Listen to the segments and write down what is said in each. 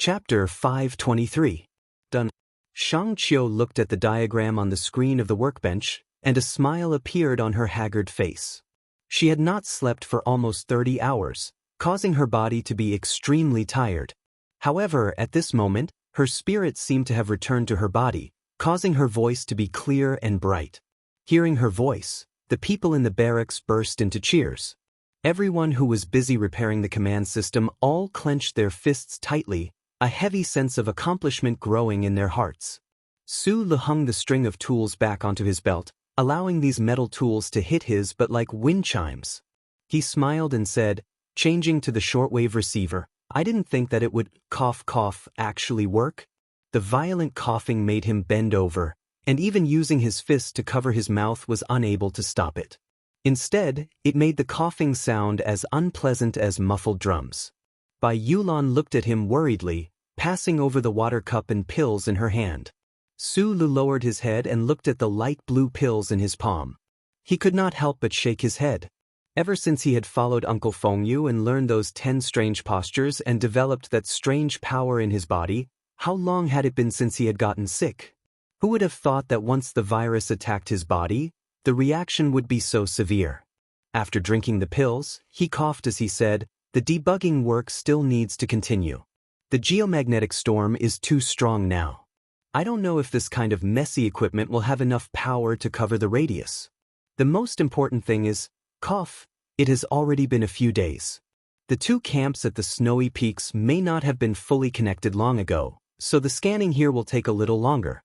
Chapter 523. Done. Shang Qiu looked at the diagram on the screen of the workbench, and a smile appeared on her haggard face. She had not slept for almost 30 hours, causing her body to be extremely tired. However, at this moment, her spirit seemed to have returned to her body, causing her voice to be clear and bright. Hearing her voice, the people in the barracks burst into cheers. Everyone who was busy repairing the command system all clenched their fists tightly, a heavy sense of accomplishment growing in their hearts. Su Le hung the string of tools back onto his belt, allowing these metal tools to hit his but like wind chimes. He smiled and said, changing to the shortwave receiver, "I didn't think that it would cough actually work." The violent coughing made him bend over, and even using his fist to cover his mouth was unable to stop it. Instead, it made the coughing sound as unpleasant as muffled drums. Bai Yulan looked at him worriedly, passing over the water cup and pills in her hand. Su Lu lowered his head and looked at the light blue pills in his palm. He could not help but shake his head. Ever since he had followed Uncle Fengyu and learned those 10 strange postures and developed that strange power in his body, how long had it been since he had gotten sick? Who would have thought that once the virus attacked his body, the reaction would be so severe? After drinking the pills, he coughed as he said, "The debugging work still needs to continue. The geomagnetic storm is too strong now. I don't know if this kind of messy equipment will have enough power to cover the radius. The most important thing is, it has already been a few days. The two camps at the snowy peaks may not have been fully connected long ago, so the scanning here will take a little longer."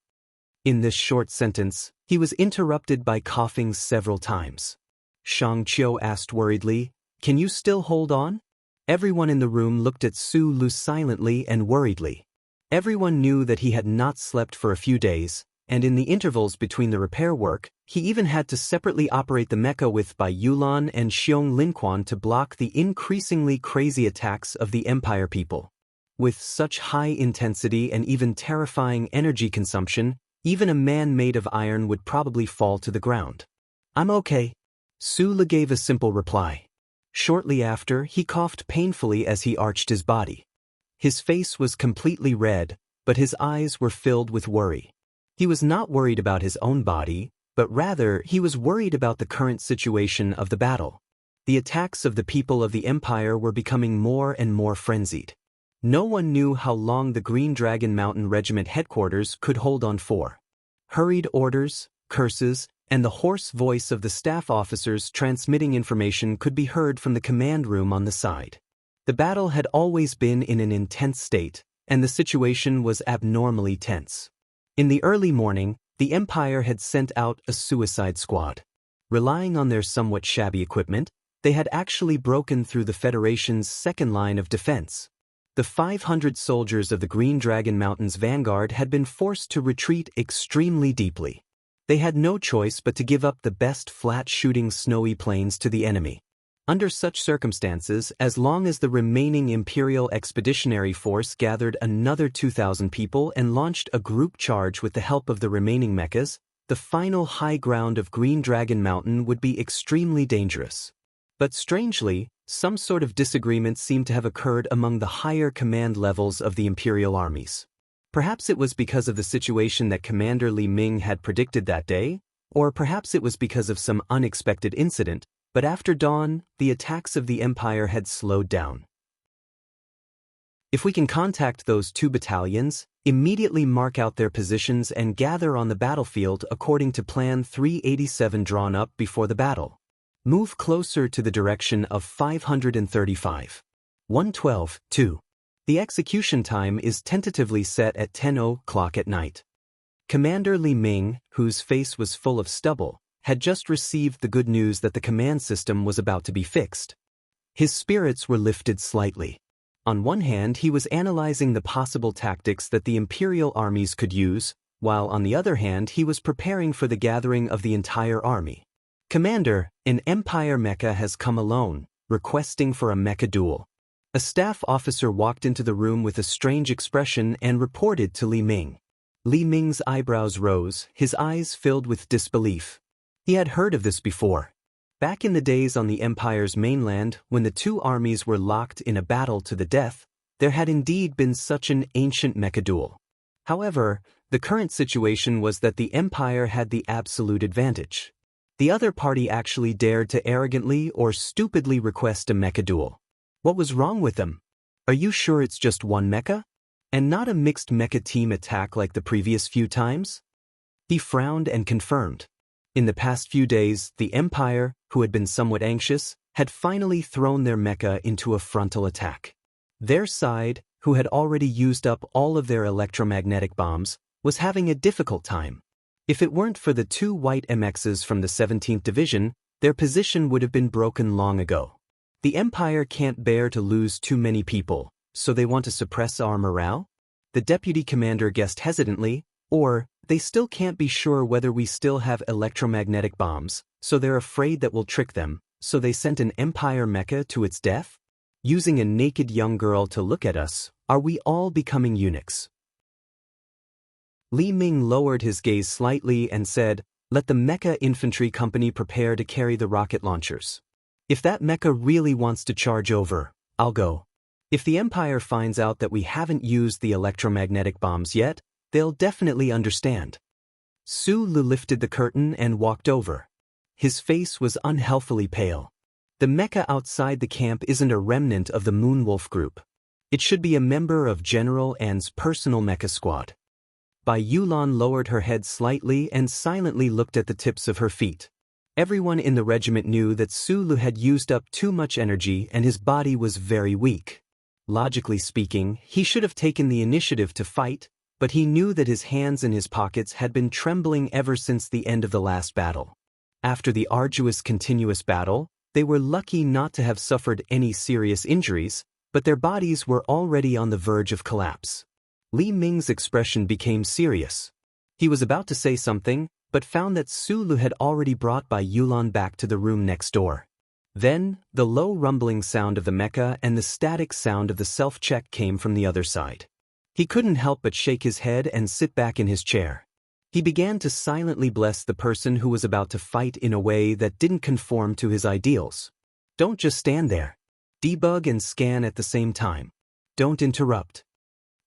In this short sentence, he was interrupted by coughing several times. Shang Qiu asked worriedly, "Can you still hold on?" Everyone in the room looked at Su Lu silently and worriedly. Everyone knew that he had not slept for a few days, and in the intervals between the repair work, he even had to separately operate the mecha with Bai Yulan and Xiong Linquan to block the increasingly crazy attacks of the Empire people. With such high intensity and even terrifying energy consumption, even a man made of iron would probably fall to the ground. "I'm okay." Su Le gave a simple reply. Shortly after, he coughed painfully as he arched his body. His face was completely red, but his eyes were filled with worry. He was not worried about his own body, but rather he was worried about the current situation of the battle. The attacks of the people of the Empire were becoming more and more frenzied. No one knew how long the Green Dragon Mountain Regiment headquarters could hold on for. Hurried orders, curses, and the hoarse voice of the staff officers transmitting information could be heard from the command room on the side. The battle had always been in an intense state, and the situation was abnormally tense. In the early morning, the Empire had sent out a suicide squad. Relying on their somewhat shabby equipment, they had actually broken through the Federation's second line of defense. The 500 soldiers of the Green Dragon Mountain's vanguard had been forced to retreat extremely deeply. They had no choice but to give up the best flat-shooting snowy plains to the enemy. Under such circumstances, as long as the remaining Imperial Expeditionary Force gathered another 2,000 people and launched a group charge with the help of the remaining mechas, the final high ground of Green Dragon Mountain would be extremely dangerous. But strangely, some sort of disagreement seemed to have occurred among the higher command levels of the Imperial armies. Perhaps it was because of the situation that Commander Li Ming had predicted that day, or perhaps it was because of some unexpected incident, but after dawn, the attacks of the Empire had slowed down. "If we can contact those 2 battalions, immediately mark out their positions and gather on the battlefield according to Plan 387 drawn up before the battle. Move closer to the direction of 535. 112-2. The execution time is tentatively set at 10 o'clock at night." Commander Li Ming, whose face was full of stubble, had just received the good news that the command system was about to be fixed. His spirits were lifted slightly. On one hand, he was analyzing the possible tactics that the Imperial armies could use, while on the other hand he was preparing for the gathering of the entire army. "Commander, an Empire mecha has come alone, requesting for a mecha duel." A staff officer walked into the room with a strange expression and reported to Li Ming. Li Ming's eyebrows rose, his eyes filled with disbelief. He had heard of this before. Back in the days on the Empire's mainland, when the 2 armies were locked in a battle to the death, There had indeed been such an ancient mecha duel. However, the current situation was that the Empire had the absolute advantage. The other party actually dared to arrogantly or stupidly request a mecha duel. What was wrong with them? Are you sure it's just one mecha? And not a mixed mecha team attack like the previous few times? He frowned and confirmed. In the past few days, the Empire, who had been somewhat anxious, had finally thrown their mecha into a frontal attack. Their side, who had already used up all of their electromagnetic bombs, was having a difficult time. If it weren't for the 2 white MXs from the 17th Division, their position would have been broken long ago. The Empire can't bear to lose too many people, so they want to suppress our morale? The deputy commander guessed hesitantly, or, they still can't be sure whether we still have electromagnetic bombs, so they're afraid that we'll trick them, so they sent an Empire mecha to its death? Using a naked young girl to look at us, are we all becoming eunuchs? Li Ming lowered his gaze slightly and said, "Let the mecha infantry company prepare to carry the rocket launchers. If that mecha really wants to charge over, I'll go. If the Empire finds out that we haven't used the electromagnetic bombs yet, they'll definitely understand." Su Lu lifted the curtain and walked over. His face was unhealthily pale. The mecha outside the camp isn't a remnant of the Moonwolf group. It should be a member of General An's personal mecha squad. Bai Yulan lowered her head slightly and silently looked at the tips of her feet. Everyone in the regiment knew that Su Lu had used up too much energy and his body was very weak. Logically speaking, he should have taken the initiative to fight, but he knew that his hands in his pockets had been trembling ever since the end of the last battle. After the arduous continuous battle, they were lucky not to have suffered any serious injuries, but their bodies were already on the verge of collapse. Li Ming's expression became serious. He was about to say something, but found that Su Lu had already brought Bai Yulan back to the room next door. Then, the low rumbling sound of the mecha and the static sound of the self-check came from the other side. He couldn't help but shake his head and sit back in his chair. He began to silently bless the person who was about to fight in a way that didn't conform to his ideals. Don't just stand there. Debug and scan at the same time. Don't interrupt.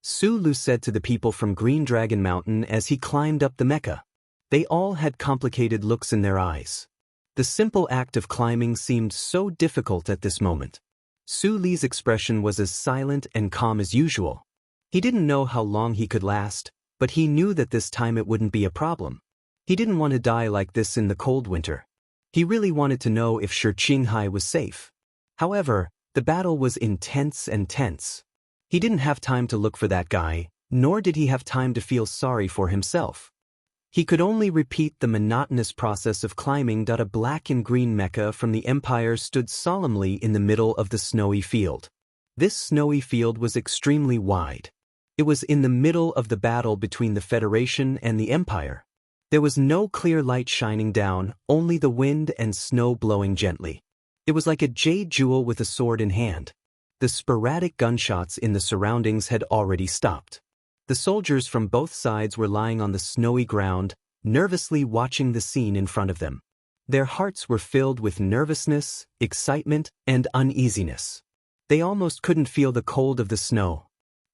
Su Lu said to the people from Green Dragon Mountain as he climbed up the mecha. They all had complicated looks in their eyes. The simple act of climbing seemed so difficult at this moment. Su Li's expression was as silent and calm as usual. He didn't know how long he could last, but he knew that this time it wouldn't be a problem. He didn't want to die like this in the cold winter. He really wanted to know if Qinghai was safe. However, the battle was intense and tense. He didn't have time to look for that guy, nor did he have time to feel sorry for himself. He could only repeat the monotonous process of climbing. A black and green mecha from the Empire stood solemnly in the middle of the snowy field. This snowy field was extremely wide. It was in the middle of the battle between the Federation and the Empire. There was no clear light shining down, only the wind and snow blowing gently. It was like a jade jewel with a sword in hand. The sporadic gunshots in the surroundings had already stopped. The soldiers from both sides were lying on the snowy ground, nervously watching the scene in front of them. Their hearts were filled with nervousness, excitement, and uneasiness. They almost couldn't feel the cold of the snow.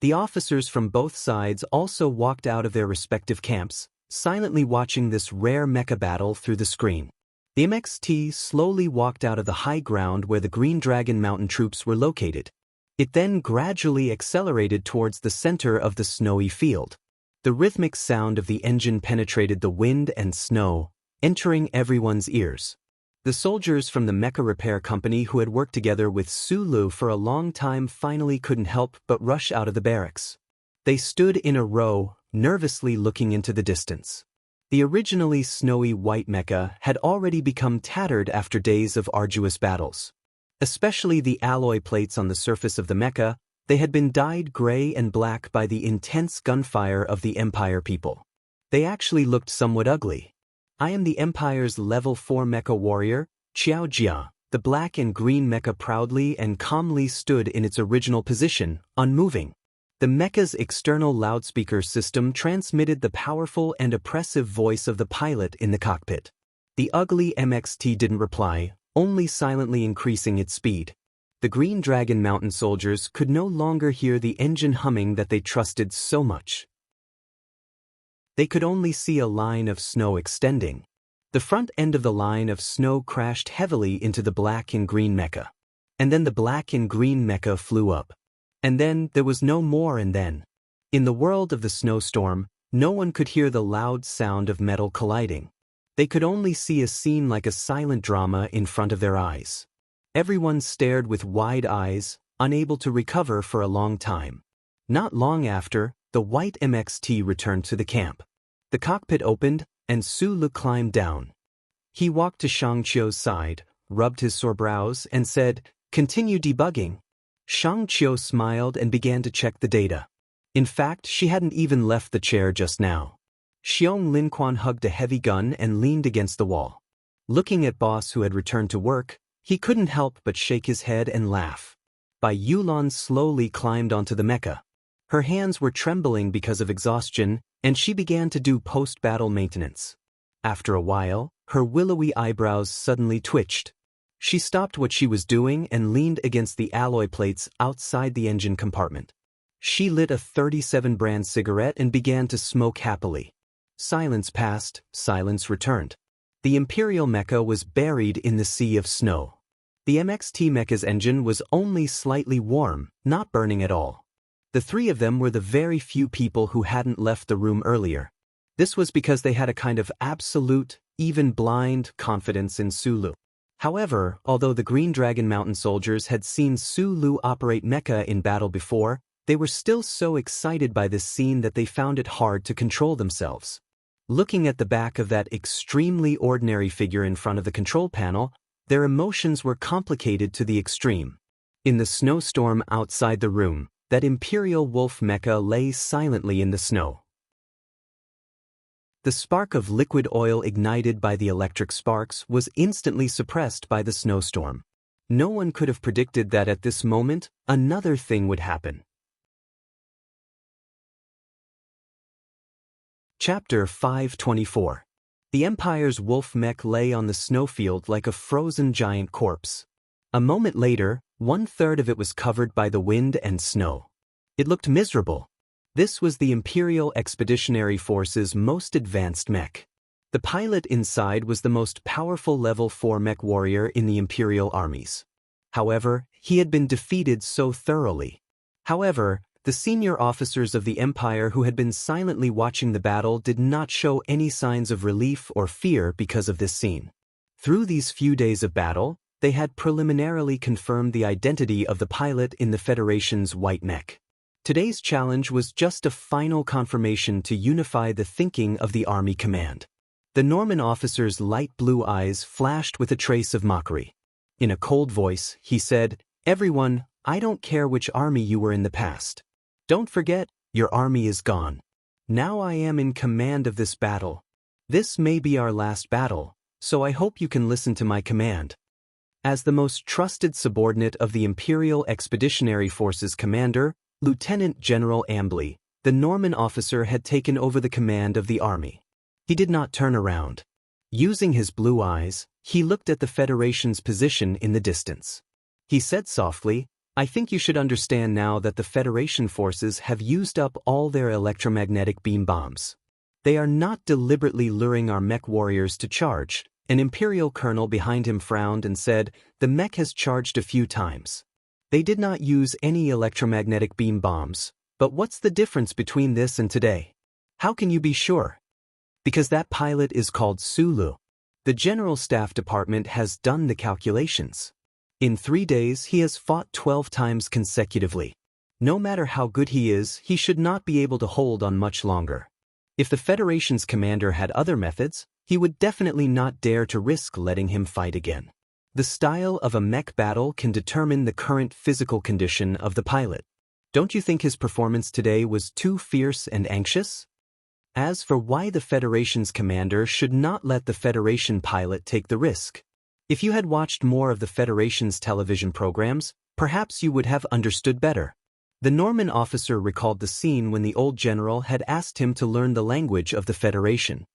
The officers from both sides also walked out of their respective camps, silently watching this rare mecha battle through the screen. The MXT slowly walked out of the high ground where the Green Dragon Mountain troops were located. It then gradually accelerated towards the center of the snowy field. The rhythmic sound of the engine penetrated the wind and snow, entering everyone's ears. The soldiers from the mecha repair company who had worked together with Su Lu for a long time finally couldn't help but rush out of the barracks. They stood in a row, nervously looking into the distance. The originally snowy white mecha had already become tattered after days of arduous battles. Especially the alloy plates on the surface of the mecha, they had been dyed gray and black by the intense gunfire of the Empire people. They actually looked somewhat ugly. "I am the Empire's level 4 mecha warrior, Qiao Jia." The black and green mecha proudly and calmly stood in its original position, unmoving. The mecha's external loudspeaker system transmitted the powerful and oppressive voice of the pilot in the cockpit. The ugly MXT didn't reply, only silently increasing its speed. The Green Dragon Mountain soldiers could no longer hear the engine humming that they trusted so much. They could only see a line of snow extending. The front end of the line of snow crashed heavily into the black and green mecha. And then the black and green mecha flew up. And then there was no more and then. In the world of the snowstorm, no one could hear the loud sound of metal colliding. They could only see a scene like a silent drama in front of their eyes. Everyone stared with wide eyes, unable to recover for a long time. Not long after, the white MXT returned to the camp. The cockpit opened, and Sulu climbed down. He walked to Shangqiu's side, rubbed his sore brows, and said, "Continue debugging." Shangqiu smiled and began to check the data. In fact, she hadn't even left the chair just now. Xiong Linquan hugged a heavy gun and leaned against the wall. Looking at Boss who had returned to work, he couldn't help but shake his head and laugh. Bai Yulan slowly climbed onto the mecha. Her hands were trembling because of exhaustion, and she began to do post-battle maintenance. After a while, her willowy eyebrows suddenly twitched. She stopped what she was doing and leaned against the alloy plates outside the engine compartment. She lit a 37 brand cigarette and began to smoke happily. Silence passed, silence returned. The Imperial mecha was buried in the sea of snow. The MXT mecha's engine was only slightly warm, not burning at all. The three of them were the very few people who hadn't left the room earlier. This was because they had a kind of absolute, even blind, confidence in Sulu. However, although the Green Dragon Mountain soldiers had seen Sulu operate mecha in battle before, they were still so excited by this scene that they found it hard to control themselves. Looking at the back of that extremely ordinary figure in front of the control panel, their emotions were complicated to the extreme. In the snowstorm outside the room, that Imperial Wolf mecha lay silently in the snow. The spark of liquid oil ignited by the electric sparks was instantly suppressed by the snowstorm. No one could have predicted that at this moment, another thing would happen. Chapter 524. The Empire's wolf mech lay on the snowfield like a frozen giant corpse. A moment later, 1/3 of it was covered by the wind and snow. It looked miserable. This was the Imperial Expeditionary Force's most advanced mech. The pilot inside was the most powerful level 4 mech warrior in the Imperial armies. However, he had been defeated so thoroughly. However, the senior officers of the Empire who had been silently watching the battle did not show any signs of relief or fear because of this scene. Through these few days of battle, they had preliminarily confirmed the identity of the pilot in the Federation's white mech. Today's challenge was just a final confirmation to unify the thinking of the Army Command. The Norman officer's light blue eyes flashed with a trace of mockery. In a cold voice, he said, "Everyone, I don't care which army you were in the past. Don't forget, your army is gone. Now I am in command of this battle. This may be our last battle, so I hope you can listen to my command." As the most trusted subordinate of the Imperial Expeditionary Forces commander, Lieutenant General Ambly, the Norman officer had taken over the command of the army. He did not turn around. Using his blue eyes, he looked at the Federation's position in the distance. He said softly, "I think you should understand now that the Federation forces have used up all their electromagnetic beam bombs. They are not deliberately luring our mech warriors to charge." An Imperial colonel behind him frowned and said, "The mech has charged a few times. They did not use any electromagnetic beam bombs, but what's the difference between this and today? How can you be sure? Because that pilot is called Sulu. The General Staff Department has done the calculations. In 3 days he has fought 12 times consecutively. No matter how good he is, he should not be able to hold on much longer. If the Federation's commander had other methods, he would definitely not dare to risk letting him fight again. The style of a mech battle can determine the current physical condition of the pilot. Don't you think his performance today was too fierce and anxious? As for why the Federation's commander should not let the Federation pilot take the risk. If you had watched more of the Federation's television programs, perhaps you would have understood better. The Norman officer recalled the scene when the old general had asked him to learn the language of the Federation.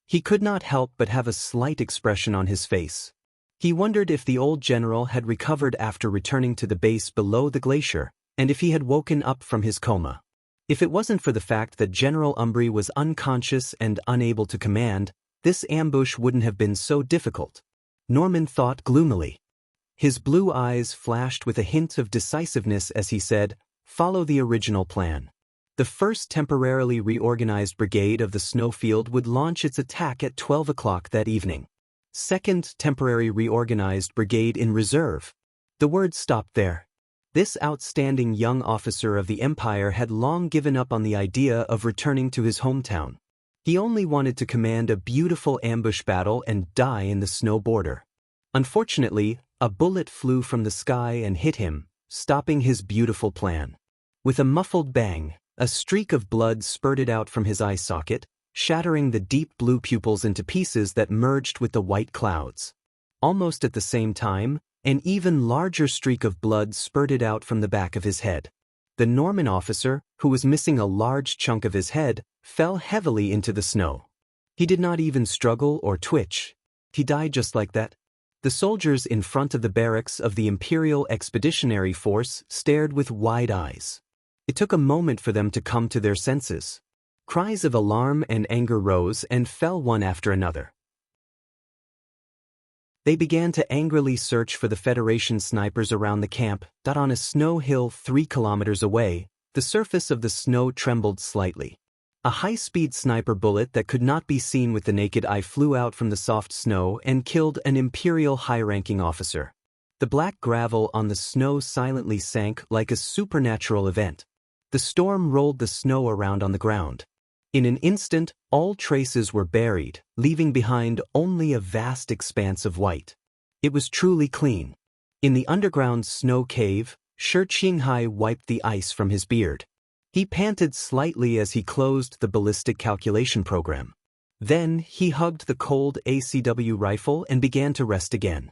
He could not help but have a slight expression on his face. He wondered if the old general had recovered after returning to the base below the glacier, and if he had woken up from his coma. If it wasn't for the fact that General Umbry was unconscious and unable to command, this ambush wouldn't have been so difficult. Norman thought gloomily. His blue eyes flashed with a hint of decisiveness as he said, "Follow the original plan." The first temporarily reorganized brigade of the snowfield would launch its attack at 12 o'clock that evening. Second temporary reorganized brigade in reserve. The word stopped there. This outstanding young officer of the Empire had long given up on the idea of returning to his hometown. He only wanted to command a beautiful ambush battle and die in the snow border. Unfortunately, a bullet flew from the sky and hit him, stopping his beautiful plan. With a muffled bang, a streak of blood spurted out from his eye socket, shattering the deep blue pupils into pieces that merged with the white clouds. Almost at the same time, an even larger streak of blood spurted out from the back of his head. The Norman officer, who was missing a large chunk of his head, fell heavily into the snow. He did not even struggle or twitch. He died just like that. The soldiers in front of the barracks of the Imperial Expeditionary Force stared with wide eyes. It took a moment for them to come to their senses. Cries of alarm and anger rose and fell one after another. They began to angrily search for the Federation snipers around the camp. On a snow hill 3 kilometers away, the surface of the snow trembled slightly. A high-speed sniper bullet that could not be seen with the naked eye flew out from the soft snow and killed an Imperial high-ranking officer. The black gravel on the snow silently sank like a supernatural event. The storm rolled the snow around on the ground. In an instant, all traces were buried, leaving behind only a vast expanse of white. It was truly clean. In the underground snow cave, Shi Qinghai wiped the ice from his beard. He panted slightly as he closed the ballistic calculation program. Then he hugged the cold ACW rifle and began to rest again.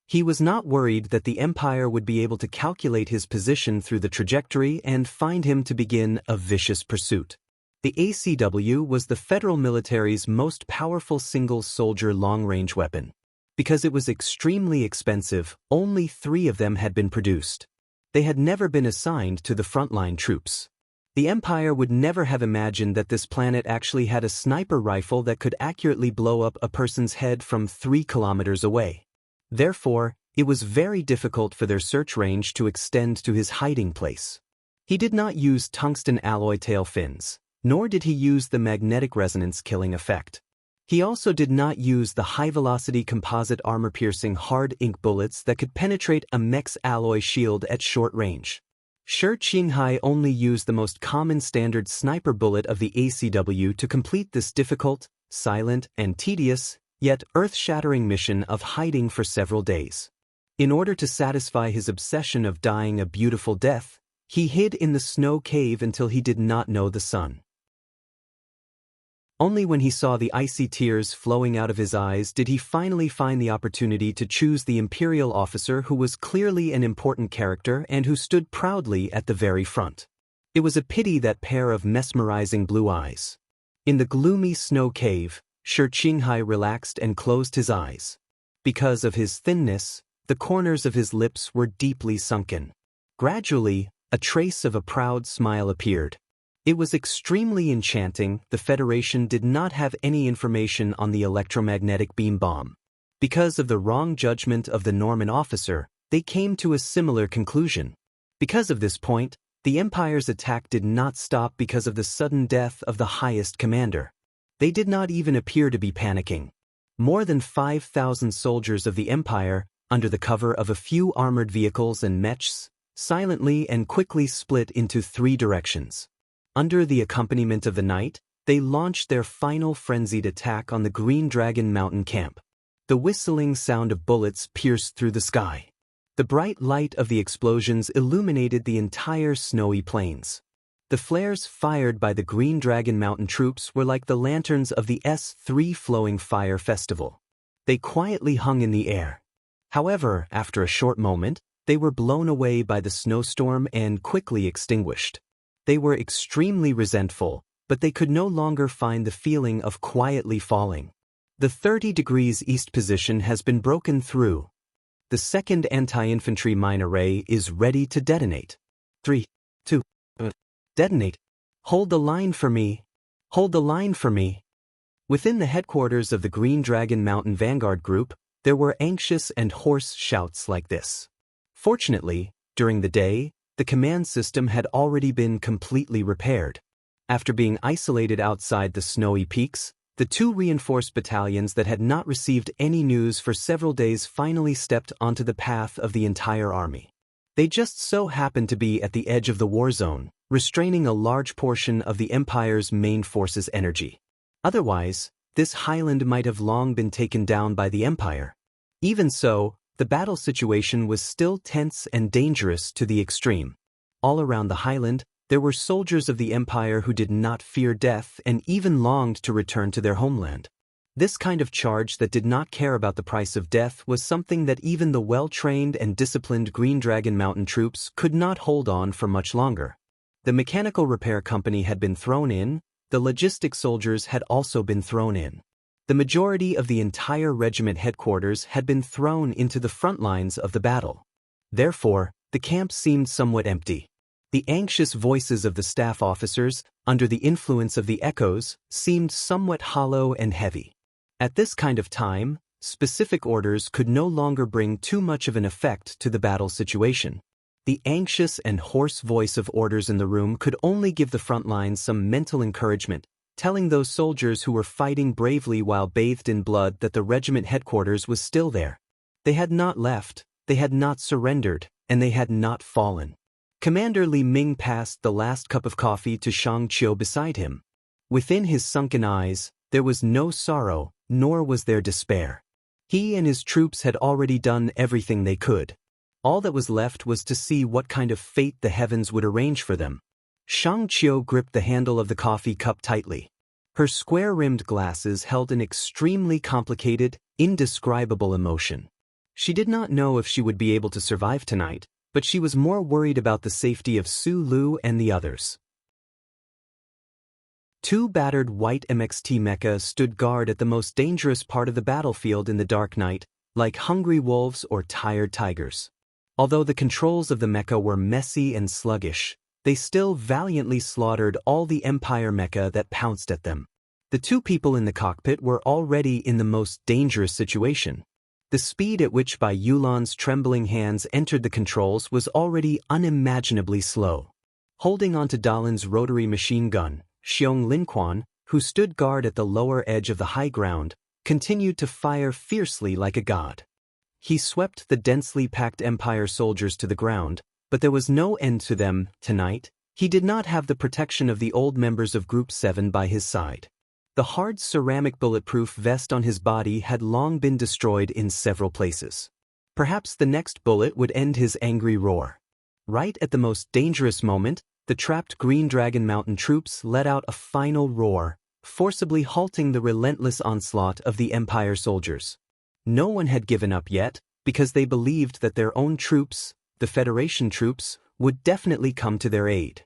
He was not worried that the Empire would be able to calculate his position through the trajectory and find him to begin a vicious pursuit. The ACW was the federal military's most powerful single-soldier long-range weapon. Because it was extremely expensive, only 3 of them had been produced. They had never been assigned to the frontline troops. The Empire would never have imagined that this planet actually had a sniper rifle that could accurately blow up a person's head from 3 kilometers away. Therefore, it was very difficult for their search range to extend to his hiding place. He did not use tungsten alloy tail fins, nor did he use the magnetic resonance killing effect. He also did not use the high-velocity composite armor-piercing hard ink bullets that could penetrate a mech's alloy shield at short range. Shi Qinghai only used the most common standard sniper bullet of the ACW to complete this difficult, silent, and tedious, yet earth-shattering mission of hiding for several days. In order to satisfy his obsession of dying a beautiful death, he hid in the snow cave until he did not know the sun. Only when he saw the icy tears flowing out of his eyes did he finally find the opportunity to choose the Imperial officer who was clearly an important character and who stood proudly at the very front. It was a pity that pair of mesmerizing blue eyes. In the gloomy snow cave, Shi Qinghai relaxed and closed his eyes. Because of his thinness, the corners of his lips were deeply sunken. Gradually, a trace of a proud smile appeared. It was extremely enchanting. The Federation did not have any information on the electromagnetic beam bomb. Because of the wrong judgment of the Norman officer, they came to a similar conclusion. Because of this point, the Empire's attack did not stop because of the sudden death of the highest commander. They did not even appear to be panicking. More than 5,000 soldiers of the Empire, under the cover of a few armored vehicles and mechs, silently and quickly split into 3 directions. Under the accompaniment of the night, they launched their final frenzied attack on the Green Dragon Mountain camp. The whistling sound of bullets pierced through the sky. The bright light of the explosions illuminated the entire snowy plains. The flares fired by the Green Dragon Mountain troops were like the lanterns of the S3 Flowing Fire Festival. They quietly hung in the air. However, after a short moment, they were blown away by the snowstorm and quickly extinguished. They were extremely resentful, but they could no longer find the feeling of quietly falling. The 30 degrees east position has been broken through. The second anti-infantry mine array is ready to detonate. 3, 2, detonate. Hold the line for me. Hold the line for me. Within the headquarters of the Green Dragon Mountain Vanguard Group, there were anxious and hoarse shouts like this. Fortunately, during the day, the command system had already been completely repaired. After being isolated outside the snowy peaks, the two reinforced battalions that had not received any news for several days finally stepped onto the path of the entire army. They just so happened to be at the edge of the war zone, restraining a large portion of the Empire's main force's energy. Otherwise, this highland might have long been taken down by the Empire. Even so, the battle situation was still tense and dangerous to the extreme. All around the highland, there were soldiers of the Empire who did not fear death and even longed to return to their homeland. This kind of charge that did not care about the price of death was something that even the well-trained and disciplined Green Dragon Mountain troops could not hold on for much longer. The mechanical repair company had been thrown in, the logistic soldiers had also been thrown in. The majority of the entire regiment headquarters had been thrown into the front lines of the battle. Therefore, the camp seemed somewhat empty. The anxious voices of the staff officers, under the influence of the echoes, seemed somewhat hollow and heavy. At this kind of time, specific orders could no longer bring too much of an effect to the battle situation. The anxious and hoarse voice of orders in the room could only give the front lines some mental encouragement, telling those soldiers who were fighting bravely while bathed in blood that the regiment headquarters was still there. They had not left, they had not surrendered, and they had not fallen. Commander Li Ming passed the last cup of coffee to Shang Qiu beside him. Within his sunken eyes, there was no sorrow, nor was there despair. He and his troops had already done everything they could. All that was left was to see what kind of fate the heavens would arrange for them. Shang Qiu gripped the handle of the coffee cup tightly. Her square-rimmed glasses held an extremely complicated, indescribable emotion. She did not know if she would be able to survive tonight, but she was more worried about the safety of Su Lu and the others. Two battered white MXT mechas stood guard at the most dangerous part of the battlefield in the dark night, like hungry wolves or tired tigers. Although the controls of the mecha were messy and sluggish, they still valiantly slaughtered all the Empire mecha that pounced at them. The two people in the cockpit were already in the most dangerous situation. The speed at which Bai Yulan's trembling hands entered the controls was already unimaginably slow. Holding onto Dalin's rotary machine gun, Xiong Linquan, who stood guard at the lower edge of the high ground, continued to fire fiercely like a god. He swept the densely packed Empire soldiers to the ground, but there was no end to them tonight. He did not have the protection of the old members of Group 7 by his side. The hard ceramic bulletproof vest on his body had long been destroyed in several places. Perhaps the next bullet would end his angry roar. Right at the most dangerous moment, the trapped Green Dragon Mountain troops let out a final roar, forcibly halting the relentless onslaught of the Empire soldiers. No one had given up yet, because they believed that their own troops, the Federation troops, would definitely come to their aid.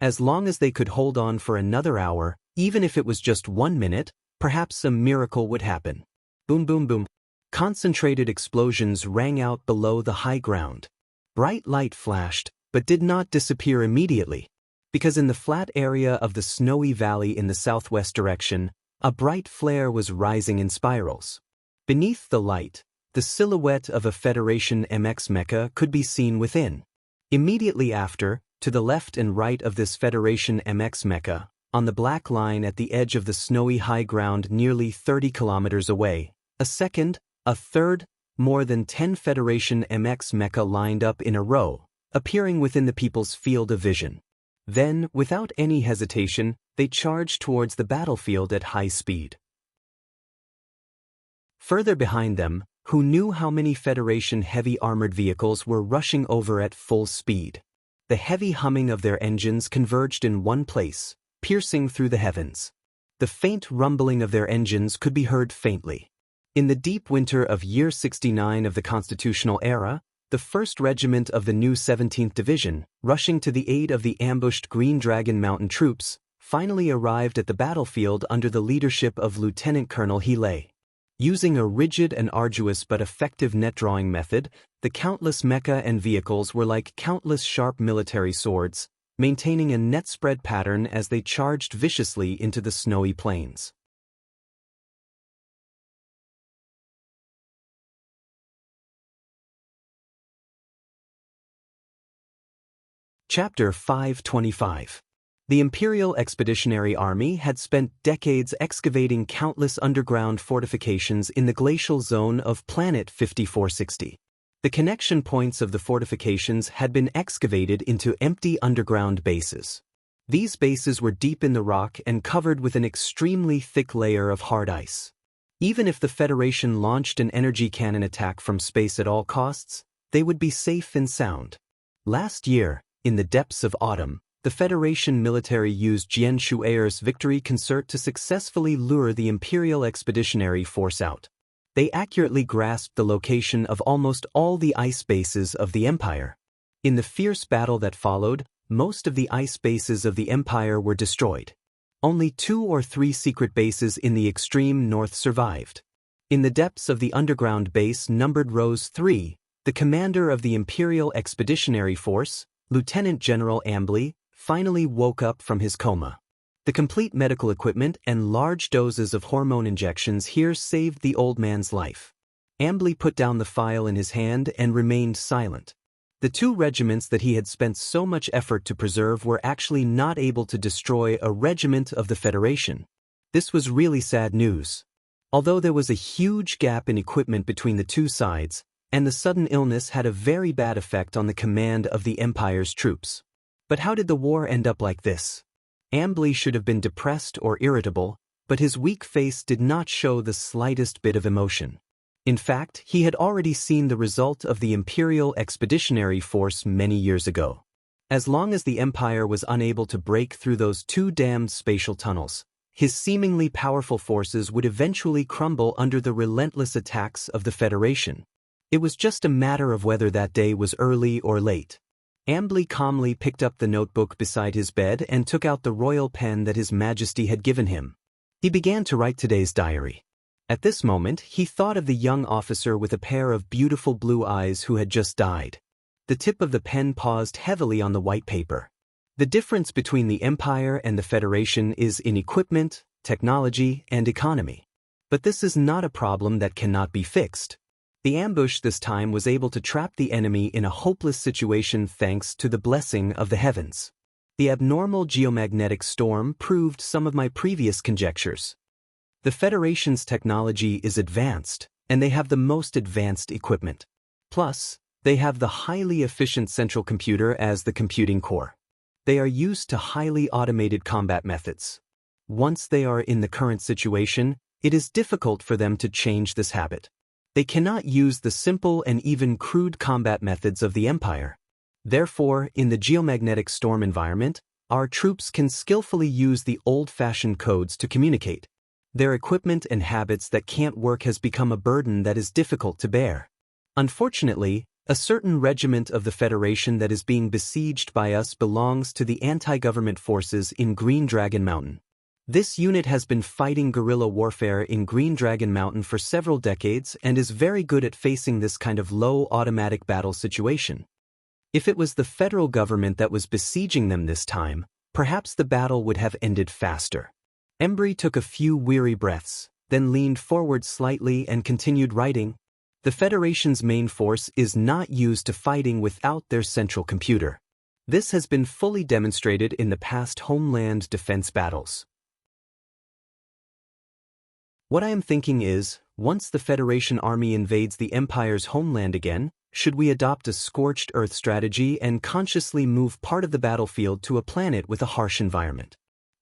As long as they could hold on for another hour, even if it was just 1 minute, perhaps a miracle would happen. Boom boom boom. Concentrated explosions rang out below the high ground. Bright light flashed, but did not disappear immediately, because in the flat area of the snowy valley in the southwest direction, a bright flare was rising in spirals. Beneath the light, the silhouette of a Federation MX mecha could be seen within. Immediately after, to the left and right of this Federation MX mecha, on the black line at the edge of the snowy high ground nearly 30 kilometers away, a second, a third, more than 10 Federation MX mecha lined up in a row, appearing within the people's field of vision. Then, without any hesitation, they charged towards the battlefield at high speed. Further behind them, who knew how many Federation heavy armored vehicles were rushing over at full speed? The heavy humming of their engines converged in one place, piercing through the heavens. The faint rumbling of their engines could be heard faintly. In the deep winter of year 69 of the Constitutional Era, the 1st Regiment of the new 17th Division, rushing to the aid of the ambushed Green Dragon Mountain troops, finally arrived at the battlefield under the leadership of Lieutenant Colonel He Lei. Using a rigid and arduous but effective net drawing method, the countless mecha and vehicles were like countless sharp military swords, maintaining a net spread pattern as they charged viciously into the snowy plains. Chapter 525. The Imperial Expeditionary Army had spent decades excavating countless underground fortifications in the glacial zone of Planet 5460. The connection points of the fortifications had been excavated into empty underground bases. These bases were deep in the rock and covered with an extremely thick layer of hard ice. Even if the Federation launched an energy cannon attack from space at all costs, they would be safe and sound. Last year, in the depths of autumn, the Federation military used Jian Shu'er's victory concert to successfully lure the Imperial Expeditionary Force out. They accurately grasped the location of almost all the ice bases of the Empire. In the fierce battle that followed, most of the ice bases of the Empire were destroyed. Only 2 or 3 secret bases in the extreme north survived. In the depths of the underground base numbered Rose 3, the commander of the Imperial Expeditionary Force, Lieutenant General Ambly, finally woke up from his coma. The complete medical equipment and large doses of hormone injections here saved the old man's life. Ambly put down the file in his hand and remained silent. The 2 regiments that he had spent so much effort to preserve were actually not able to destroy a regiment of the Federation. This was really sad news. Although there was a huge gap in equipment between the 2 sides, and the sudden illness had a very bad effect on the command of the Empire's troops. But how did the war end up like this? Ambly should have been depressed or irritable, but his weak face did not show the slightest bit of emotion. In fact, he had already seen the result of the Imperial Expeditionary Force many years ago. As long as the Empire was unable to break through those 2 damned spatial tunnels, his seemingly powerful forces would eventually crumble under the relentless attacks of the Federation. It was just a matter of whether that day was early or late. Ambly calmly picked up the notebook beside his bed and took out the royal pen that His Majesty had given him. He began to write today's diary. At this moment, he thought of the young officer with a pair of beautiful blue eyes who had just died. The tip of the pen paused heavily on the white paper. The difference between the Empire and the Federation is in equipment, technology, and economy. But this is not a problem that cannot be fixed. The ambush this time was able to trap the enemy in a hopeless situation thanks to the blessing of the heavens. The abnormal geomagnetic storm proved some of my previous conjectures. The Federation's technology is advanced, and they have the most advanced equipment. Plus, they have the highly efficient central computer as the computing core. They are used to highly automated combat methods. Once they are in the current situation, it is difficult for them to change this habit. They cannot use the simple and even crude combat methods of the Empire. Therefore, in the geomagnetic storm environment, our troops can skillfully use the old-fashioned codes to communicate. Their equipment and habits that can't work has become a burden that is difficult to bear. Unfortunately, a certain regiment of the Federation that is being besieged by us belongs to the anti-government forces in Green Dragon Mountain. This unit has been fighting guerrilla warfare in Green Dragon Mountain for several decades and is very good at facing this kind of low automatic battle situation. If it was the federal government that was besieging them this time, perhaps the battle would have ended faster. Embry took a few weary breaths, then leaned forward slightly and continued writing. The Federation's main force is not used to fighting without their central computer. This has been fully demonstrated in the past homeland defense battles. What I am thinking is, once the Federation army invades the Empire's homeland again, should we adopt a scorched earth strategy and consciously move part of the battlefield to a planet with a harsh environment?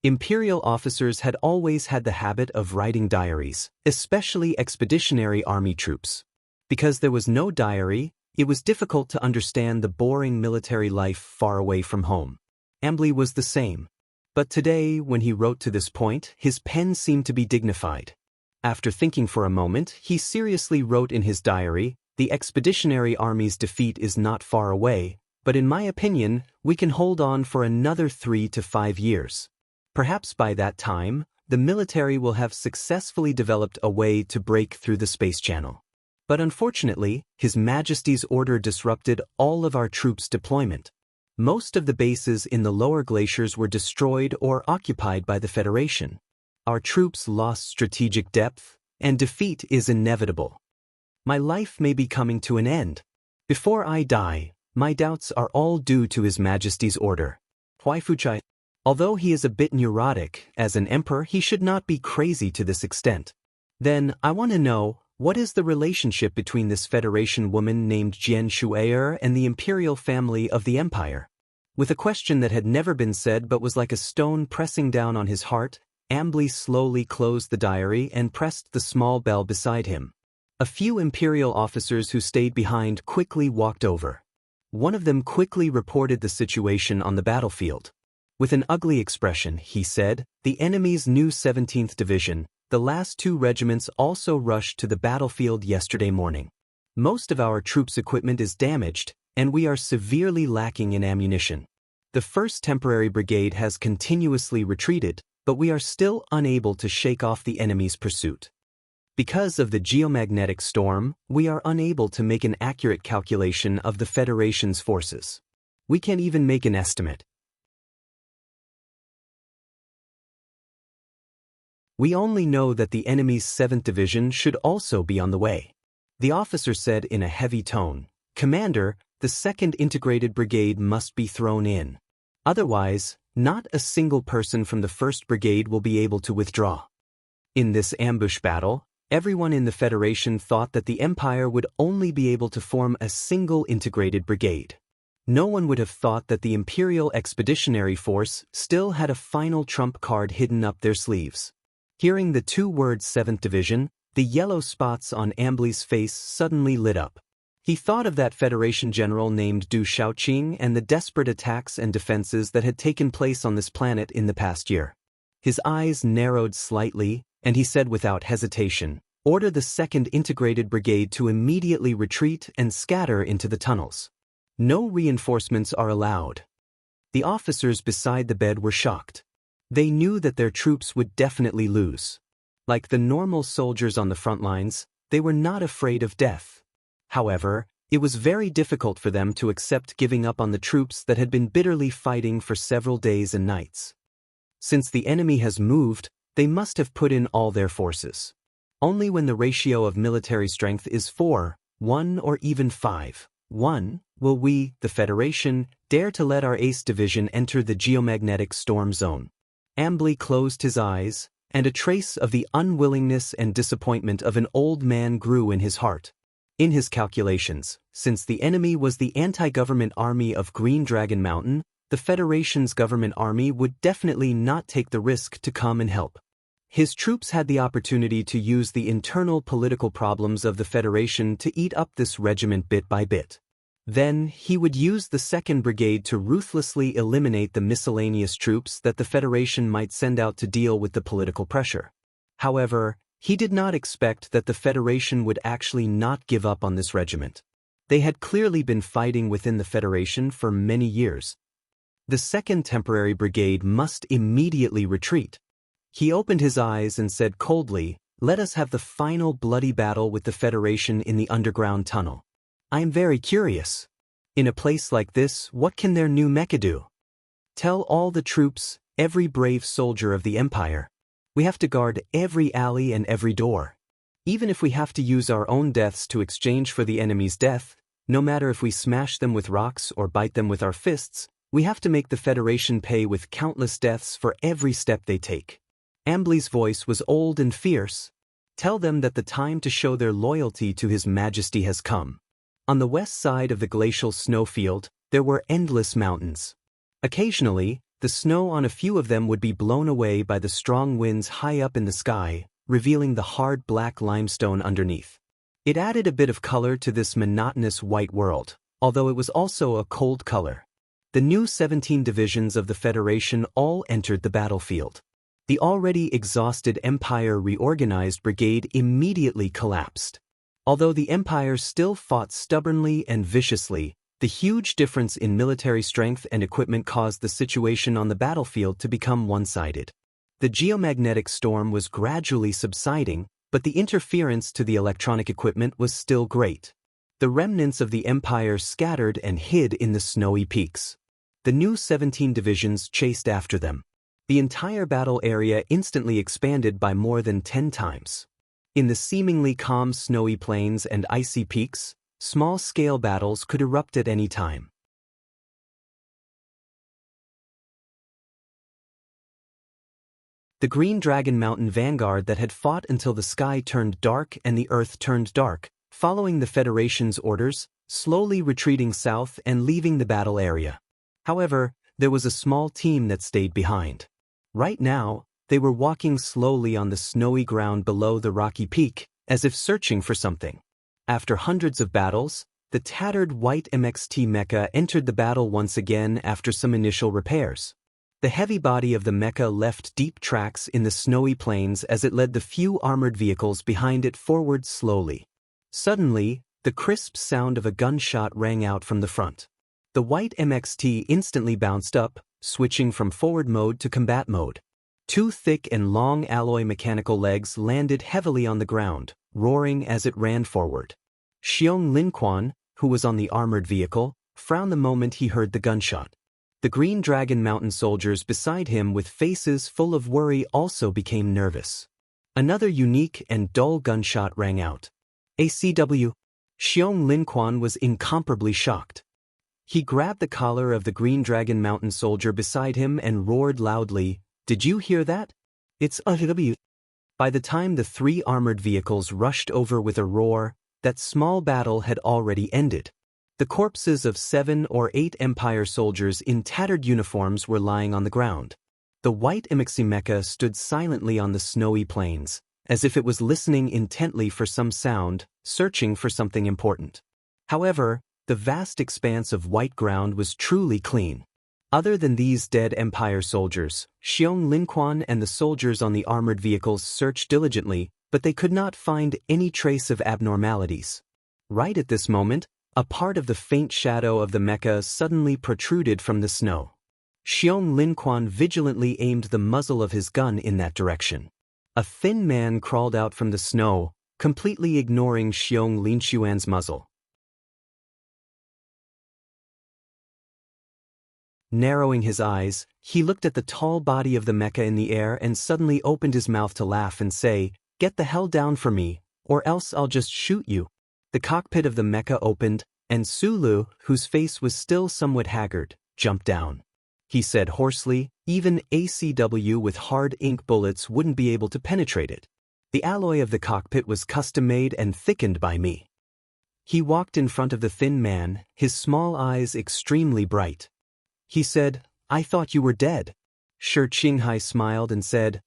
Imperial officers had always had the habit of writing diaries, especially expeditionary army troops. Because there was no diary, it was difficult to understand the boring military life far away from home. Ambly was the same. But today, when he wrote to this point, his pen seemed to be dignified. After thinking for a moment, he seriously wrote in his diary, "The expeditionary army's defeat is not far away, but in my opinion, we can hold on for another 3 to 5 years. Perhaps by that time, the military will have successfully developed a way to break through the space channel. But unfortunately, His Majesty's order disrupted all of our troops' deployment. Most of the bases in the lower glaciers were destroyed or occupied by the Federation. Our troops lost strategic depth, and defeat is inevitable. My life may be coming to an end. Before I die, my doubts are all due to His Majesty's order. Huaifuchai. Although he is a bit neurotic, as an emperor he should not be crazy to this extent. Then, I want to know, what is the relationship between this Federation woman named Jian Shu'er and the imperial family of the empire? With a question that had never been said but was like a stone pressing down on his heart, Ambly slowly closed the diary and pressed the small bell beside him. A few imperial officers who stayed behind quickly walked over. One of them quickly reported the situation on the battlefield. With an ugly expression, he said, "The enemy's new 17th Division, the last 2 regiments also rushed to the battlefield yesterday morning. Most of our troops' equipment is damaged, and we are severely lacking in ammunition. The 1st Temporary Brigade has continuously retreated, but we are still unable to shake off the enemy's pursuit. Because of the geomagnetic storm, we are unable to make an accurate calculation of the Federation's forces. We can't even make an estimate. We only know that the enemy's 7th Division should also be on the way." The officer said in a heavy tone, "Commander, the 2nd Integrated Brigade must be thrown in. Otherwise, not a single person from the 1st Brigade will be able to withdraw." In this ambush battle, everyone in the Federation thought that the Empire would only be able to form a single integrated brigade. No one would have thought that the Imperial Expeditionary Force still had a final trump card hidden up their sleeves. Hearing the 2 words 7th Division, the yellow spots on Ambly's face suddenly lit up. He thought of that Federation general named Du Shaoqing and the desperate attacks and defenses that had taken place on this planet in the past year. His eyes narrowed slightly, and he said without hesitation, "Order the 2nd Integrated Brigade to immediately retreat and scatter into the tunnels. No reinforcements are allowed." The officers beside the bed were shocked. They knew that their troops would definitely lose. Like the normal soldiers on the front lines, they were not afraid of death. However, it was very difficult for them to accept giving up on the troops that had been bitterly fighting for several days and nights. Since the enemy has moved, they must have put in all their forces. Only when the ratio of military strength is 4:1 or even 5:1 will we, the Federation, dare to let our Ace Division enter the geomagnetic storm zone. Ambly closed his eyes, and a trace of the unwillingness and disappointment of an old man grew in his heart. In his calculations, since the enemy was the anti-government army of Green Dragon Mountain, the Federation's government army would definitely not take the risk to come and help. His troops had the opportunity to use the internal political problems of the Federation to eat up this regiment bit by bit. Then, he would use the 2nd Brigade to ruthlessly eliminate the miscellaneous troops that the Federation might send out to deal with the political pressure. However, he did not expect that the Federation would actually not give up on this regiment. They had clearly been fighting within the Federation for many years. The 2nd Temporary Brigade must immediately retreat. He opened his eyes and said coldly, "Let us have the final bloody battle with the Federation in the underground tunnel. I am very curious. In a place like this, what can their new mecha do? Tell all the troops, every brave soldier of the Empire. We have to guard every alley and every door. Even if we have to use our own deaths to exchange for the enemy's death, no matter if we smash them with rocks or bite them with our fists, we have to make the Federation pay with countless deaths for every step they take." Ambly's voice was old and fierce. "Tell them that the time to show their loyalty to His Majesty has come." On the west side of the glacial snowfield, there were endless mountains. Occasionally, the snow on a few of them would be blown away by the strong winds high up in the sky, revealing the hard black limestone underneath. It added a bit of color to this monotonous white world, although it was also a cold color. The new 17 divisions of the Federation all entered the battlefield. The already exhausted Empire Reorganized Brigade immediately collapsed. Although the Empire still fought stubbornly and viciously, the huge difference in military strength and equipment caused the situation on the battlefield to become one-sided. The geomagnetic storm was gradually subsiding, but the interference to the electronic equipment was still great. The remnants of the Empire scattered and hid in the snowy peaks. The new 17 divisions chased after them. The entire battle area instantly expanded by more than 10 times. In the seemingly calm snowy plains and icy peaks, small-scale battles could erupt at any time. The Green Dragon Mountain vanguard that had fought until the sky turned dark and the earth turned dark, following the Federation's orders, slowly retreating south and leaving the battle area. However, there was a small team that stayed behind. Right now, they were walking slowly on the snowy ground below the rocky peak, as if searching for something. After hundreds of battles, the tattered white MXT mecha entered the battle once again after some initial repairs. The heavy body of the mecha left deep tracks in the snowy plains as it led the few armored vehicles behind it forward slowly. Suddenly, the crisp sound of a gunshot rang out from the front. The white MXT instantly bounced up, switching from forward mode to combat mode. Two thick and long alloy mechanical legs landed heavily on the ground, roaring as it ran forward. Xiong Linquan, who was on the armored vehicle, frowned the moment he heard the gunshot. The Green Dragon Mountain soldiers beside him with faces full of worry also became nervous. Another unique and dull gunshot rang out. ACW. Xiong Linquan was incomparably shocked. He grabbed the collar of the Green Dragon Mountain soldier beside him and roared loudly, "Did you hear that? It's ACW." By the time the three armored vehicles rushed over with a roar, that small battle had already ended. The corpses of 7 or 8 Empire soldiers in tattered uniforms were lying on the ground. The white MXT mecha stood silently on the snowy plains, as if it was listening intently for some sound, searching for something important. However, the vast expanse of white ground was truly clean. Other than these dead Empire soldiers, Xiong Linquan and the soldiers on the armored vehicles searched diligently, but they could not find any trace of abnormalities. Right at this moment, a part of the faint shadow of the mecha suddenly protruded from the snow. Xiong Linquan vigilantly aimed the muzzle of his gun in that direction. A thin man crawled out from the snow, completely ignoring Xiong Linquan's muzzle. Narrowing his eyes, he looked at the tall body of the mecha in the air and suddenly opened his mouth to laugh and say, "Get the hell down from me, or else I'll just shoot you." The cockpit of the mecha opened, and Sulu, whose face was still somewhat haggard, jumped down. He said hoarsely, "Even ACW with hard ink bullets wouldn't be able to penetrate it. The alloy of the cockpit was custom-made and thickened by me." He walked in front of the thin man, his small eyes extremely bright. He said, "I thought you were dead." Shi Qinghai smiled and said,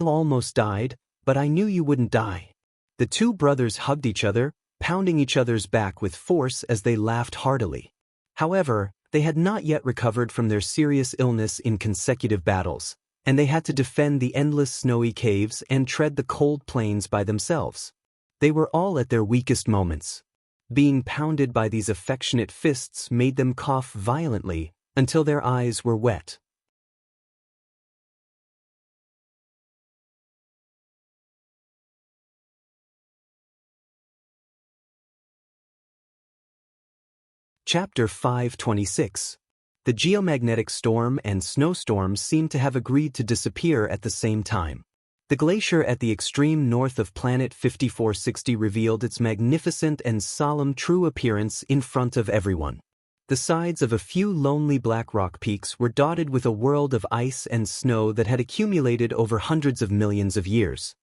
"I almost died, but I knew you wouldn't die." The two brothers hugged each other, pounding each other's back with force as they laughed heartily. However, they had not yet recovered from their serious illness in consecutive battles, and they had to defend the endless snowy caves and tread the cold plains by themselves. They were all at their weakest moments. Being pounded by these affectionate fists made them cough violently until their eyes were wet. Chapter 526. The geomagnetic storm and snowstorms seemed to have agreed to disappear at the same time. The glacier at the extreme north of planet 5460 revealed its magnificent and solemn true appearance in front of everyone. The sides of a few lonely black rock peaks were dotted with a world of ice and snow that had accumulated over hundreds of millions of years.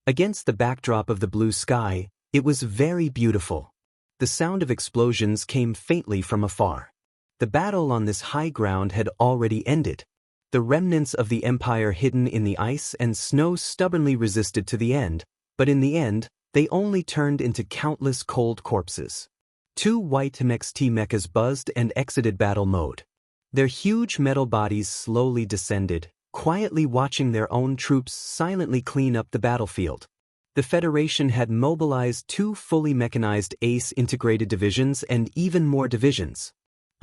Against the backdrop of the blue sky, it was very beautiful. The sound of explosions came faintly from afar. The battle on this high ground had already ended. The remnants of the Empire hidden in the ice and snow stubbornly resisted to the end, but in the end, they only turned into countless cold corpses. Two white MXT mechas buzzed and exited battle mode. Their huge metal bodies slowly descended, quietly watching their own troops silently clean up the battlefield. The Federation had mobilized 2 fully mechanized ACE integrated divisions and even more divisions.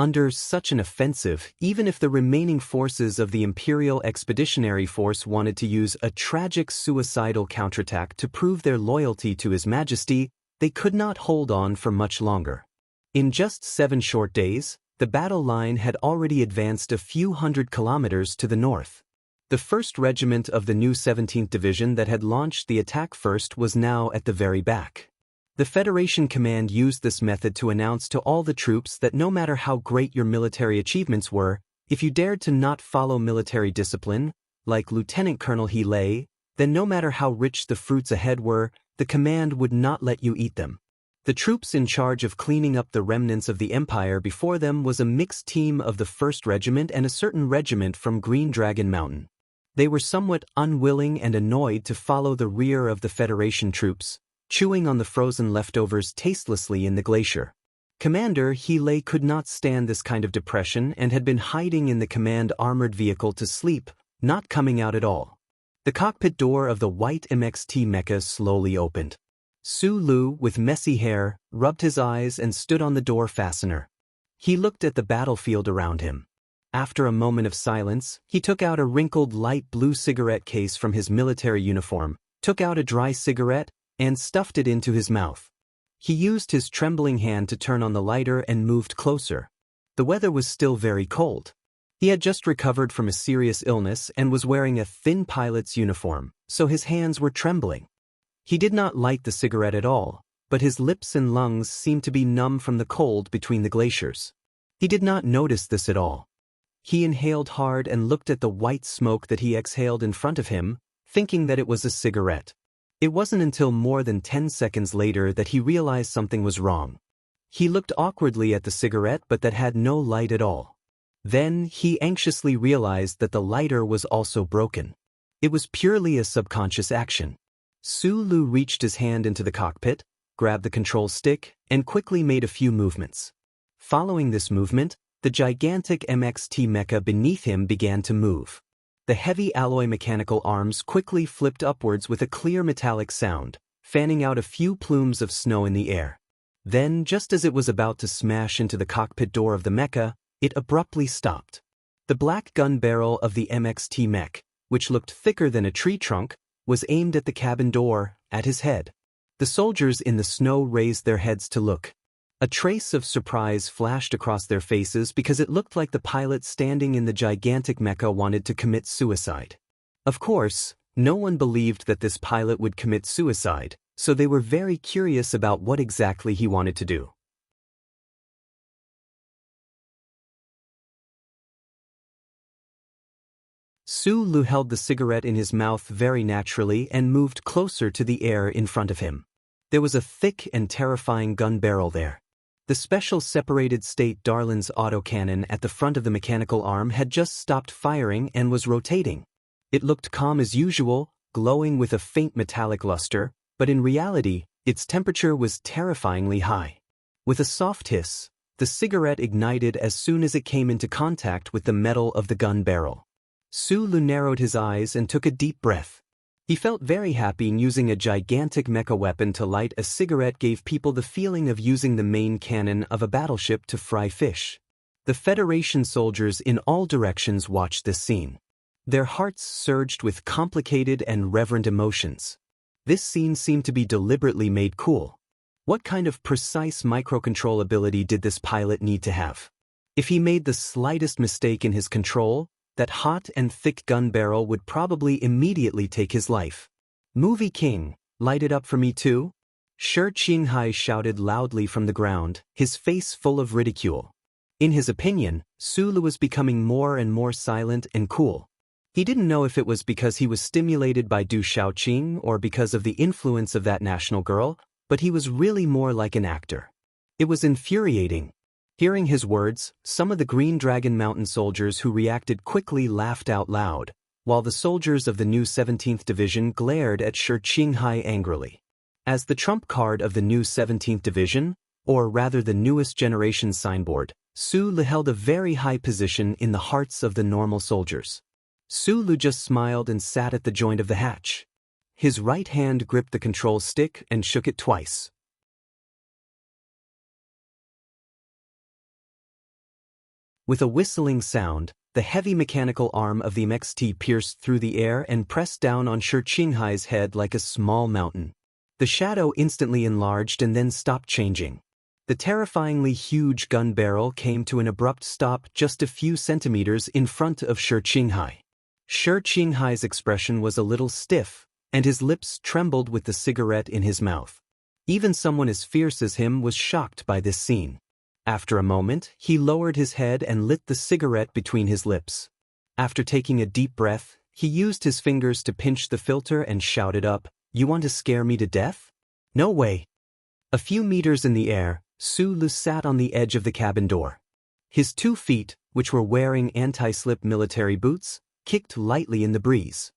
Under such an offensive, even if the remaining forces of the Imperial Expeditionary Force wanted to use a tragic suicidal counterattack to prove their loyalty to His Majesty, they could not hold on for much longer. In just 7 short days, the battle line had already advanced a few hundred kilometers to the north. The 1st Regiment of the new 17th Division that had launched the attack first was now at the very back. The Federation Command used this method to announce to all the troops that no matter how great your military achievements were, if you dared to not follow military discipline, like Lieutenant Colonel He Lei, then no matter how rich the fruits ahead were, the command would not let you eat them. The troops in charge of cleaning up the remnants of the Empire before them was a mixed team of the 1st Regiment and a certain regiment from Green Dragon Mountain. They were somewhat unwilling and annoyed to follow the rear of the Federation troops, chewing on the frozen leftovers tastelessly in the glacier. Commander He Lei could not stand this kind of depression and had been hiding in the command armored vehicle to sleep, not coming out at all. The cockpit door of the white MXT mecha slowly opened. Su Lu, with messy hair, rubbed his eyes and stood on the door fastener. He looked at the battlefield around him. After a moment of silence, he took out a wrinkled light blue cigarette case from his military uniform, took out a dry cigarette, and stuffed it into his mouth. He used his trembling hand to turn on the lighter and moved closer. The weather was still very cold. He had just recovered from a serious illness and was wearing a thin pilot's uniform, so his hands were trembling. He did not light the cigarette at all, but his lips and lungs seemed to be numb from the cold between the glaciers. He did not notice this at all. He inhaled hard and looked at the white smoke that he exhaled in front of him, thinking that it was a cigarette. It wasn't until more than 10 seconds later that he realized something was wrong. He looked awkwardly at the cigarette but that had no light at all. Then he anxiously realized that the lighter was also broken. It was purely a subconscious action. Su Lu reached his hand into the cockpit, grabbed the control stick, and quickly made a few movements. Following this movement, the gigantic MXT mecha beneath him began to move. The heavy alloy mechanical arms quickly flipped upwards with a clear metallic sound, fanning out a few plumes of snow in the air. Then, just as it was about to smash into the cockpit door of the mecha, it abruptly stopped. The black gun barrel of the MXT mech, which looked thicker than a tree trunk, was aimed at the cabin door, at his head. The soldiers in the snow raised their heads to look. A trace of surprise flashed across their faces because it looked like the pilot standing in the gigantic mecha wanted to commit suicide. Of course, no one believed that this pilot would commit suicide, so they were very curious about what exactly he wanted to do. Su Lu held the cigarette in his mouth very naturally and moved closer to the air in front of him. There was a thick and terrifying gun barrel there. The special separated state Darlin's autocannon at the front of the mechanical arm had just stopped firing and was rotating. It looked calm as usual, glowing with a faint metallic luster, but in reality, its temperature was terrifyingly high. With a soft hiss, the cigarette ignited as soon as it came into contact with the metal of the gun barrel. Su Lu narrowed his eyes and took a deep breath. He felt very happy in using a gigantic mecha weapon to light a cigarette gave people the feeling of using the main cannon of a battleship to fry fish. The Federation soldiers in all directions watched this scene. Their hearts surged with complicated and reverent emotions. This scene seemed to be deliberately made cool. What kind of precise microcontrol ability did this pilot need to have? If he made the slightest mistake in his control, that hot and thick gun barrel would probably immediately take his life. Movie King, light it up for me too? Shi Qinghai shouted loudly from the ground, his face full of ridicule. In his opinion, Su Lu was becoming more and more silent and cool. He didn't know if it was because he was stimulated by Du Shaoqing or because of the influence of that national girl, but he was really more like an actor. It was infuriating. Hearing his words, some of the Green Dragon Mountain soldiers who reacted quickly laughed out loud, while the soldiers of the new 17th Division glared at Shi Qinghai angrily. As the trump card of the new 17th Division, or rather the newest generation signboard, Su Lu held a very high position in the hearts of the normal soldiers. Su Lu just smiled and sat at the joint of the hatch. His right hand gripped the control stick and shook it twice. With a whistling sound, the heavy mechanical arm of the MXT pierced through the air and pressed down on Shi Qinghai's head like a small mountain. The shadow instantly enlarged and then stopped changing. The terrifyingly huge gun barrel came to an abrupt stop just a few centimeters in front of Shi Qinghai. Shi Qinghai's expression was a little stiff, and his lips trembled with the cigarette in his mouth. Even someone as fierce as him was shocked by this scene. After a moment, he lowered his head and lit the cigarette between his lips. After taking a deep breath, he used his fingers to pinch the filter and shouted up, "You want to scare me to death? No way." A few meters in the air, Su Lu sat on the edge of the cabin door. His 2 feet, which were wearing anti-slip military boots, kicked lightly in the breeze.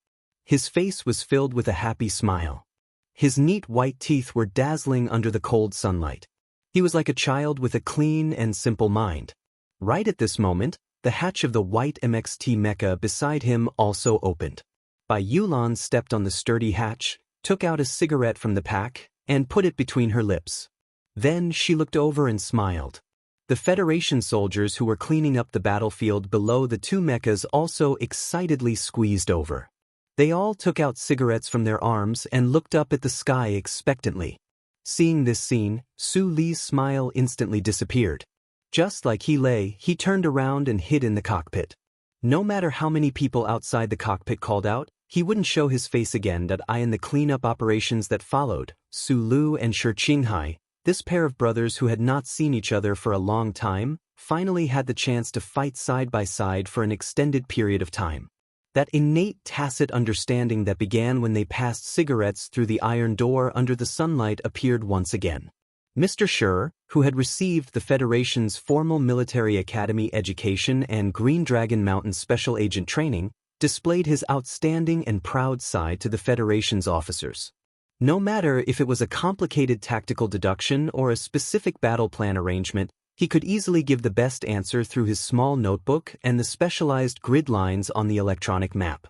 His face was filled with a happy smile. His neat white teeth were dazzling under the cold sunlight. He was like a child with a clean and simple mind. Right at this moment, the hatch of the white MXT mecha beside him also opened. Bai Yulan stepped on the sturdy hatch, took out a cigarette from the pack, and put it between her lips. Then she looked over and smiled. The Federation soldiers who were cleaning up the battlefield below the 2 mechas also excitedly squeezed over. They all took out cigarettes from their arms and looked up at the sky expectantly. Seeing this scene, Su Li's smile instantly disappeared. Just like he lay, he turned around and hid in the cockpit. No matter how many people outside the cockpit called out, he wouldn't show his face again. In the cleanup operations that followed, Su Lu and Shi Qinghai, this pair of brothers who had not seen each other for a long time, finally had the chance to fight side by side for an extended period of time. That innate tacit understanding that began when they passed cigarettes through the iron door under the sunlight appeared once again. Mr. Shi, who had received the Federation's formal military academy education and Green Dragon Mountain special agent training, displayed his outstanding and proud side to the Federation's officers. No matter if it was a complicated tactical deduction or a specific battle plan arrangement, he could easily give the best answer through his small notebook and the specialized grid lines on the electronic map.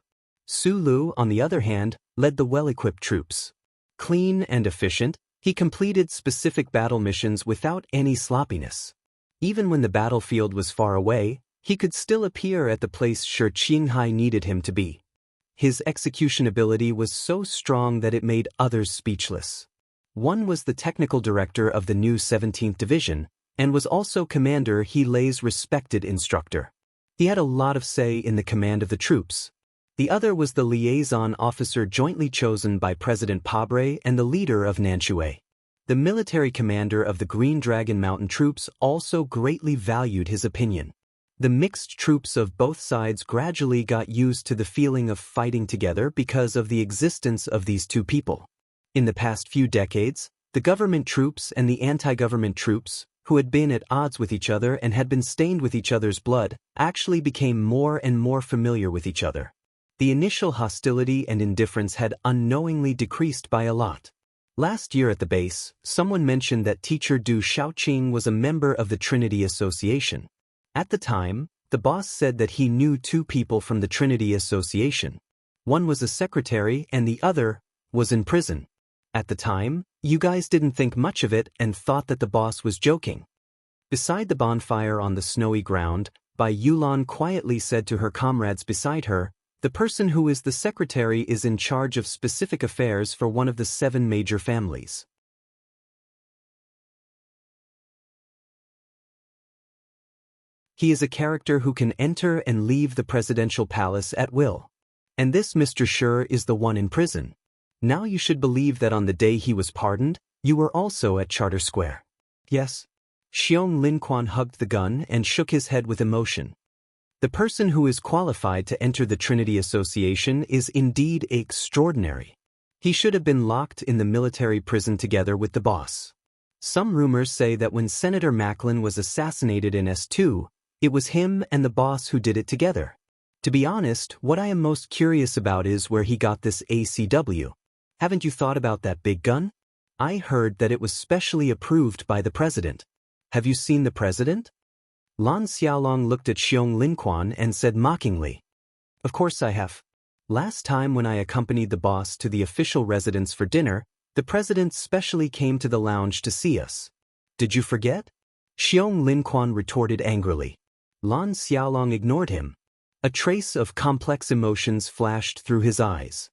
Su Lu, on the other hand, led the well-equipped troops. Clean and efficient, he completed specific battle missions without any sloppiness. Even when the battlefield was far away, he could still appear at the place Shi Qinghai needed him to be. His execution ability was so strong that it made others speechless. One was the technical director of the new 17th Division, and was also Commander He Lei's respected instructor. He had a lot of say in the command of the troops. The other was the liaison officer jointly chosen by President Pabre and the leader of Nanshui. The military commander of the Green Dragon Mountain troops also greatly valued his opinion. The mixed troops of both sides gradually got used to the feeling of fighting together because of the existence of these 2 people. In the past few decades, the government troops and the anti-government troops, who had been at odds with each other and had been stained with each other's blood, actually became more and more familiar with each other. The initial hostility and indifference had unknowingly decreased by a lot. Last year at the base, someone mentioned that teacher Du Shaoqing was a member of the Trinity Association. At the time, the boss said that he knew 2 people from the Trinity Association. One was a secretary and the other was in prison. At the time, you guys didn't think much of it and thought that the boss was joking. Beside the bonfire on the snowy ground, Bai Yulan quietly said to her comrades beside her, "The person who is the secretary is in charge of specific affairs for one of the 7 major families. He is a character who can enter and leave the presidential palace at will. And this Mr. Shi is the one in prison. Now you should believe that on the day he was pardoned, you were also at Charter Square." "Yes." Xiong Linquan hugged the gun and shook his head with emotion. The person who is qualified to enter the Trinity Association is indeed extraordinary. He should have been locked in the military prison together with the boss. Some rumors say that when Senator Macklin was assassinated in S2, it was him and the boss who did it together. To be honest, what I am most curious about is where he got this ACW. Haven't you thought about that big gun? I heard that it was specially approved by the president. Have you seen the president? Lan Xiaolong looked at Xiong Linquan and said mockingly, "Of course I have. Last time when I accompanied the boss to the official residence for dinner, the president specially came to the lounge to see us. Did you forget?" Xiong Linquan retorted angrily. Lan Xiaolong ignored him. A trace of complex emotions flashed through his eyes.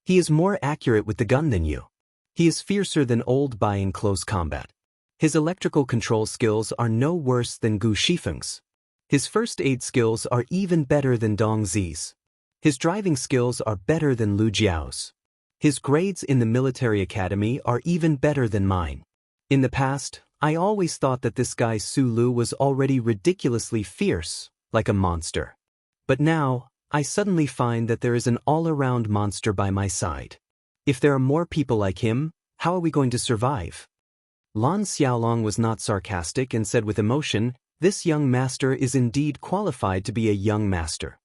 He is more accurate with the gun than you. He is fiercer than Old Bai in close combat. His electrical control skills are no worse than Gu Shifeng's. His first aid skills are even better than Dong Zi's. His driving skills are better than Lu Jiao's. His grades in the military academy are even better than mine. In the past, I always thought that this guy Su Lu was already ridiculously fierce, like a monster. But now, I suddenly find that there is an all-around monster by my side. If there are more people like him, how are we going to survive? Lan Xiaolong was not sarcastic and said with emotion, "This young master is indeed qualified to be a young master."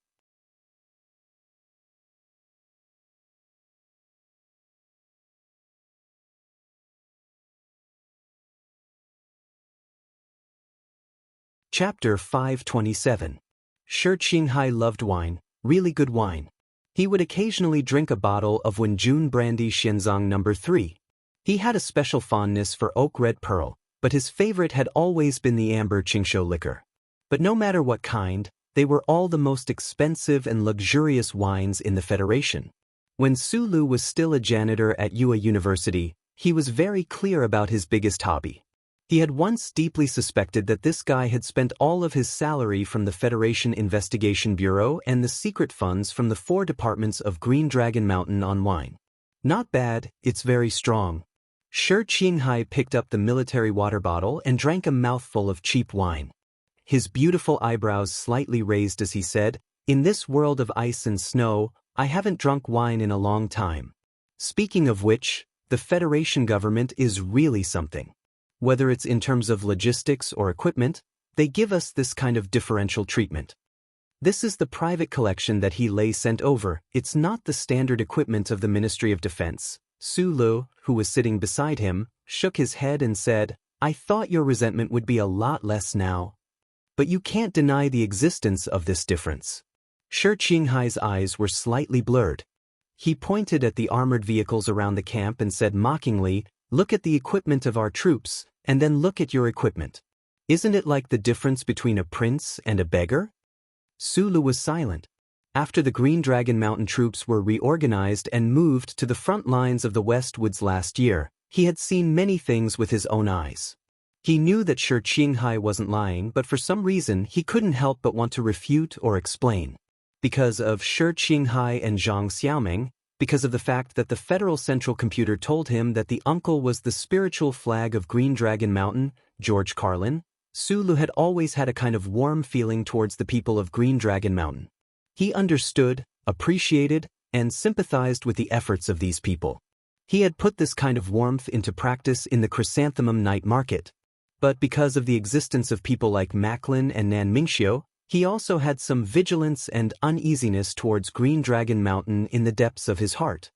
Chapter 527. Shi Qinghai loved wine, really good wine. He would occasionally drink a bottle of Wenjun brandy Xianzang No. 3. He had a special fondness for oak red pearl, but his favorite had always been the amber Qingshou liquor. But no matter what kind, they were all the most expensive and luxurious wines in the Federation. When Su Lu was still a janitor at Yue University, he was very clear about his biggest hobby. He had once deeply suspected that this guy had spent all of his salary from the Federation Investigation Bureau and the secret funds from the 4 departments of Green Dragon Mountain on wine. Not bad, it's very strong. Shi Qinghai picked up the military water bottle and drank a mouthful of cheap wine. His beautiful eyebrows slightly raised as he said, "In this world of ice and snow, I haven't drunk wine in a long time. Speaking of which, the Federation government is really something. Whether it's in terms of logistics or equipment, they give us this kind of differential treatment. This is the private collection that He Lei sent over, it's not the standard equipment of the Ministry of Defense." Su Lu, who was sitting beside him, shook his head and said, "I thought your resentment would be a lot less now. But you can't deny the existence of this difference." Shi Qinghai's eyes were slightly blurred. He pointed at the armored vehicles around the camp and said mockingly, "Look at the equipment of our troops, and then look at your equipment. Isn't it like the difference between a prince and a beggar?" Su Lu was silent. After the Green Dragon Mountain troops were reorganized and moved to the front lines of the Westwoods last year, he had seen many things with his own eyes. He knew that Shi Qinghai wasn't lying, but for some reason he couldn't help but want to refute or explain. Because of Shi Qinghai and Zhang Xiaoming, because of the fact that the Federal Central Computer told him that the uncle was the spiritual flag of Green Dragon Mountain, George Carlin, Su Lu had always had a kind of warm feeling towards the people of Green Dragon Mountain. He understood, appreciated, and sympathized with the efforts of these people. He had put this kind of warmth into practice in the Chrysanthemum Night Market. But because of the existence of people like Macklin and Nan Mingxiu, he also had some vigilance and uneasiness towards Green Dragon Mountain in the depths of his heart.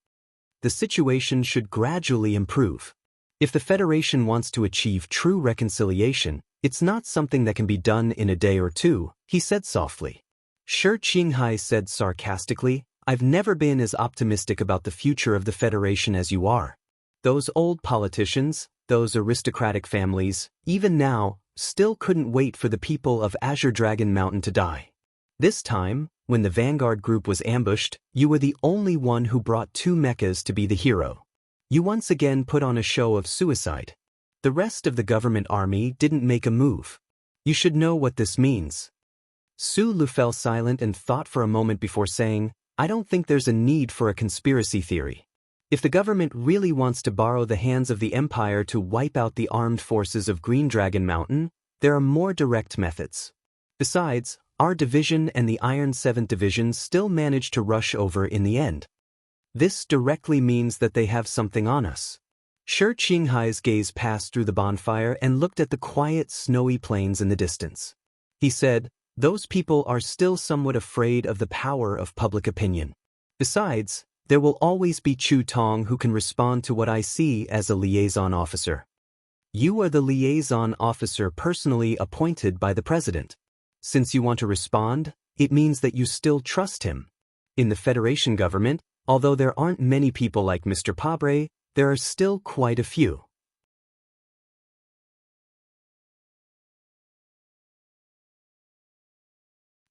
The situation should gradually improve. If the Federation wants to achieve true reconciliation, it's not something that can be done in a day or two, he said softly. Shi Qinghai said sarcastically, "I've never been as optimistic about the future of the Federation as you are. Those old politicians, those aristocratic families, even now, still couldn't wait for the people of Azure Dragon Mountain to die. This time, when the Vanguard group was ambushed, you were the only one who brought 2 mechas to be the hero. You once again put on a show of suicide. The rest of the government army didn't make a move. You should know what this means." Su Lu fell silent and thought for a moment before saying, "I don't think there's a need for a conspiracy theory. If the government really wants to borrow the hands of the Empire to wipe out the armed forces of Green Dragon Mountain, there are more direct methods. Besides, our division and the Iron 7th Division still managed to rush over in the end. This directly means that they have something on us." Shi Qinghai's gaze passed through the bonfire and looked at the quiet, snowy plains in the distance. He said, "Those people are still somewhat afraid of the power of public opinion. Besides, there will always be Chu Tong who can respond to what I see as a liaison officer. You are the liaison officer personally appointed by the president. Since you want to respond, it means that you still trust him. In the Federation government, although there aren't many people like Mr. Pabre, there are still quite a few.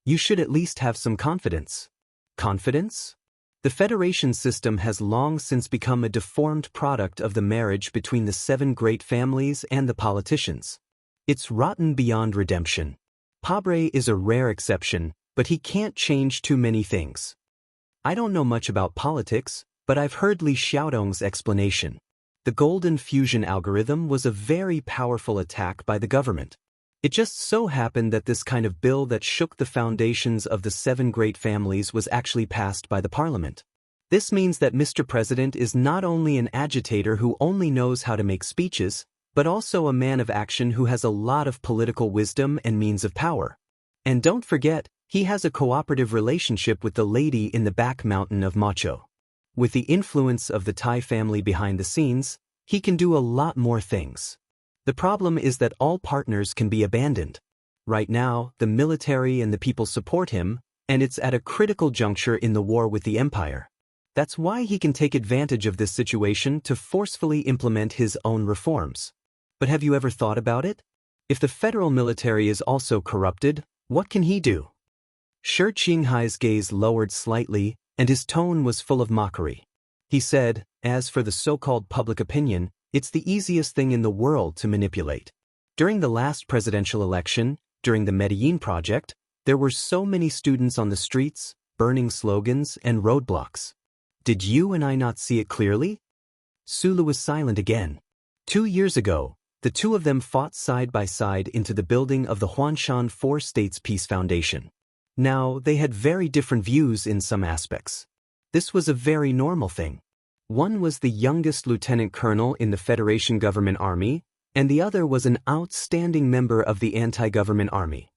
You should at least have some confidence. Confidence? The Federation system has long since become a deformed product of the marriage between the 7 great families and the politicians. It's rotten beyond redemption. Padre is a rare exception, but he can't change too many things. I don't know much about politics, but I've heard Li Xiaodong's explanation. The golden fusion algorithm was a very powerful attack by the government. It just so happened that this kind of bill that shook the foundations of the 7 great families was actually passed by the parliament. This means that Mr. President is not only an agitator who only knows how to make speeches, but also a man of action who has a lot of political wisdom and means of power. And don't forget, he has a cooperative relationship with the lady in the back mountain of Macho. With the influence of the Tai family behind the scenes, he can do a lot more things. The problem is that all partners can be abandoned. Right now, the military and the people support him, and it's at a critical juncture in the war with the Empire. That's why he can take advantage of this situation to forcefully implement his own reforms. But have you ever thought about it? If the federal military is also corrupted, what can he do? Shi Qinghai's gaze lowered slightly, and his tone was full of mockery. He said, as for the so-called public opinion, it's the easiest thing in the world to manipulate. During the last presidential election, during the Medellin project, there were so many students on the streets, burning slogans and roadblocks. Did you and I not see it clearly? Sulu was silent again. 2 years ago, the two of them fought side by side into the building of the Huanshan Four States Peace Foundation. Now, they had very different views in some aspects. This was a very normal thing. One was the youngest lieutenant colonel in the Federation government army, and the other was an outstanding member of the anti-government army.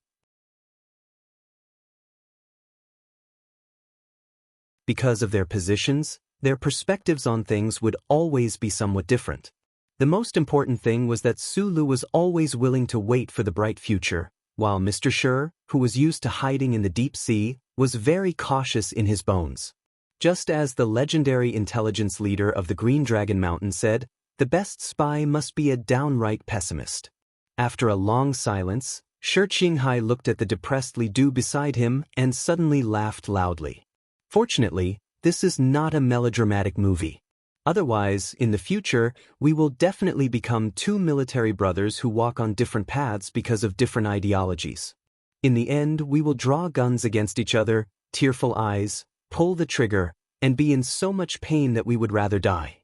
Because of their positions, their perspectives on things would always be somewhat different. The most important thing was that Sulu was always willing to wait for the bright future, while Mr. Shi, who was used to hiding in the deep sea, was very cautious in his bones. Just as the legendary intelligence leader of the Green Dragon Mountain said, the best spy must be a downright pessimist. After a long silence, Shi Qinghai looked at the depressed Li Du beside him and suddenly laughed loudly. Fortunately, this is not a melodramatic movie. Otherwise, in the future, we will definitely become 2 military brothers who walk on different paths because of different ideologies. In the end, we will draw guns against each other, tearful eyes, pull the trigger, and be in so much pain that we would rather die.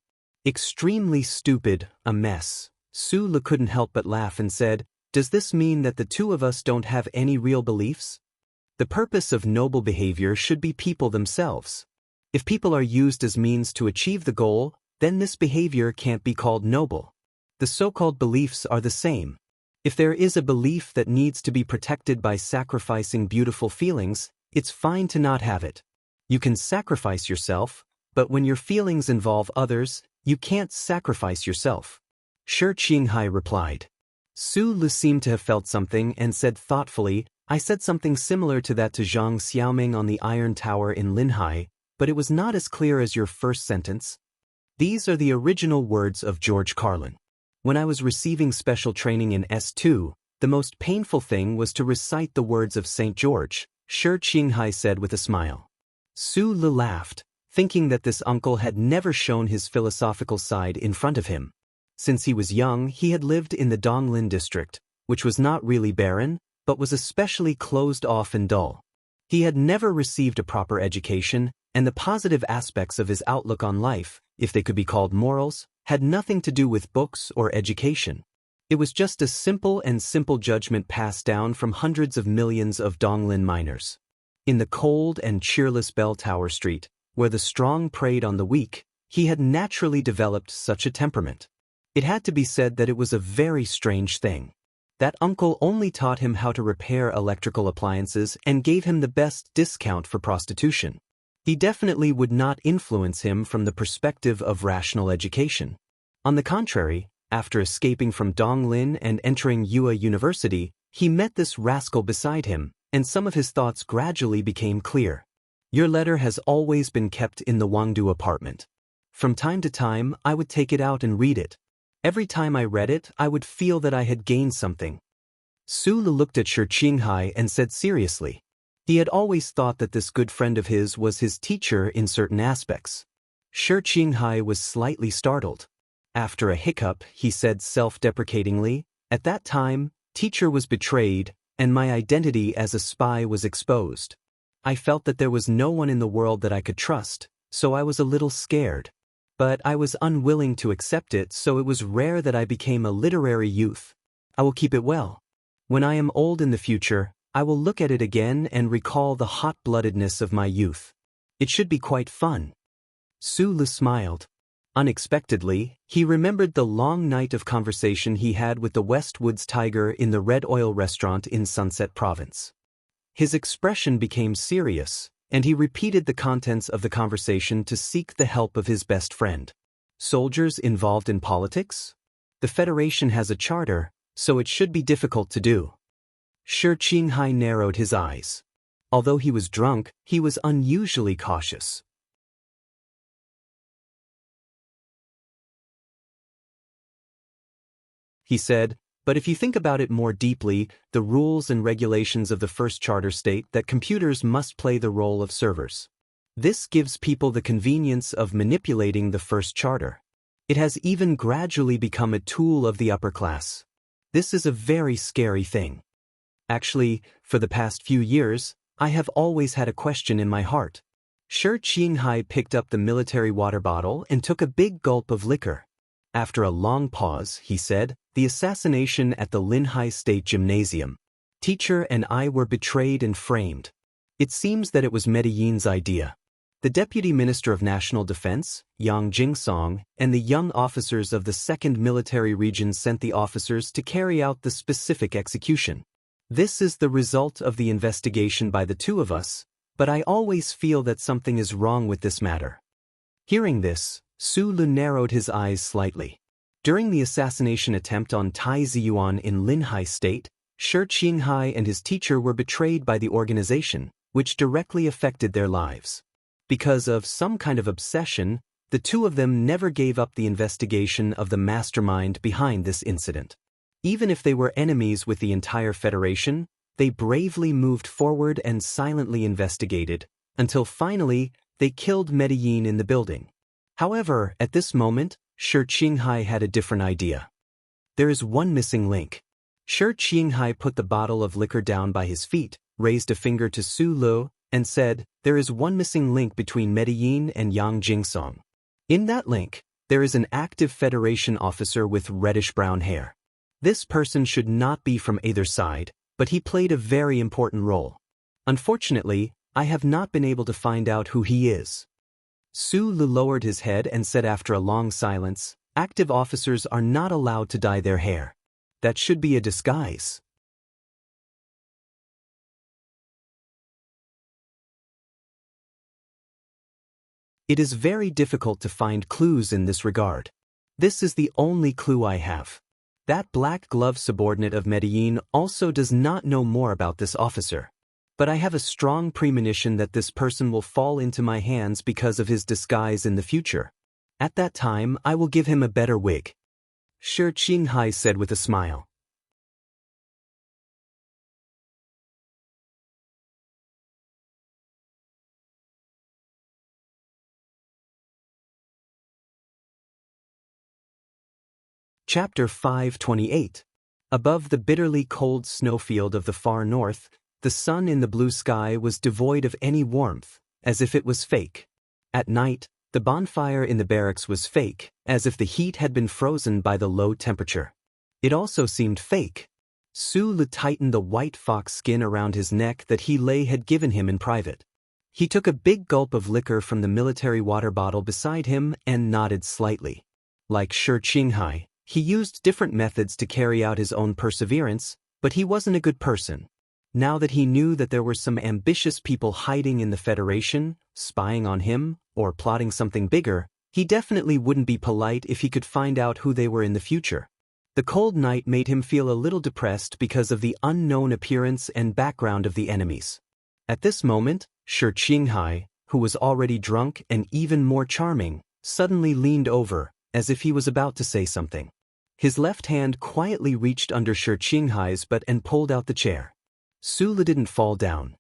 Extremely stupid, a mess. Sulu couldn't help but laugh and said, does this mean that the two of us don't have any real beliefs? The purpose of noble behavior should be people themselves. If people are used as means to achieve the goal, then this behavior can't be called noble. The so-called beliefs are the same. If there is a belief that needs to be protected by sacrificing beautiful feelings, it's fine to not have it. You can sacrifice yourself, but when your feelings involve others, you can't sacrifice yourself. Shi Qinghai replied. Sulu seemed to have felt something and said thoughtfully, I said something similar to that to Zhang Xiaoming on the Iron Tower in Linhai, but it was not as clear as your first sentence. These are the original words of George Carlin. When I was receiving special training in S2, the most painful thing was to recite the words of St. George, Shi Qinghai said with a smile. Sulu laughed, thinking that this uncle had never shown his philosophical side in front of him. Since he was young, he had lived in the Donglin district, which was not really barren, but was especially closed off and dull. He had never received a proper education, and the positive aspects of his outlook on life, if they could be called morals, had nothing to do with books or education. It was just a simple judgment passed down from hundreds of millions of Donglin miners. In the cold and cheerless Bell Tower Street, where the strong preyed on the weak, he had naturally developed such a temperament. It had to be said that it was a very strange thing. That uncle only taught him how to repair electrical appliances and gave him the best discount for prostitution. He definitely would not influence him from the perspective of rational education. On the contrary, after escaping from Donglin and entering Yue University, he met this rascal beside him, and some of his thoughts gradually became clear. Your letter has always been kept in the Wangdu apartment. From time to time, I would take it out and read it. Every time I read it, I would feel that I had gained something. Sulu looked at Shi Qinghai and said seriously, He had always thought that this good friend of his was his teacher in certain aspects. Shi Qinghai was slightly startled. After a hiccup, he said self-deprecatingly, "At that time, teacher was betrayed, and my identity as a spy was exposed. I felt that there was no one in the world that I could trust, so I was a little scared. But I was unwilling to accept it, so it was rare that I became a literary youth. I will keep it well. When I am old in the future, I will look at it again and recall the hot-bloodedness of my youth. It should be quite fun." Su Lu smiled. Unexpectedly, he remembered the long night of conversation he had with the Westwoods Tiger in the Red Oil restaurant in Sunset Province. His expression became serious, and he repeated the contents of the conversation to seek the help of his best friend. Soldiers involved in politics? The Federation has a charter, so it should be difficult to do. Shi Qinghai narrowed his eyes. Although he was drunk, he was unusually cautious. He said, "But if you think about it more deeply, the rules and regulations of the first charter state that computers must play the role of servers. This gives people the convenience of manipulating the first charter. It has even gradually become a tool of the upper class. This is a very scary thing. Actually, for the past few years, I have always had a question in my heart." Shi Qinghai picked up the military water bottle and took a big gulp of liquor. After a long pause, he said, "The assassination at the Linhai State Gymnasium. Teacher and I were betrayed and framed. It seems that it was Medellin's idea. The Deputy Minister of National Defense, Yang Jingsong, and the young officers of the 2nd Military Region sent the officers to carry out the specific execution. This is the result of the investigation by the two of us, but I always feel that something is wrong with this matter." Hearing this, Su Lu narrowed his eyes slightly. During the assassination attempt on Tai Ziyuan in Linhai State, Shi Qinghai and his teacher were betrayed by the organization, which directly affected their lives. Because of some kind of obsession, the two of them never gave up the investigation of the mastermind behind this incident. Even if they were enemies with the entire Federation, they bravely moved forward and silently investigated, until finally, they killed Medellin in the building. However, at this moment, Shi Qinghai had a different idea. "There is one missing link." Shi Qinghai put the bottle of liquor down by his feet, raised a finger to Su Lu, and said, "There is one missing link between Medellin and Yang Jingsong. In that link, there is an active Federation officer with reddish-brown hair. This person should not be from either side, but he played a very important role. Unfortunately, I have not been able to find out who he is." Su Lu lowered his head and said after a long silence, "Active officers are not allowed to dye their hair. That should be a disguise." It is very difficult to find clues in this regard. This is the only clue I have. That black glove subordinate of Medellin also does not know more about this officer. But I have a strong premonition that this person will fall into my hands because of his disguise in the future. At that time, I will give him a better wig." Shi Qinghai said with a smile. Chapter 528. Above the bitterly cold snowfield of the far north, the sun in the blue sky was devoid of any warmth, as if it was fake. At night, the bonfire in the barracks was fake, as if the heat had been frozen by the low temperature. It also seemed fake. Su Lu tightened the white fox skin around his neck that He Lei had given him in private. He took a big gulp of liquor from the military water bottle beside him and nodded slightly. Like Shi Qinghai, he used different methods to carry out his own perseverance, but he wasn't a good person. Now that he knew that there were some ambitious people hiding in the Federation, spying on him, or plotting something bigger, he definitely wouldn't be polite if he could find out who they were in the future. The cold night made him feel a little depressed because of the unknown appearance and background of the enemies. At this moment, Shi Qinghai, who was already drunk and even more charming, suddenly leaned over, as if he was about to say something. His left hand quietly reached under Shi Qinghai's butt and pulled out the chair. Su Lu didn't fall down.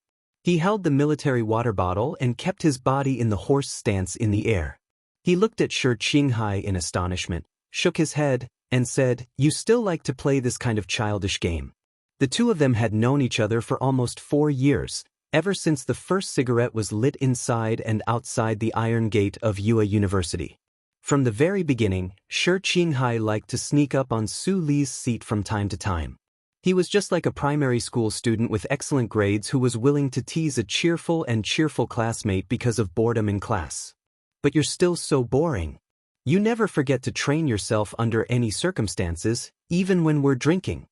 He held the military water bottle and kept his body in the horse stance in the air. He looked at Shi Qinghai in astonishment, shook his head, and said, "You still like to play this kind of childish game." The two of them had known each other for almost 4 years, ever since the first cigarette was lit inside and outside the iron gate of Yue University. From the very beginning, Shi Qinghai liked to sneak up on Su Li's seat from time to time. He was just like a primary school student with excellent grades who was willing to tease a cheerful classmate because of boredom in class. "But you're still so boring. You never forget to train yourself under any circumstances, even when we're drinking."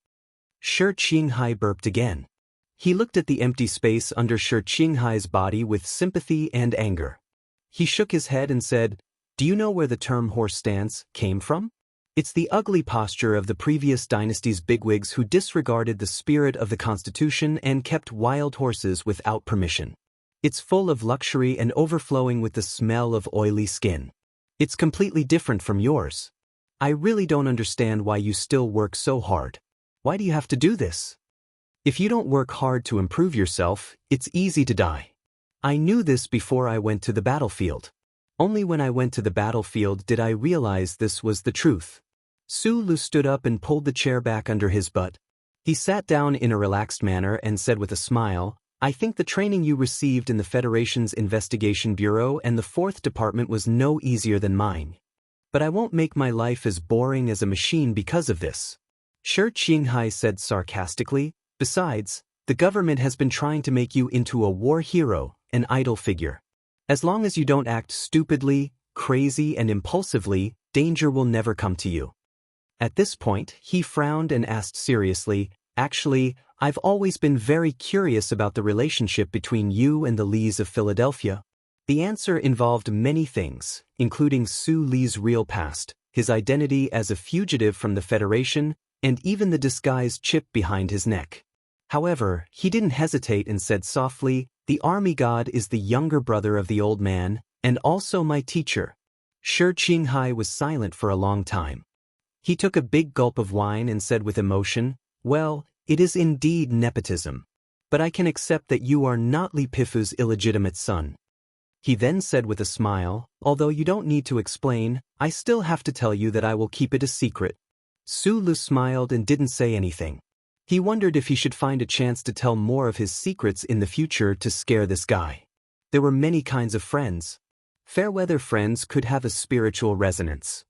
Shi Qinghai burped again. He looked at the empty space under Shi Qinghai's body with sympathy and anger. He shook his head and said, "Do you know where the term horse stance came from? It's the ugly posture of the previous dynasty's bigwigs who disregarded the spirit of the Constitution and kept wild horses without permission. It's full of luxury and overflowing with the smell of oily skin. It's completely different from yours. I really don't understand why you still work so hard. Why do you have to do this? If you don't work hard to improve yourself, it's easy to die. I knew this before I went to the battlefield. Only when I went to the battlefield did I realize this was the truth." Su Lu stood up and pulled the chair back under his butt. He sat down in a relaxed manner and said with a smile, "I think the training you received in the Federation's Investigation Bureau and the 4th Department was no easier than mine. But I won't make my life as boring as a machine because of this." Shi Qinghai said sarcastically, "Besides, the government has been trying to make you into a war hero, an idol figure. As long as you don't act stupidly, crazy, and impulsively, danger will never come to you." At this point, he frowned and asked seriously, "Actually, I've always been very curious about the relationship between you and the Lees of Philadelphia." The answer involved many things, including Su Li's real past, his identity as a fugitive from the Federation, and even the disguised chip behind his neck. However, he didn't hesitate and said softly, "The army god is the younger brother of the old man, and also my teacher." Shi Qinghai was silent for a long time. He took a big gulp of wine and said with emotion, "Well, it is indeed nepotism. But I can accept that you are not Li Pifu's illegitimate son." He then said with a smile, "Although you don't need to explain, I still have to tell you that I will keep it a secret." Su Lu smiled and didn't say anything. He wondered if he should find a chance to tell more of his secrets in the future to scare this guy. There were many kinds of friends. Fairweather friends could have a spiritual resonance.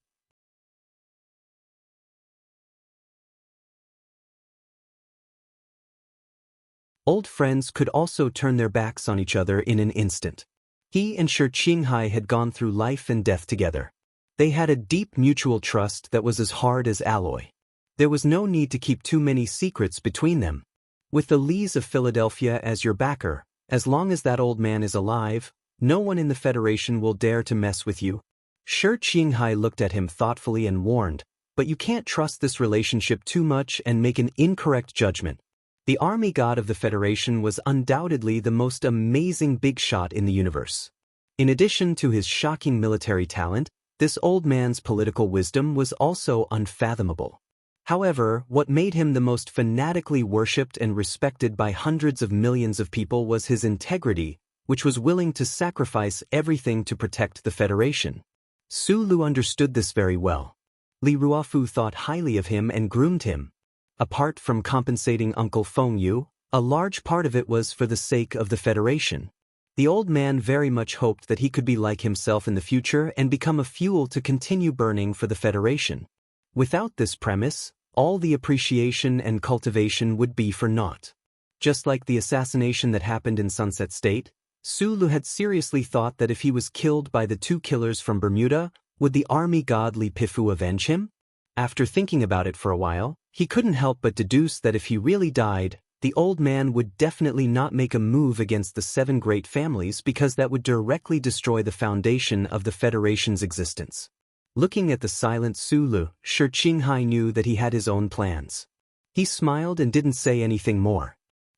Old friends could also turn their backs on each other in an instant. He and Shi Qinghai had gone through life and death together. They had a deep mutual trust that was as hard as alloy. There was no need to keep too many secrets between them. With the Lees of Philadelphia as your backer, as long as that old man is alive, no one in the Federation will dare to mess with you. Shi Qinghai looked at him thoughtfully and warned, "But you can't trust this relationship too much and make an incorrect judgment. The army god of the Federation was undoubtedly the most amazing big shot in the universe. In addition to his shocking military talent, this old man's political wisdom was also unfathomable. However, what made him the most fanatically worshipped and respected by hundreds of millions of people was his integrity, which was willing to sacrifice everything to protect the Federation." Su Lu understood this very well. Li Ruofu thought highly of him and groomed him. Apart from compensating Uncle Feng Yu, a large part of it was for the sake of the Federation. The old man very much hoped that he could be like himself in the future and become a fuel to continue burning for the Federation. Without this premise, all the appreciation and cultivation would be for naught. Just like the assassination that happened in Sunset State, Su Lu had seriously thought that if he was killed by the 2 killers from Bermuda, would the army god Li Pifu avenge him? After thinking about it for a while, he couldn't help but deduce that if he really died, the old man would definitely not make a move against the 7 great families because that would directly destroy the foundation of the Federation's existence. Looking at the silent Su Lu, Shi Qinghai knew that he had his own plans. He smiled and didn't say anything more.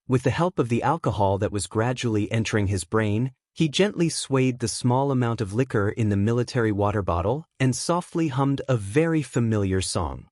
With the help of the alcohol that was gradually entering his brain, he gently swayed the small amount of liquor in the military water bottle and softly hummed a very familiar song.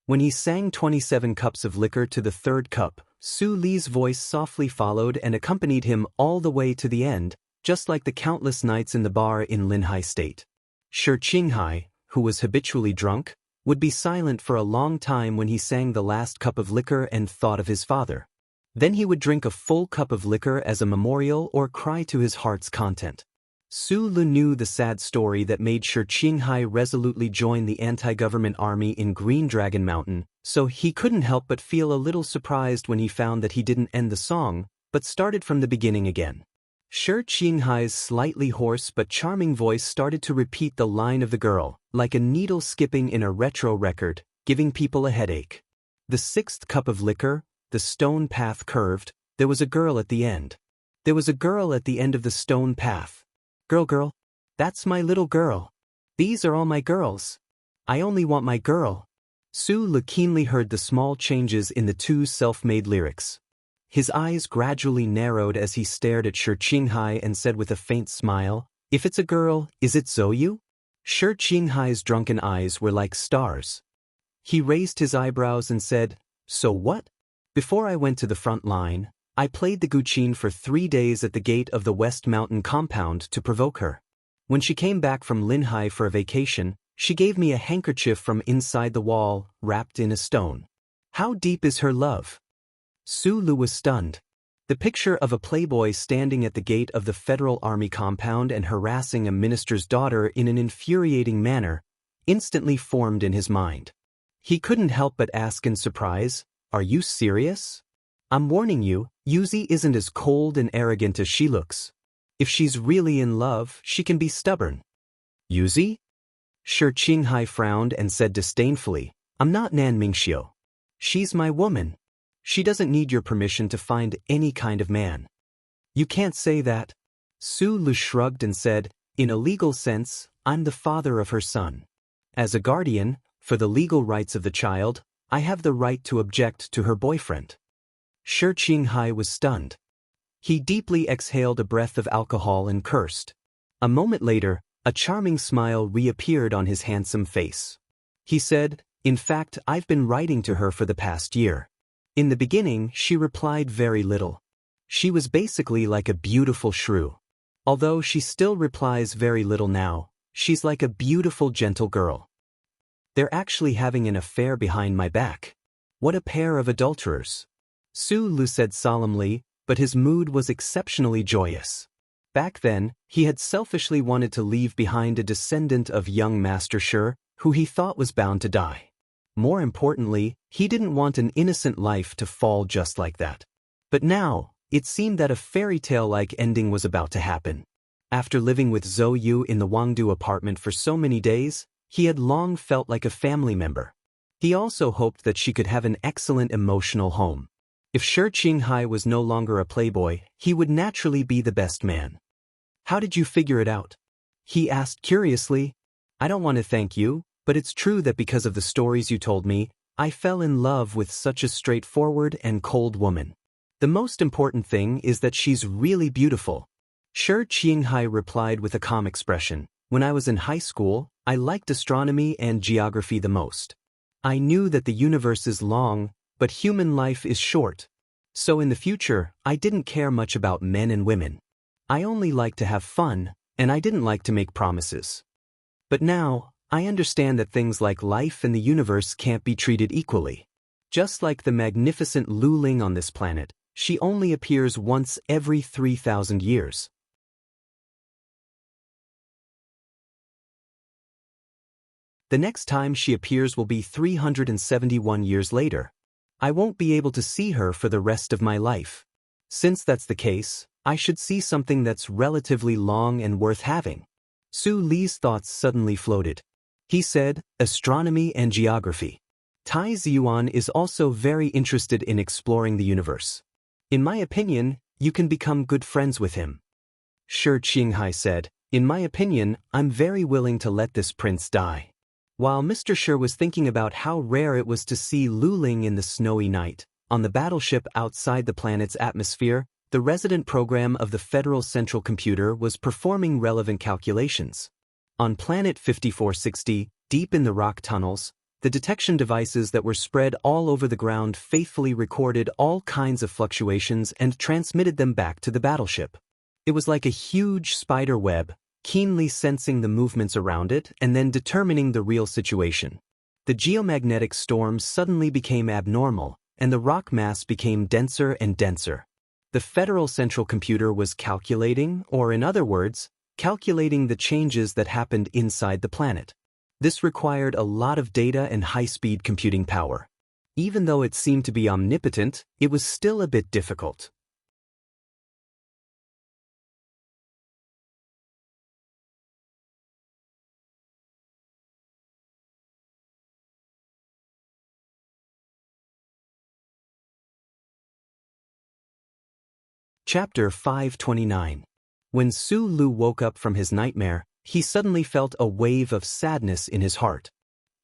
When he sang 27 cups of liquor to the third cup, Su Li's voice softly followed and accompanied him all the way to the end, just like the countless nights in the bar in Linhai State. Shi Qinghai, who was habitually drunk, would be silent for a long time when he sang the last cup of liquor and thought of his father. Then he would drink a full cup of liquor as a memorial or cry to his heart's content. Su Li knew the sad story that made Shi Qinghai resolutely join the anti-government army in Green Dragon Mountain, so he couldn't help but feel a little surprised when he found that he didn't end the song, but started from the beginning again. Shi Qinghai's slightly hoarse but charming voice started to repeat the line of the girl, like a needle skipping in a retro record, giving people a headache. The sixth cup of liquor, the stone path curved, there was a girl at the end. There was a girl at the end of the stone path. Girl, that's my little girl. These are all my girls. I only want my girl. Su Li keenly heard the small changes in the two self-made lyrics. His eyes gradually narrowed as he stared at Shi Qinghai and said with a faint smile, "If it's a girl, is it Zouyu?" Shi Qinghai's drunken eyes were like stars. He raised his eyebrows and said, "So what? Before I went to the front line, I played the guqin for 3 days at the gate of the West Mountain compound to provoke her. When she came back from Linhai for a vacation, she gave me a handkerchief from inside the wall, wrapped in a stone. How deep is her love?" Su Li was stunned. The picture of a playboy standing at the gate of the Federal Army compound and harassing a minister's daughter in an infuriating manner instantly formed in his mind. He couldn't help but ask in surprise, "Are you serious?" "I'm warning you, Yuzi isn't as cold and arrogant as she looks. If she's really in love, she can be stubborn." "Yuzi?" Shi Qinghai frowned and said disdainfully, "I'm not Nan Mingxiu. She's my woman. She doesn't need your permission to find any kind of man." "You can't say that." Su Li shrugged and said, "In a legal sense, I'm the father of her son. As a guardian, for the legal rights of the child, I have the right to object to her boyfriend." Shi Qinghai was stunned. He deeply exhaled a breath of alcohol and cursed. A moment later, a charming smile reappeared on his handsome face. He said, "In fact, I've been writing to her for the past year." In the beginning, she replied very little. She was basically like a beautiful shrew. Although she still replies very little now, she's like a beautiful gentle girl. They're actually having an affair behind my back. What a pair of adulterers. Su Li said solemnly, but his mood was exceptionally joyous. Back then, he had selfishly wanted to leave behind a descendant of young Master Shi, who he thought was bound to die. More importantly, he didn't want an innocent life to fall just like that. But now, it seemed that a fairy tale-like ending was about to happen. After living with Zouyu in the Wangdu apartment for so many days, he had long felt like a family member. He also hoped that she could have an excellent emotional home. If Shi Qinghai was no longer a playboy, he would naturally be the best man. "How did you figure it out?" he asked curiously. "I don't want to thank you, but it's true that because of the stories you told me, I fell in love with such a straightforward and cold woman. The most important thing is that she's really beautiful." Shi Qinghai replied with a calm expression, "When I was in high school, I liked astronomy and geography the most. I knew that the universe is long, but human life is short. So in the future, I didn't care much about men and women. I only liked to have fun, and I didn't like to make promises. But now, I understand that things like life and the universe can't be treated equally. Just like the magnificent Lu Ling on this planet, she only appears once every 3,000 years. The next time she appears will be 371 years later. I won't be able to see her for the rest of my life. Since that's the case, I should see something that's relatively long and worth having." Su Li's thoughts suddenly floated. He said, "Astronomy and geography. Tai Ziyuan is also very interested in exploring the universe. In my opinion, you can become good friends with him." Shi Qinghai said, "In my opinion, I'm very willing to let this prince die." While Mr. Shi was thinking about how rare it was to see Lu Ling in the snowy night, on the battleship outside the planet's atmosphere, the resident program of the Federal Central Computer was performing relevant calculations. On planet 5460, deep in the rock tunnels, The detection devices that were spread all over the ground faithfully recorded all kinds of fluctuations and transmitted them back to the battleship. It was like a huge spider web, keenly sensing the movements around it and then determining the real situation. The geomagnetic storm suddenly became abnormal, and the rock mass became denser and denser. The Federal Central Computer was calculating, or in other words, calculating the changes that happened inside the planet. This required a lot of data and high-speed computing power. Even though it seemed to be omnipotent, it was still a bit difficult. Chapter 529. When Su Lu woke up from his nightmare, he suddenly felt a wave of sadness in his heart.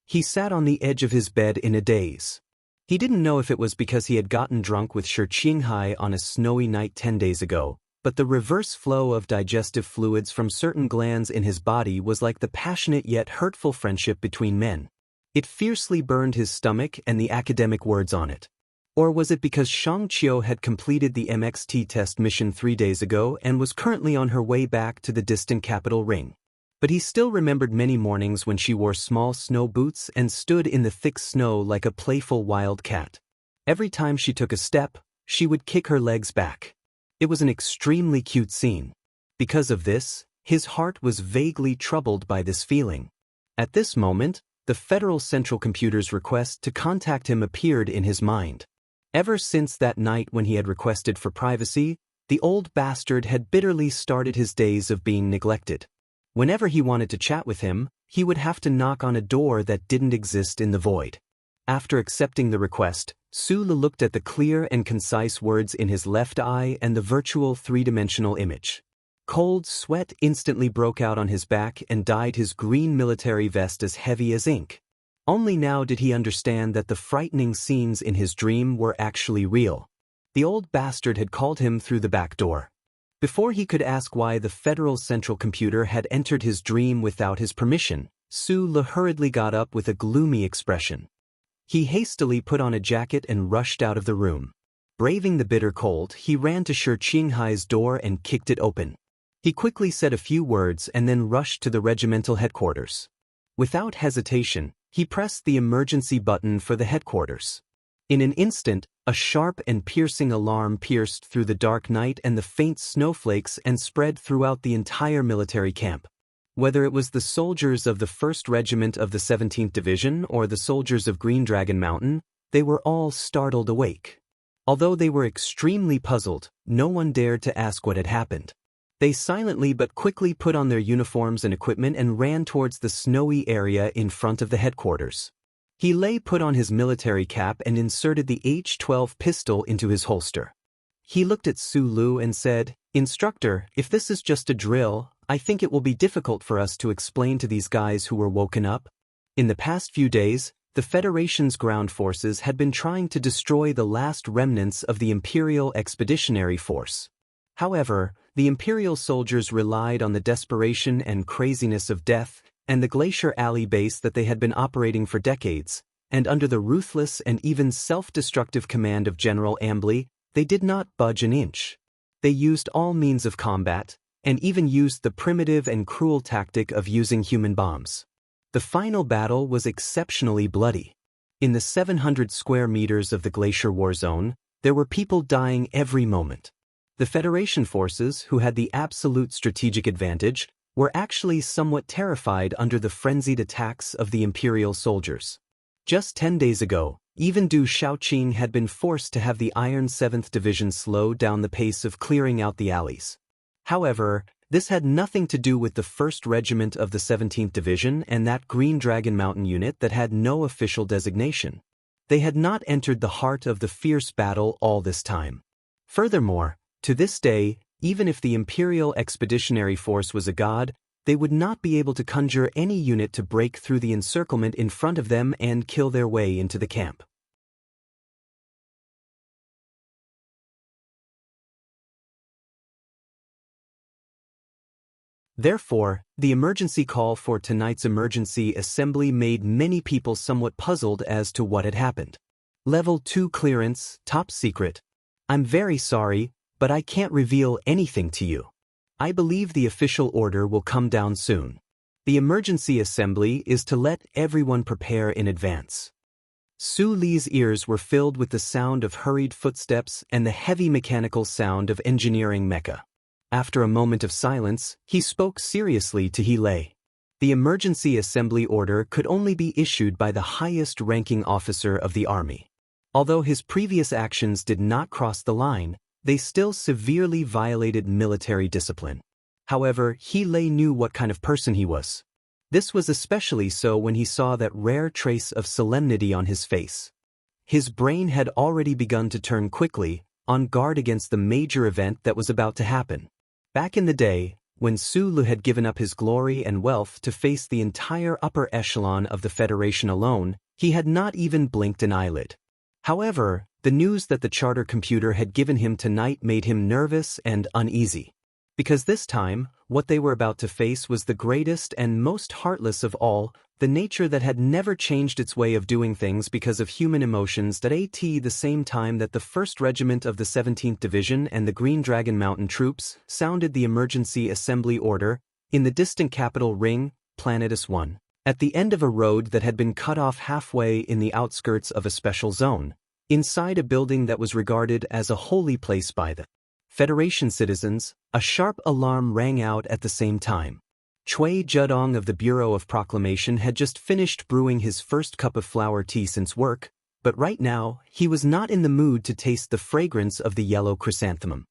He sat on the edge of his bed in a daze. He didn't know if it was because he had gotten drunk with Shi Qinghai on a snowy night 10 days ago, but the reverse flow of digestive fluids from certain glands in his body was like the passionate yet hurtful friendship between men. It fiercely burned his stomach and the academic words on it. Or was it because Shang Qiu had completed the MXT test mission 3 days ago and was currently on her way back to the distant capital ring? But he still remembered many mornings when she wore small snow boots and stood in the thick snow like a playful wild cat. Every time she took a step, she would kick her legs back. It was an extremely cute scene. Because of this, his heart was vaguely troubled by this feeling. At this moment, the Federal Central Computer's request to contact him appeared in his mind. Ever since that night when he had requested for privacy, the old bastard had bitterly started his days of being neglected. Whenever he wanted to chat with him, he would have to knock on a door that didn't exist in the void. After accepting the request, Su Lu looked at the clear and concise words in his left eye and the virtual three-dimensional image. Cold sweat instantly broke out on his back and dyed his green military vest as heavy as ink. Only now did he understand that the frightening scenes in his dream were actually real. The old bastard had called him through the back door. Before he could ask why the Federal Central Computer had entered his dream without his permission, Su Lu hurriedly got up with a gloomy expression. He hastily put on a jacket and rushed out of the room. Braving the bitter cold, he ran to Shi Qinghai's door and kicked it open. He quickly said a few words and then rushed to the regimental headquarters. Without hesitation, he pressed the emergency button for the headquarters. In an instant, a sharp and piercing alarm pierced through the dark night and the faint snowflakes and spread throughout the entire military camp. Whether it was the soldiers of the 1st Regiment of the 17th Division or the soldiers of Green Dragon Mountain, they were all startled awake. Although they were extremely puzzled, no one dared to ask what had happened. They silently but quickly put on their uniforms and equipment and ran towards the snowy area in front of the headquarters. He lay put on his military cap and inserted the H-12 pistol into his holster. He looked at Su Lu and said, "Instructor, if this is just a drill, I think it will be difficult for us to explain to these guys who were woken up." In the past few days, the Federation's ground forces had been trying to destroy the last remnants of the Imperial Expeditionary Force. However, the Imperial soldiers relied on the desperation and craziness of death and the Glacier Alley base that they had been operating for decades, and under the ruthless and even self-destructive command of General Ambly, they did not budge an inch. They used all means of combat, and even used the primitive and cruel tactic of using human bombs. The final battle was exceptionally bloody. In the 700 square meters of the Glacier War Zone, there were people dying every moment. The Federation forces, who had the absolute strategic advantage, were actually somewhat terrified under the frenzied attacks of the Imperial soldiers. Just 10 days ago, even Du Shaoqing had been forced to have the Iron 7th Division slow down the pace of clearing out the alleys. However, this had nothing to do with the 1st Regiment of the 17th Division and that Green Dragon Mountain unit that had no official designation. They had not entered the heart of the fierce battle all this time. Furthermore, to this day, even if the Imperial Expeditionary Force was a god, they would not be able to conjure any unit to break through the encirclement in front of them and kill their way into the camp. Therefore, the emergency call for tonight's emergency assembly made many people somewhat puzzled as to what had happened. Level 2 clearance, top secret. I'm very sorry, but I can't reveal anything to you. I believe the official order will come down soon. The emergency assembly is to let everyone prepare in advance. Su Li's ears were filled with the sound of hurried footsteps and the heavy mechanical sound of engineering mecha. After a moment of silence, he spoke seriously to He Lei. The emergency assembly order could only be issued by the highest-ranking officer of the army. Although his previous actions did not cross the line, they still severely violated military discipline. However, He Lei knew what kind of person he was. This was especially so when he saw that rare trace of solemnity on his face. His brain had already begun to turn quickly, on guard against the major event that was about to happen. Back in the day, when Su Lu had given up his glory and wealth to face the entire upper echelon of the Federation alone, he had not even blinked an eyelid. However, the news that the charter computer had given him tonight made him nervous and uneasy. Because this time, what they were about to face was the greatest and most heartless of all, the nature that had never changed its way of doing things because of human emotions. At the same time that the 1st Regiment of the 17th Division and the Green Dragon Mountain troops sounded the emergency assembly order, in the distant capital ring, Planet S1, at the end of a road that had been cut off halfway in the outskirts of a special zone, inside a building that was regarded as a holy place by the Federation citizens, a sharp alarm rang out at the same time. Chui Judong of the Bureau of Proclamation had just finished brewing his first cup of flower tea since work, but right now, he was not in the mood to taste the fragrance of the yellow chrysanthemum.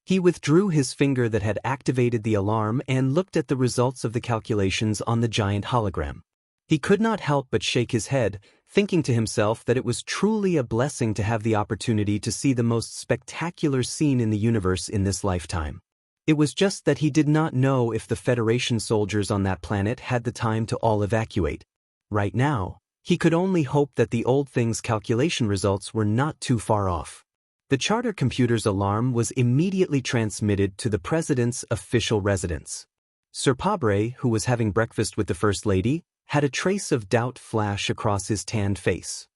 He withdrew his finger that had activated the alarm and looked at the results of the calculations on the giant hologram. He could not help but shake his head, thinking to himself that it was truly a blessing to have the opportunity to see the most spectacular scene in the universe in this lifetime. It was just that he did not know if the Federation soldiers on that planet had the time to all evacuate. Right now, he could only hope that the old thing's calculation results were not too far off. The charter computer's alarm was immediately transmitted to the President's official residence. Sir Pabre, who was having breakfast with the First Lady, had a trace of doubt flash across his tanned face.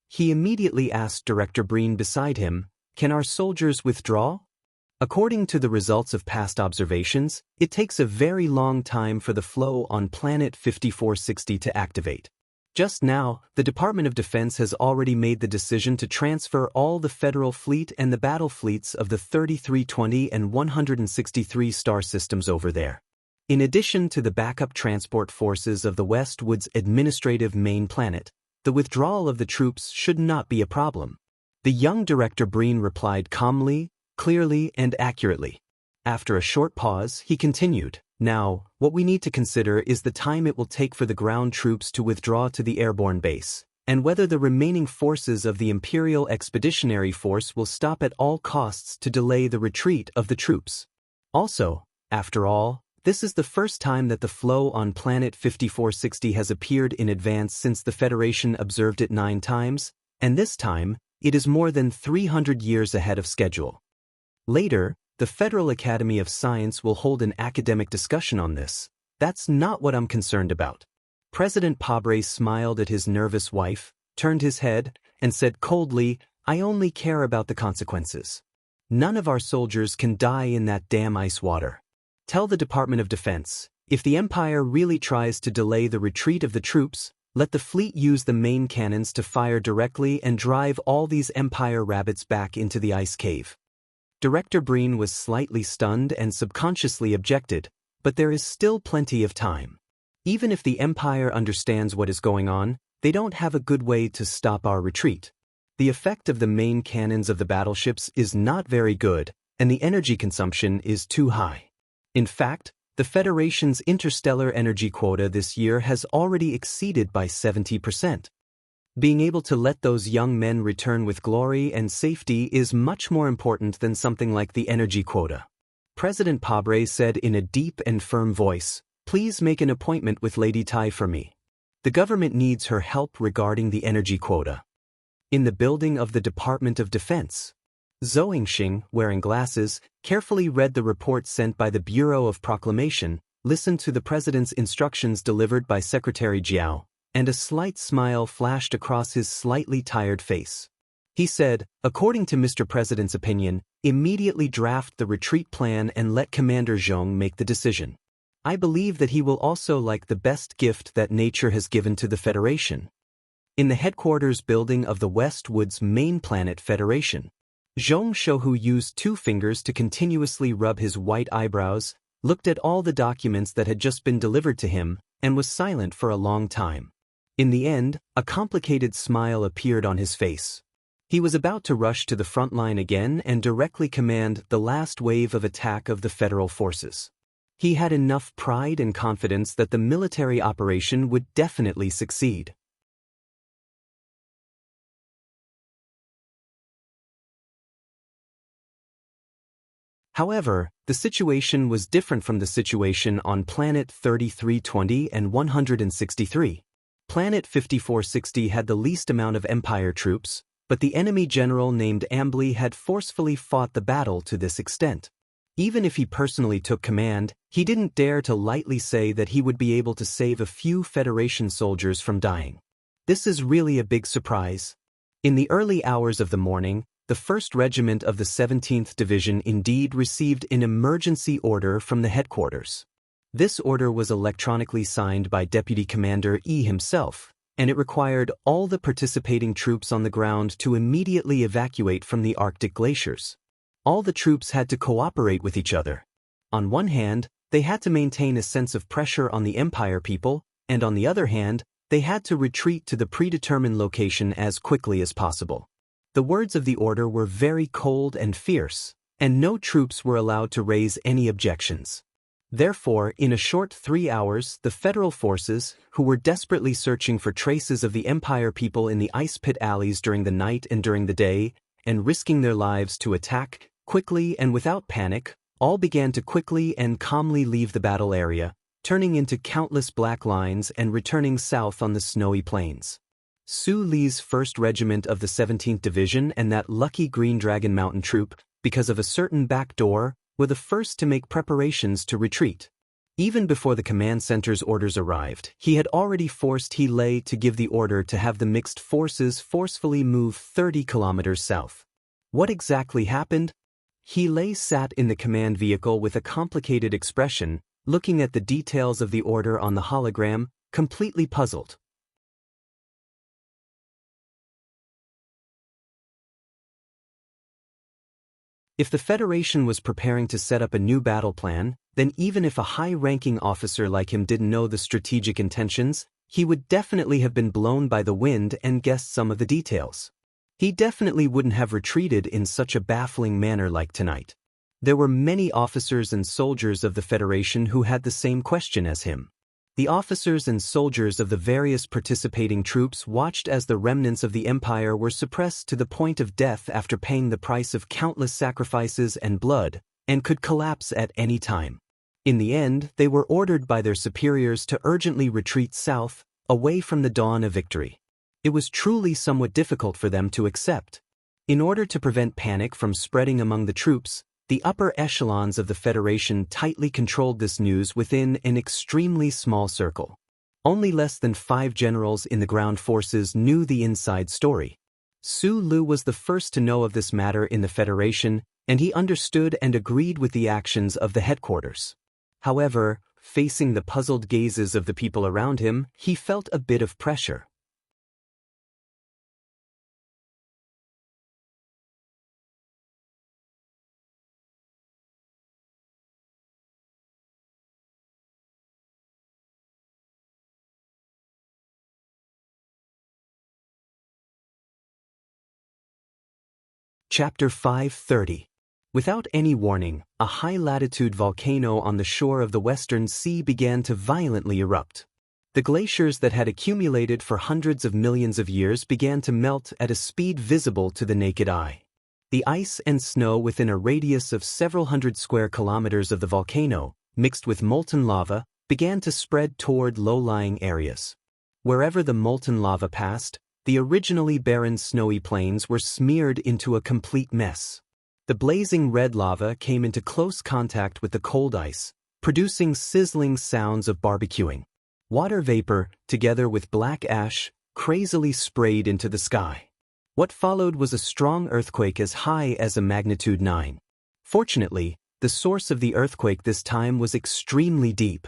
He immediately asked Director Breen beside him, "Can our soldiers withdraw?" According to the results of past observations, it takes a very long time for the flow on Planet 5460 to activate. Just now, the Department of Defense has already made the decision to transfer all the Federal Fleet and the battle fleets of the 3320 and 163 star systems over there. In addition to the backup transport forces of the Westwood's administrative main planet, the withdrawal of the troops should not be a problem. The young Director Breen replied calmly, clearly, and accurately. After a short pause, he continued, "Now, what we need to consider is the time it will take for the ground troops to withdraw to the airborne base, and whether the remaining forces of the Imperial Expeditionary Force will stop at all costs to delay the retreat of the troops. Also, after all, this is the first time that the flow on Planet 5460 has appeared in advance since the Federation observed it 9 times, and this time, it is more than 300 years ahead of schedule. Later, the Federal Academy of Science will hold an academic discussion on this. That's not what I'm concerned about." President Pabre smiled at his nervous wife, turned his head, and said coldly, "I only care about the consequences. None of our soldiers can die in that damn ice water. Tell the Department of Defense, if the Empire really tries to delay the retreat of the troops, let the fleet use the main cannons to fire directly and drive all these Empire rabbits back into the ice cave." Director Breen was slightly stunned and subconsciously objected, but there is still plenty of time. Even if the Empire understands what is going on, they don't have a good way to stop our retreat. The effect of the main cannons of the battleships is not very good, and the energy consumption is too high. In fact, the Federation's interstellar energy quota this year has already exceeded by 70%. Being able to let those young men return with glory and safety is much more important than something like the energy quota. President Pabre said in a deep and firm voice, "Please make an appointment with Lady Tai for me. The government needs her help regarding the energy quota." in the building of the Department of Defense. Zhou Yingxing, wearing glasses, carefully read the report sent by the Bureau of Proclamation, listened to the president's instructions delivered by Secretary Jiao, and a slight smile flashed across his slightly tired face. He said, "According to Mr. President's opinion, immediately draft the retreat plan and let Commander Zhong make the decision. I believe that he will also like the best gift that nature has given to the Federation." In the headquarters building of the Westwood's main planet Federation, Zhong Shouhu used 2 fingers to continuously rub his white eyebrows, looked at all the documents that had just been delivered to him, and was silent for a long time. In the end, a complicated smile appeared on his face. He was about to rush to the front line again and directly command the last wave of attack of the federal forces. He had enough pride and confidence that the military operation would definitely succeed. However, the situation was different from the situation on Planet 3320 and 163. Planet 5460 had the least amount of Empire troops, but the enemy general named Ambly had forcefully fought the battle to this extent. Even if he personally took command, he didn't dare to lightly say that he would be able to save a few Federation soldiers from dying. This is really a big surprise. In the early hours of the morning, the 1st Regiment of the 17th Division indeed received an emergency order from the headquarters. This order was electronically signed by Deputy Commander Yi himself, and it required all the participating troops on the ground to immediately evacuate from the Arctic glaciers. All the troops had to cooperate with each other. On one hand, they had to maintain a sense of pressure on the Empire people, and on the other hand, they had to retreat to the predetermined location as quickly as possible. The words of the order were very cold and fierce, and no troops were allowed to raise any objections. Therefore, in a short 3 hours, the federal forces, who were desperately searching for traces of the Empire people in the ice pit alleys during the night and during the day, and risking their lives to attack, quickly and without panic, all began to quickly and calmly leave the battle area, turning into countless black lines and returning south on the snowy plains. Su Li's 1st Regiment of the 17th Division and that lucky Green Dragon Mountain Troop, because of a certain back door, were the first to make preparations to retreat. Even before the command center's orders arrived, he had already forced He Lei to give the order to have the mixed forces forcefully move 30 kilometers south. What exactly happened? He Lei sat in the command vehicle with a complicated expression, looking at the details of the order on the hologram, completely puzzled. If the Federation was preparing to set up a new battle plan, then even if a high-ranking officer like him didn't know the strategic intentions, he would definitely have been blown by the wind and guessed some of the details. He definitely wouldn't have retreated in such a baffling manner like tonight. There were many officers and soldiers of the Federation who had the same question as him. The officers and soldiers of the various participating troops watched as the remnants of the Empire were suppressed to the point of death after paying the price of countless sacrifices and blood, and could collapse at any time. In the end, they were ordered by their superiors to urgently retreat south, away from the dawn of victory. It was truly somewhat difficult for them to accept. In order to prevent panic from spreading among the troops, the upper echelons of the Federation tightly controlled this news within an extremely small circle. Only less than 5 generals in the ground forces knew the inside story. Su Lu was the first to know of this matter in the Federation, and he understood and agreed with the actions of the headquarters. However, facing the puzzled gazes of the people around him, he felt a bit of pressure. Chapter 530. Without any warning, a high-latitude volcano on the shore of the Western Sea began to violently erupt. The glaciers that had accumulated for hundreds of millions of years began to melt at a speed visible to the naked eye. The ice and snow within a radius of several hundred square kilometers of the volcano, mixed with molten lava, began to spread toward low-lying areas. Wherever the molten lava passed, The originally barren snowy plains were smeared into a complete mess. The blazing red lava came into close contact with the cold ice, producing sizzling sounds of barbecuing. Water vapor, together with black ash, crazily sprayed into the sky. What followed was a strong earthquake as high as a magnitude 9. Fortunately, the source of the earthquake this time was extremely deep.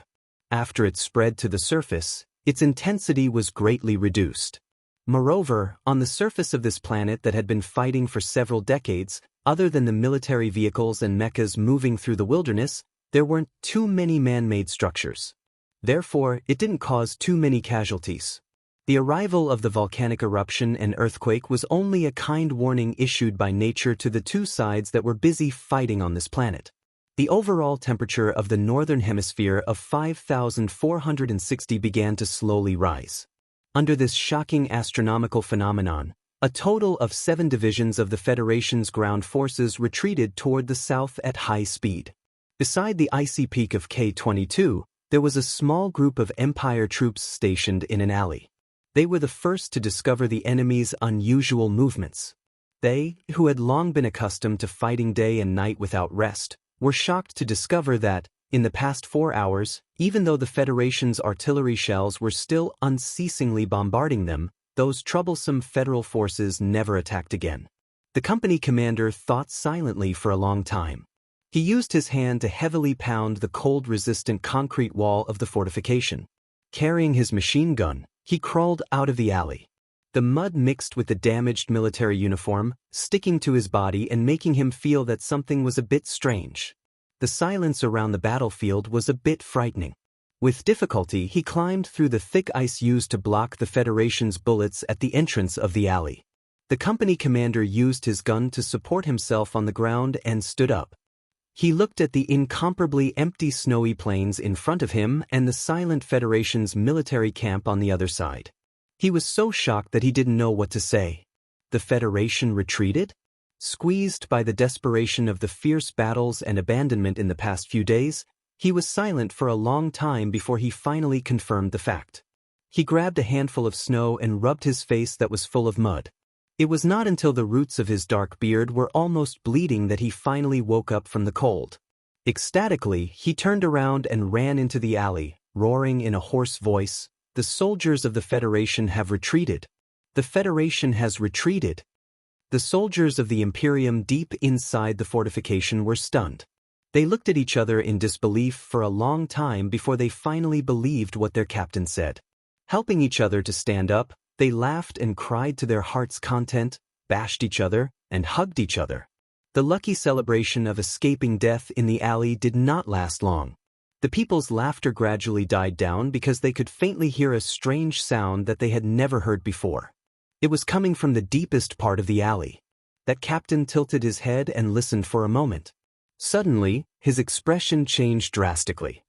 After it spread to the surface, its intensity was greatly reduced. Moreover, on the surface of this planet that had been fighting for several decades, other than the military vehicles and mechas moving through the wilderness, there weren't too many man-made structures. Therefore, it didn't cause too many casualties. The arrival of the volcanic eruption and earthquake was only a kind warning issued by nature to the two sides that were busy fighting on this planet. The overall temperature of the northern hemisphere of 5,460 began to slowly rise. Under this shocking astronomical phenomenon, a total of 7 divisions of the Federation's ground forces retreated toward the south at high speed. Beside the icy peak of K-22, there was a small group of Empire troops stationed in an alley. They were the first to discover the enemy's unusual movements. They, who had long been accustomed to fighting day and night without rest, were shocked to discover that, in the past 4 hours, even though the Federation's artillery shells were still unceasingly bombarding them, those troublesome Federal forces never attacked again. The company commander thought silently for a long time. He used his hand to heavily pound the cold-resistant concrete wall of the fortification. Carrying his machine gun, he crawled out of the alley. The mud mixed with the damaged military uniform, sticking to his body and making him feel that something was a bit strange. The silence around the battlefield was a bit frightening. With difficulty, he climbed through the thick ice used to block the Federation's bullets at the entrance of the alley. The company commander used his gun to support himself on the ground and stood up. He looked at the incomparably empty snowy plains in front of him and the silent Federation's military camp on the other side. He was so shocked that he didn't know what to say. The Federation retreated? Squeezed by the desperation of the fierce battles and abandonment in the past few days, he was silent for a long time before he finally confirmed the fact. He grabbed a handful of snow and rubbed his face that was full of mud. It was not until the roots of his dark beard were almost bleeding that he finally woke up from the cold. Ecstatically, he turned around and ran into the alley, roaring in a hoarse voice, "The soldiers of the Federation have retreated. The Federation has retreated." The soldiers of the Imperium deep inside the fortification were stunned. They looked at each other in disbelief for a long time before they finally believed what their captain said. Helping each other to stand up, they laughed and cried to their heart's content, bashed each other, and hugged each other. The lucky celebration of escaping death in the alley did not last long. The people's laughter gradually died down because they could faintly hear a strange sound that they had never heard before. It was coming from the deepest part of the alley. That captain tilted his head and listened for a moment. Suddenly, his expression changed drastically.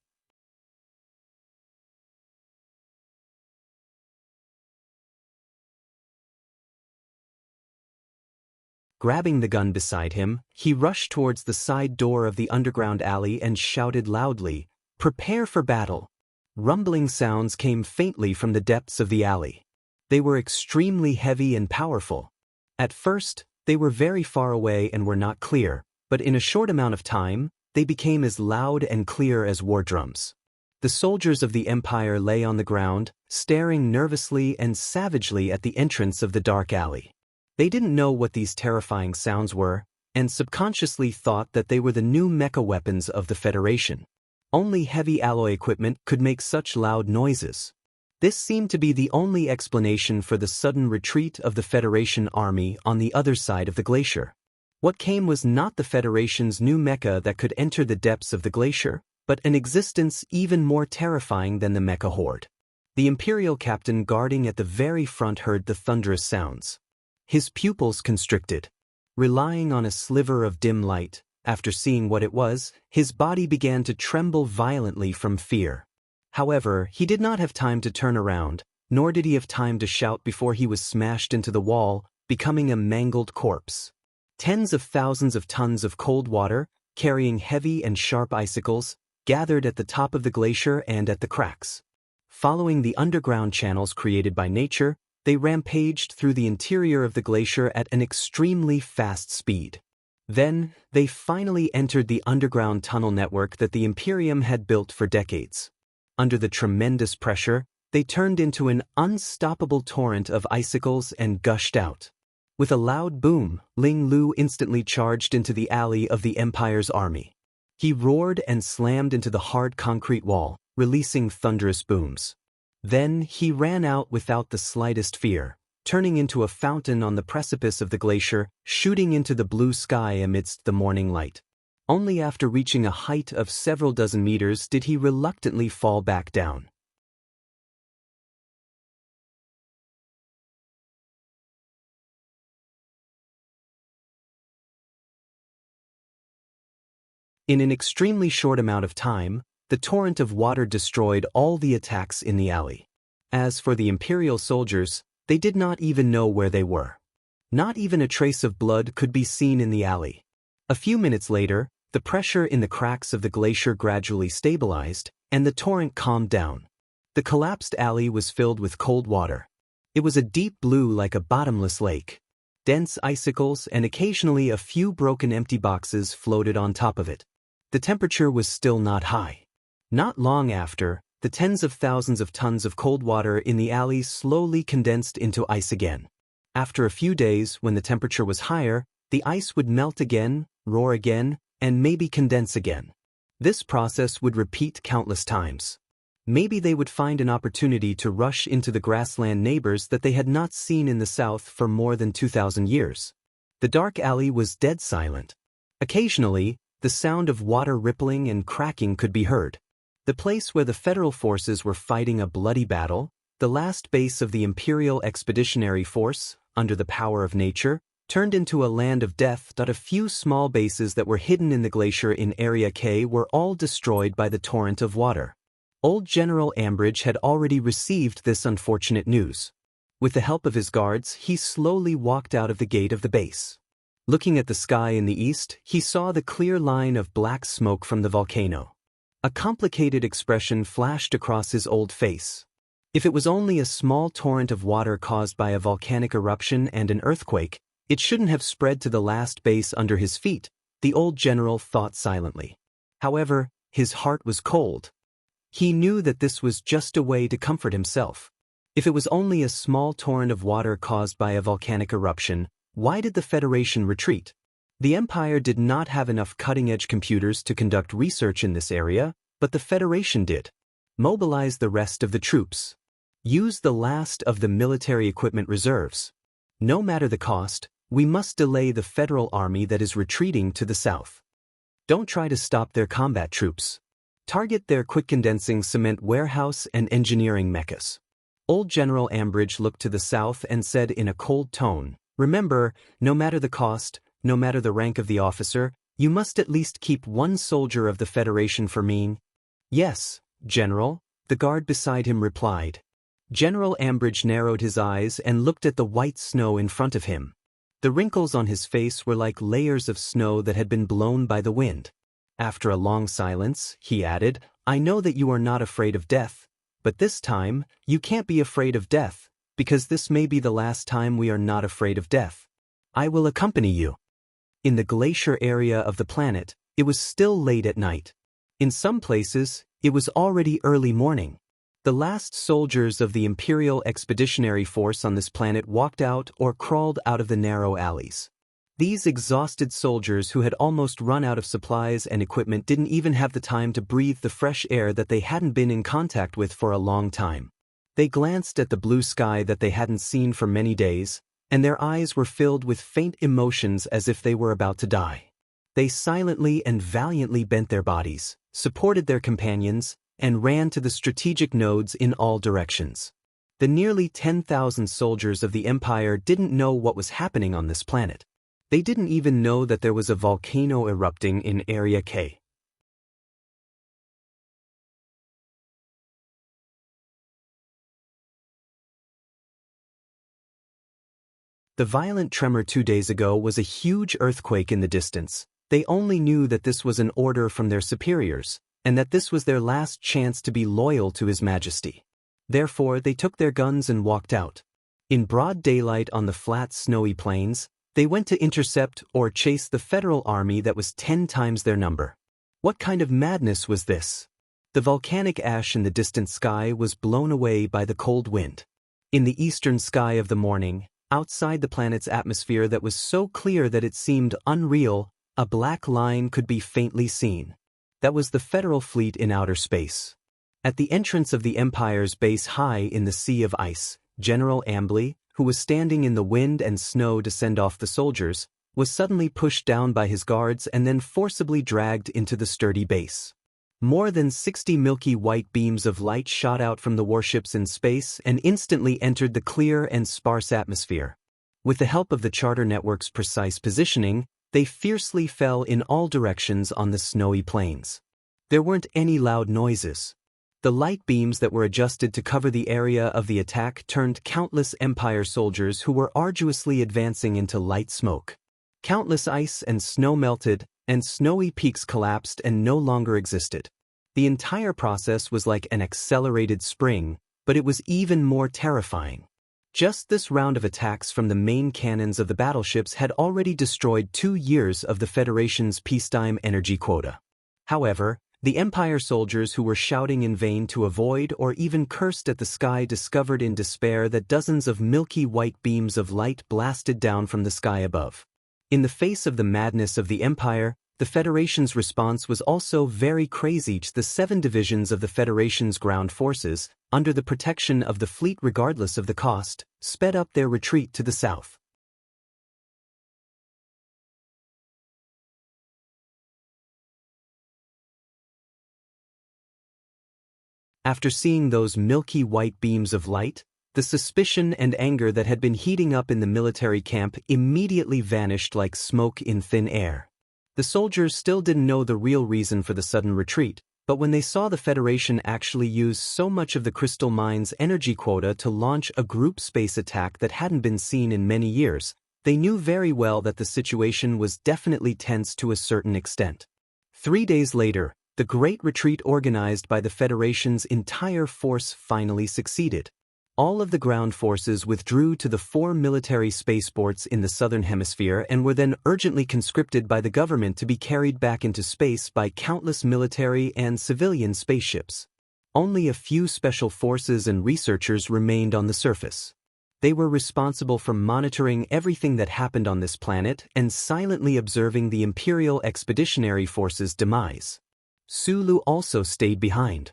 Grabbing the gun beside him, he rushed towards the side door of the underground alley and shouted loudly, "Prepare for battle!" Rumbling sounds came faintly from the depths of the alley. They were extremely heavy and powerful. At first, they were very far away and were not clear, but in a short amount of time, they became as loud and clear as war drums. The soldiers of the Empire lay on the ground, staring nervously and savagely at the entrance of the dark alley. They didn't know what these terrifying sounds were, and subconsciously thought that they were the new mecha weapons of the Federation. Only heavy alloy equipment could make such loud noises. This seemed to be the only explanation for the sudden retreat of the Federation army on the other side of the glacier. What came was not the Federation's new mecha that could enter the depths of the glacier, but an existence even more terrifying than the mecha horde. The Imperial captain guarding at the very front heard the thunderous sounds. His pupils constricted. Relying on a sliver of dim light, after seeing what it was, his body began to tremble violently from fear. However, he did not have time to turn around, nor did he have time to shout before he was smashed into the wall, becoming a mangled corpse. Tens of thousands of tons of cold water, carrying heavy and sharp icicles, gathered at the top of the glacier and at the cracks. Following the underground channels created by nature, They rampaged through the interior of the glacier at an extremely fast speed. Then, they finally entered the underground tunnel network that the Imperium had built for decades. Under the tremendous pressure, they turned into an unstoppable torrent of icicles and gushed out. With a loud boom, Ling Lu instantly charged into the alley of the Empire's army. He roared and slammed into the hard concrete wall, releasing thunderous booms. Then he ran out without the slightest fear, turning into a fountain on the precipice of the glacier, shooting into the blue sky amidst the morning light. Only after reaching a height of several dozen meters did he reluctantly fall back down. In an extremely short amount of time, the torrent of water destroyed all the attacks in the alley. As for the Imperial soldiers, they did not even know where they were. Not even a trace of blood could be seen in the alley. A few minutes later, the pressure in the cracks of the glacier gradually stabilized, and the torrent calmed down. The collapsed alley was filled with cold water. It was a deep blue like a bottomless lake. Dense icicles and occasionally a few broken empty boxes floated on top of it. The temperature was still not high. Not long after, the tens of thousands of tons of cold water in the alley slowly condensed into ice again. After a few days, when the temperature was higher, the ice would melt again, roar again, and maybe condense again. This process would repeat countless times. Maybe they would find an opportunity to rush into the grassland neighbors that they had not seen in the south for more than 2,000 years. The dark alley was dead silent. Occasionally, the sound of water rippling and cracking could be heard. The place where the Federal forces were fighting a bloody battle, the last base of the Imperial Expeditionary Force, under the power of nature, turned into a land of death. A few small bases that were hidden in the glacier in Area K were all destroyed by the torrent of water. Old General Ambridge had already received this unfortunate news. With the help of his guards, he slowly walked out of the gate of the base. Looking at the sky in the east, he saw the clear line of black smoke from the volcano. A complicated expression flashed across his old face. If it was only a small torrent of water caused by a volcanic eruption and an earthquake, it shouldn't have spread to the last base under his feet, the old general thought silently. However, his heart was cold. He knew that this was just a way to comfort himself. If it was only a small torrent of water caused by a volcanic eruption, why did the Federation retreat? The Empire did not have enough cutting-edge computers to conduct research in this area, but the Federation did. Mobilize the rest of the troops. Use the last of the military equipment reserves. No matter the cost, we must delay the Federal army that is retreating to the south. Don't try to stop their combat troops. Target their quick-condensing cement warehouse and engineering mechas. Old General Ambridge looked to the south and said in a cold tone, "Remember, no matter the cost, no matter the rank of the officer, you must at least keep one soldier of the Federation for me." "Yes, General," the guard beside him replied. General Ambridge narrowed his eyes and looked at the white snow in front of him. The wrinkles on his face were like layers of snow that had been blown by the wind. After a long silence, he added, "I know that you are not afraid of death, but this time, you can't be afraid of death, because this may be the last time we are not afraid of death. I will accompany you." In the glacier area of the planet, it was still late at night. In some places, it was already early morning. The last soldiers of the Imperial Expeditionary Force on this planet walked out or crawled out of the narrow alleys. These exhausted soldiers who had almost run out of supplies and equipment didn't even have the time to breathe the fresh air that they hadn't been in contact with for a long time. They glanced at the blue sky that they hadn't seen for many days, and their eyes were filled with faint emotions as if they were about to die. They silently and valiantly bent their bodies, supported their companions, and ran to the strategic nodes in all directions. The nearly 10,000 soldiers of the Empire didn't know what was happening on this planet. They didn't even know that there was a volcano erupting in Area K. The violent tremor 2 days ago was a huge earthquake in the distance. They only knew that this was an order from their superiors, and that this was their last chance to be loyal to His Majesty. Therefore, they took their guns and walked out. In broad daylight on the flat, snowy plains, they went to intercept or chase the federal army that was 10 times their number. What kind of madness was this? The volcanic ash in the distant sky was blown away by the cold wind. In the eastern sky of the morning, outside the planet's atmosphere that was so clear that it seemed unreal, a black line could be faintly seen. That was the federal fleet in outer space. At the entrance of the Empire's base high in the Sea of Ice, General Ambley, who was standing in the wind and snow to send off the soldiers, was suddenly pushed down by his guards and then forcibly dragged into the sturdy base. More than 60 milky white beams of light shot out from the warships in space and instantly entered the clear and sparse atmosphere. With the help of the charter network's precise positioning, they fiercely fell in all directions on the snowy plains. There weren't any loud noises. The light beams that were adjusted to cover the area of the attack turned countless Empire soldiers who were arduously advancing into light smoke. Countless ice and snow melted, and snowy peaks collapsed and no longer existed. The entire process was like an accelerated spring, but it was even more terrifying. Just this round of attacks from the main cannons of the battleships had already destroyed 2 years of the Federation's peacetime energy quota. However, the Empire soldiers who were shouting in vain to avoid or even cursed at the sky discovered in despair that dozens of milky white beams of light blasted down from the sky above. In the face of the madness of the Empire, the Federation's response was also very crazy. The 7 divisions of the Federation's ground forces, under the protection of the fleet regardless of the cost, sped up their retreat to the south. After seeing those milky white beams of light, the suspicion and anger that had been heating up in the military camp immediately vanished like smoke in thin air. The soldiers still didn't know the real reason for the sudden retreat, but when they saw the Federation actually use so much of the Crystal Mine's energy quota to launch a group space attack that hadn't been seen in many years, they knew very well that the situation was definitely tense to a certain extent. 3 days later, the great retreat organized by the Federation's entire force finally succeeded. All of the ground forces withdrew to the 4 military spaceports in the southern hemisphere and were then urgently conscripted by the government to be carried back into space by countless military and civilian spaceships. Only a few special forces and researchers remained on the surface. They were responsible for monitoring everything that happened on this planet and silently observing the Imperial Expeditionary Force's demise. Sulu also stayed behind.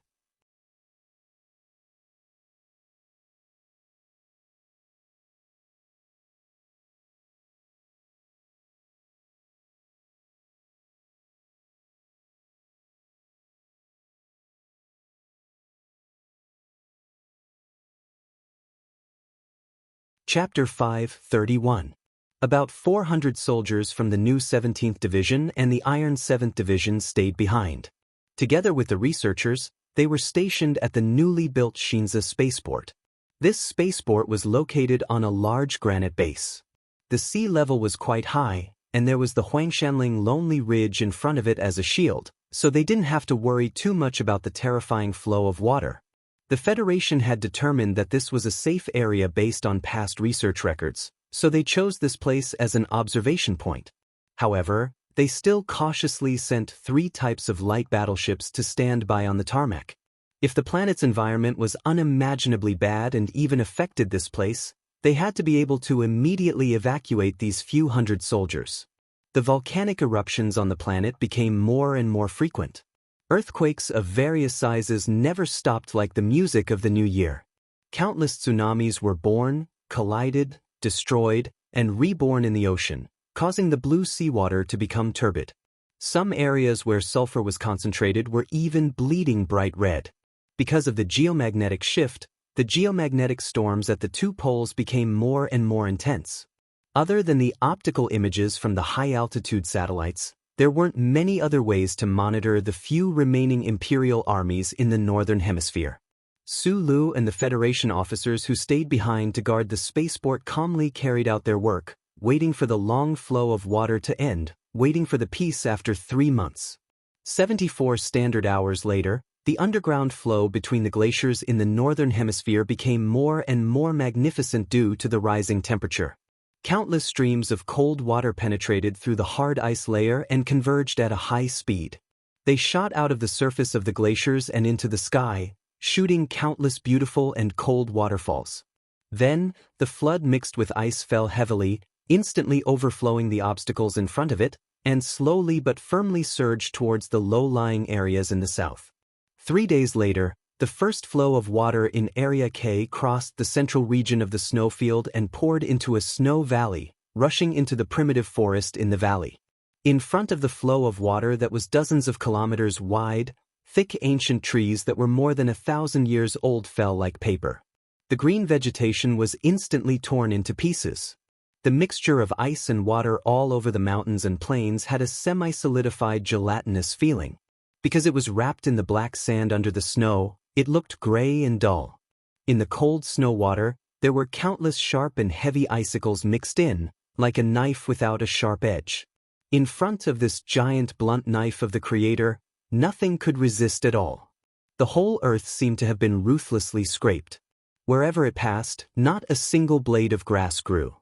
Chapter 5:31. About 400 soldiers from the new 17th Division and the Iron 7th Division stayed behind. Together with the researchers, they were stationed at the newly built Shinza spaceport. This spaceport was located on a large granite base. The sea level was quite high, and there was the Huangshanling Lonely Ridge in front of it as a shield, so they didn't have to worry too much about the terrifying flow of water. The Federation had determined that this was a safe area based on past research records, so they chose this place as an observation point. However, they still cautiously sent 3 types of light battleships to stand by on the tarmac. If the planet's environment was unimaginably bad and even affected this place, they had to be able to immediately evacuate these few hundred soldiers. The volcanic eruptions on the planet became more and more frequent. Earthquakes of various sizes never stopped like the music of the new year. Countless tsunamis were born, collided, destroyed, and reborn in the ocean, causing the blue seawater to become turbid. Some areas where sulfur was concentrated were even bleeding bright red. Because of the geomagnetic shift, the geomagnetic storms at the 2 poles became more and more intense. Other than the optical images from the high-altitude satellites, there weren't many other ways to monitor the few remaining Imperial armies in the Northern Hemisphere. Sulu and the Federation officers who stayed behind to guard the spaceport calmly carried out their work, waiting for the long flow of water to end, waiting for the peace after 3 months. 74 standard hours later, The underground flow between the glaciers in the northern hemisphere became more and more magnificent due to the rising temperature. Countless streams of cold water penetrated through the hard ice layer and converged at a high speed. They shot out of the surface of the glaciers and into the sky, shooting countless beautiful and cold waterfalls. Then, the flood mixed with ice fell heavily, instantly overflowing the obstacles in front of it, and slowly but firmly surged towards the low-lying areas in the south. 3 days later, the first flow of water in Area K crossed the central region of the snowfield and poured into a snow valley, rushing into the primitive forest in the valley. In front of the flow of water that was dozens of kilometers wide, thick ancient trees that were more than 1,000 years old fell like paper. The green vegetation was instantly torn into pieces. The mixture of ice and water all over the mountains and plains had a semi-solidified gelatinous feeling. Because it was wrapped in the black sand under the snow, it looked gray and dull. In the cold snow water, there were countless sharp and heavy icicles mixed in, like a knife without a sharp edge. In front of this giant blunt knife of the Creator, nothing could resist at all. The whole earth seemed to have been ruthlessly scraped. Wherever it passed, not a single blade of grass grew.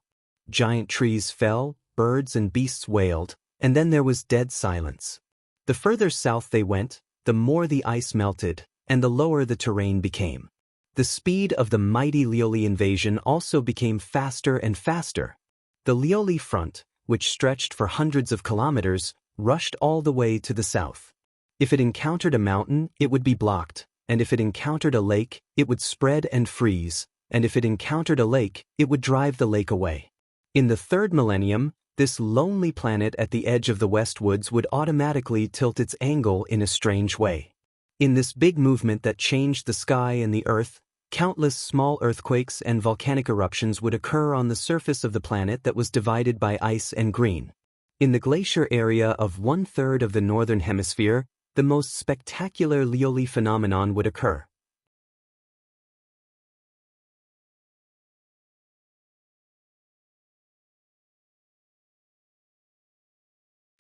Giant trees fell, birds and beasts wailed, and then there was dead silence. The further south they went, the more the ice melted, and the lower the terrain became. The speed of the mighty Lioli invasion also became faster and faster. The Lioli front, which stretched for hundreds of kilometers, rushed all the way to the south. If it encountered a mountain, it would be blocked, and if it encountered a lake, it would spread and freeze, and if it encountered a lake, it would drive the lake away. In the third millennium, this lonely planet at the edge of the Westwoods would automatically tilt its angle in a strange way. In this big movement that changed the sky and the earth, countless small earthquakes and volcanic eruptions would occur on the surface of the planet that was divided by ice and green. In the glacier area of 1/3 of the northern hemisphere, the most spectacular Lioli phenomenon would occur.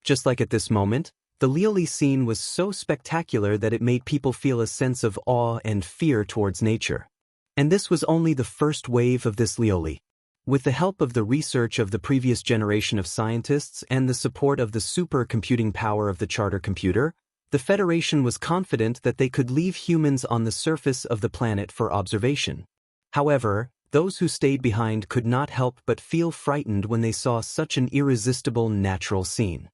Just like at this moment, the Lioli scene was so spectacular that it made people feel a sense of awe and fear towards nature. And this was only the first wave of this Lioli. With the help of the research of the previous generation of scientists and the support of the supercomputing power of the charter computer, the Federation was confident that they could leave humans on the surface of the planet for observation. However, those who stayed behind could not help but feel frightened when they saw such an irresistible natural scene.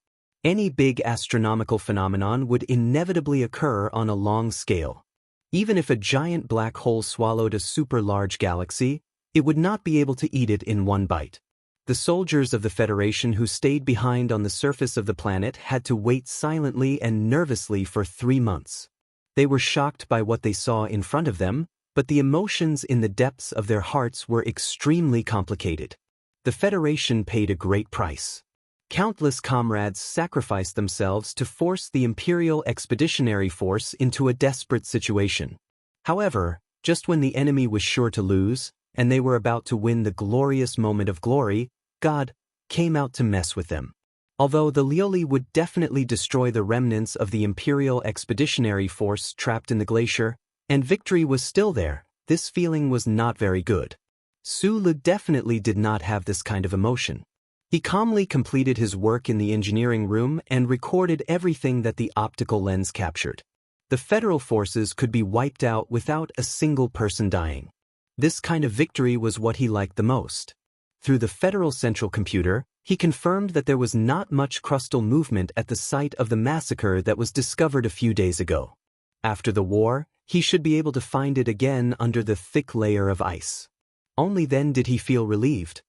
Any big astronomical phenomenon would inevitably occur on a long scale. Even if a giant black hole swallowed a super-large galaxy, it would not be able to eat it in one bite. The soldiers of the Federation who stayed behind on the surface of the planet had to wait silently and nervously for 3 months. They were shocked by what they saw in front of them, but the emotions in the depths of their hearts were extremely complicated. The Federation paid a great price. Countless comrades sacrificed themselves to force the Imperial Expeditionary Force into a desperate situation. However, just when the enemy was sure to lose, and they were about to win the glorious moment of glory, God came out to mess with them. Although the Lioli would definitely destroy the remnants of the Imperial Expeditionary Force trapped in the glacier, and victory was still there, this feeling was not very good. Sulu definitely did not have this kind of emotion. He calmly completed his work in the engineering room and recorded everything that the optical lens captured. The Federal forces could be wiped out without a single person dying. This kind of victory was what he liked the most. Through the Federal Central Computer, he confirmed that there was not much crustal movement at the site of the massacre that was discovered a few days ago. After the war, he should be able to find it again under the thick layer of ice. Only then did he feel relieved.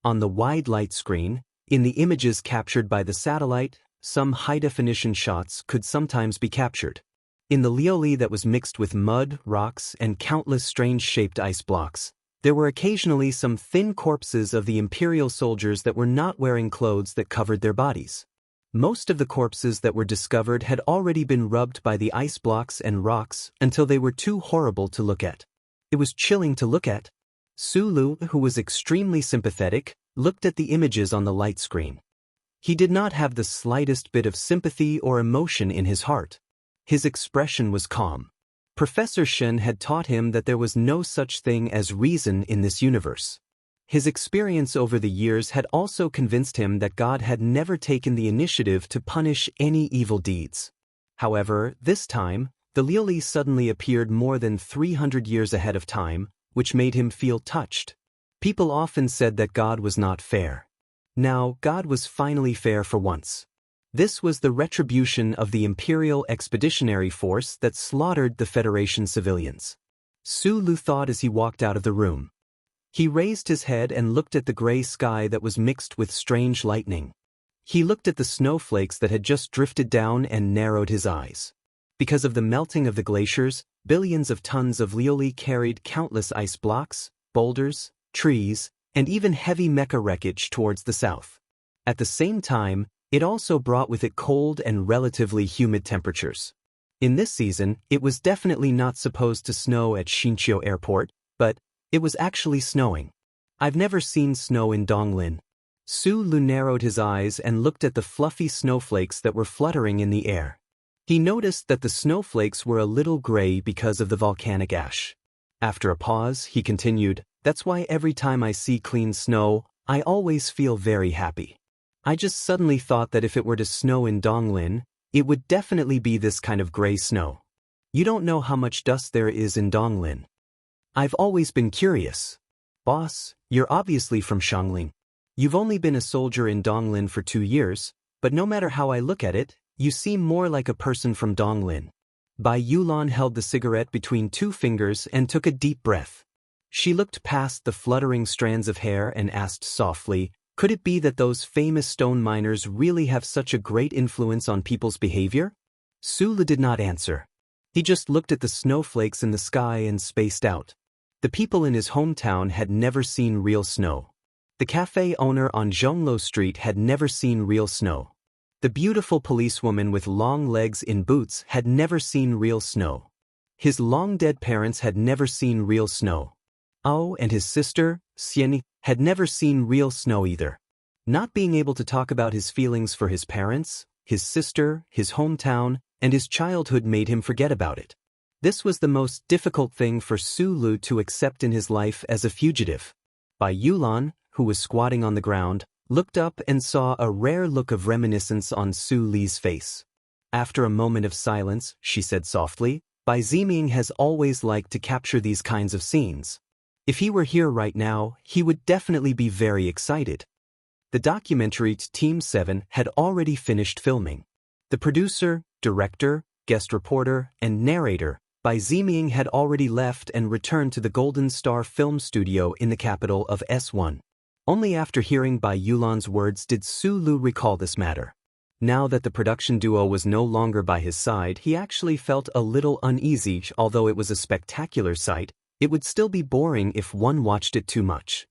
On the wide light screen, in the images captured by the satellite, some high-definition shots could sometimes be captured. In the Lioli that was mixed with mud, rocks, and countless strange-shaped ice blocks, there were occasionally some thin corpses of the Imperial soldiers that were not wearing clothes that covered their bodies. Most of the corpses that were discovered had already been rubbed by the ice blocks and rocks until they were too horrible to look at. It was chilling to look at. Sulu, who was extremely sympathetic, looked at the images on the light screen. He did not have the slightest bit of sympathy or emotion in his heart. His expression was calm. Professor Shen had taught him that there was no such thing as reason in this universe. His experience over the years had also convinced him that God had never taken the initiative to punish any evil deeds. However, this time, the Liuli suddenly appeared more than 300 years ahead of time, which made him feel touched. People often said that God was not fair. Now, God was finally fair for once. This was the retribution of the Imperial Expeditionary Force that slaughtered the Federation civilians. Sulu thought as he walked out of the room. He raised his head and looked at the gray sky that was mixed with strange lightning. He looked at the snowflakes that had just drifted down and narrowed his eyes. Because of the melting of the glaciers, billions of tons of Liuli carried countless ice blocks, boulders, trees, and even heavy mecha wreckage towards the south. At the same time, it also brought with it cold and relatively humid temperatures. In this season, it was definitely not supposed to snow at Xinqiu Airport, but it was actually snowing. I've never seen snow in Donglin. Sulu narrowed his eyes and looked at the fluffy snowflakes that were fluttering in the air. He noticed that the snowflakes were a little gray because of the volcanic ash. After a pause, he continued, "That's why every time I see clean snow, I always feel very happy. I just suddenly thought that if it were to snow in Donglin, it would definitely be this kind of gray snow. You don't know how much dust there is in Donglin. I've always been curious. Boss, you're obviously from Shangling. You've only been a soldier in Donglin for 2 years, but no matter how I look at it, you seem more like a person from Donglin." Bai Yulan held the cigarette between 2 fingers and took a deep breath. She looked past the fluttering strands of hair and asked softly, "Could it be that those famous stone miners really have such a great influence on people's behavior?" Sulu did not answer. He just looked at the snowflakes in the sky and spaced out. The people in his hometown had never seen real snow. The cafe owner on Zhonglo Street had never seen real snow. The beautiful policewoman with long legs in boots had never seen real snow. His long-dead parents had never seen real snow. Ao and his sister, Xian, had never seen real snow either. Not being able to talk about his feelings for his parents, his sister, his hometown, and his childhood made him forget about it. This was the most difficult thing for Sulu to accept in his life as a fugitive. Bai Yulan, who was squatting on the ground, looked up and saw a rare look of reminiscence on Su Li's face. After a moment of silence, she said softly, "Bai Ziming has always liked to capture these kinds of scenes. If he were here right now, he would definitely be very excited." The documentary Team 7 had already finished filming. The producer, director, guest reporter, and narrator, Bai Ziming, had already left and returned to the Golden Star Film Studio in the capital of S1. Only after hearing Bai Yulan's words did Sulu recall this matter. Now that the production duo was no longer by his side, he actually felt a little uneasy. Although it was a spectacular sight, it would still be boring if one watched it too much.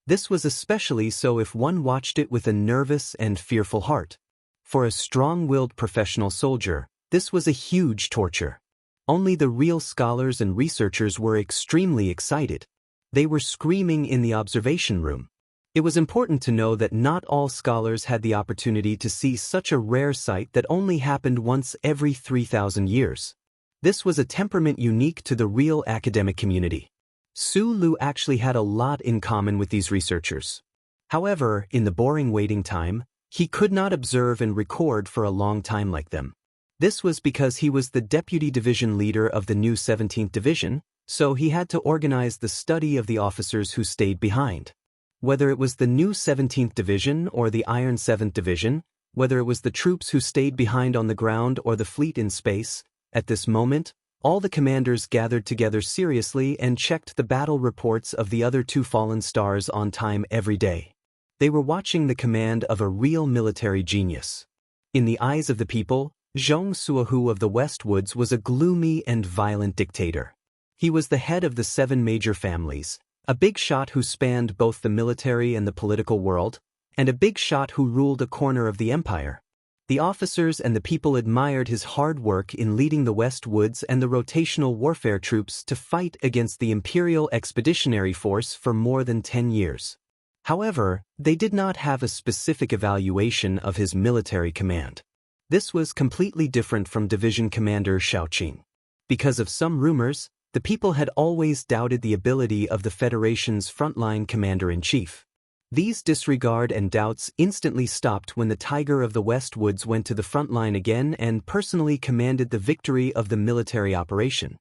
This was especially so if one watched it with a nervous and fearful heart. For a strong-willed professional soldier, this was a huge torture. Only the real scholars and researchers were extremely excited. They were screaming in the observation room. It was important to know that not all scholars had the opportunity to see such a rare sight that only happened once every 3,000 years. This was a temperament unique to the real academic community. Sulu actually had a lot in common with these researchers. However, in the boring waiting time, he could not observe and record for a long time like them. This was because he was the deputy division leader of the new 17th Division, so he had to organize the study of the officers who stayed behind. Whether it was the new 17th Division or the Iron 7th Division, whether it was the troops who stayed behind on the ground or the fleet in space, at this moment, all the commanders gathered together seriously and checked the battle reports of the other 2 fallen stars on time every day. They were watching the command of a real military genius. In the eyes of the people, Zhong Suahu of the Westwoods was a gloomy and violent dictator. He was the head of the 7 major families, a big shot who spanned both the military and the political world, and a big shot who ruled a corner of the empire. The officers and the people admired his hard work in leading the West Woods and the rotational warfare troops to fight against the Imperial Expeditionary Force for more than 10 years. However, they did not have a specific evaluation of his military command. This was completely different from Division Commander Shaoqing. Because of some rumors, the people had always doubted the ability of the Federation's frontline commander-in-chief. These disregard and doubts instantly stopped when the Tiger of the West Woods went to the front line again and personally commanded the victory of the military operation.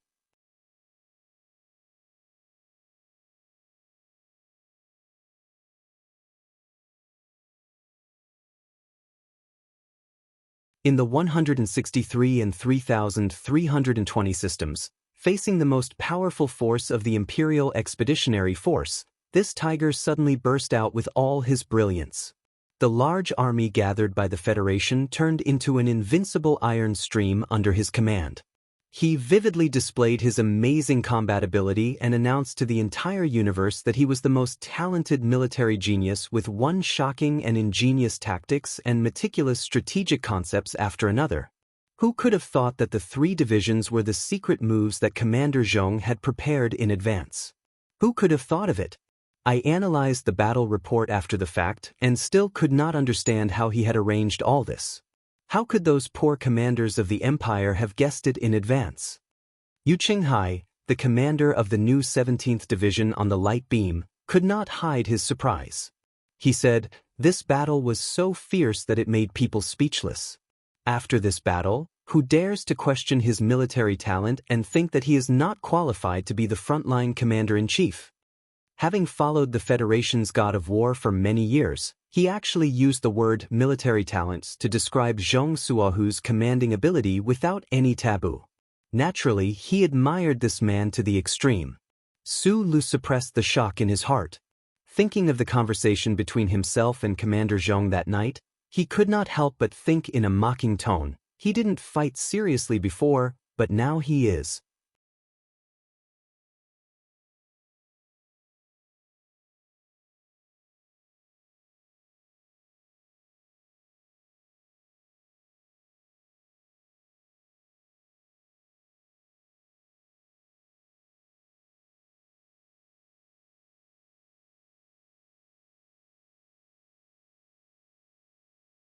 In the 163 and 3,320 systems, facing the most powerful force of the Imperial Expeditionary Force, this tiger suddenly burst out with all his brilliance. The large army gathered by the Federation turned into an invincible iron stream under his command. He vividly displayed his amazing combat ability and announced to the entire universe that he was the most talented military genius with one shocking and ingenious tactics and meticulous strategic concepts after another. Who could have thought that the 3 divisions were the secret moves that Commander Zhong had prepared in advance? Who could have thought of it? I analyzed the battle report after the fact and still could not understand how he had arranged all this. How could those poor commanders of the Empire have guessed it in advance? Yu Qinghai, the commander of the new 17th Division on the light beam, could not hide his surprise. He said, "This battle was so fierce that it made people speechless. After this battle, who dares to question his military talent and think that he is not qualified to be the frontline commander-in-chief?" Having followed the Federation's god of war for many years, he actually used the word military talents to describe Zhong Suohu's commanding ability without any taboo. Naturally, he admired this man to the extreme. Su Lu suppressed the shock in his heart. Thinking of the conversation between himself and Commander Zhong that night, he could not help but think in a mocking tone, he didn't fight seriously before, but now he is.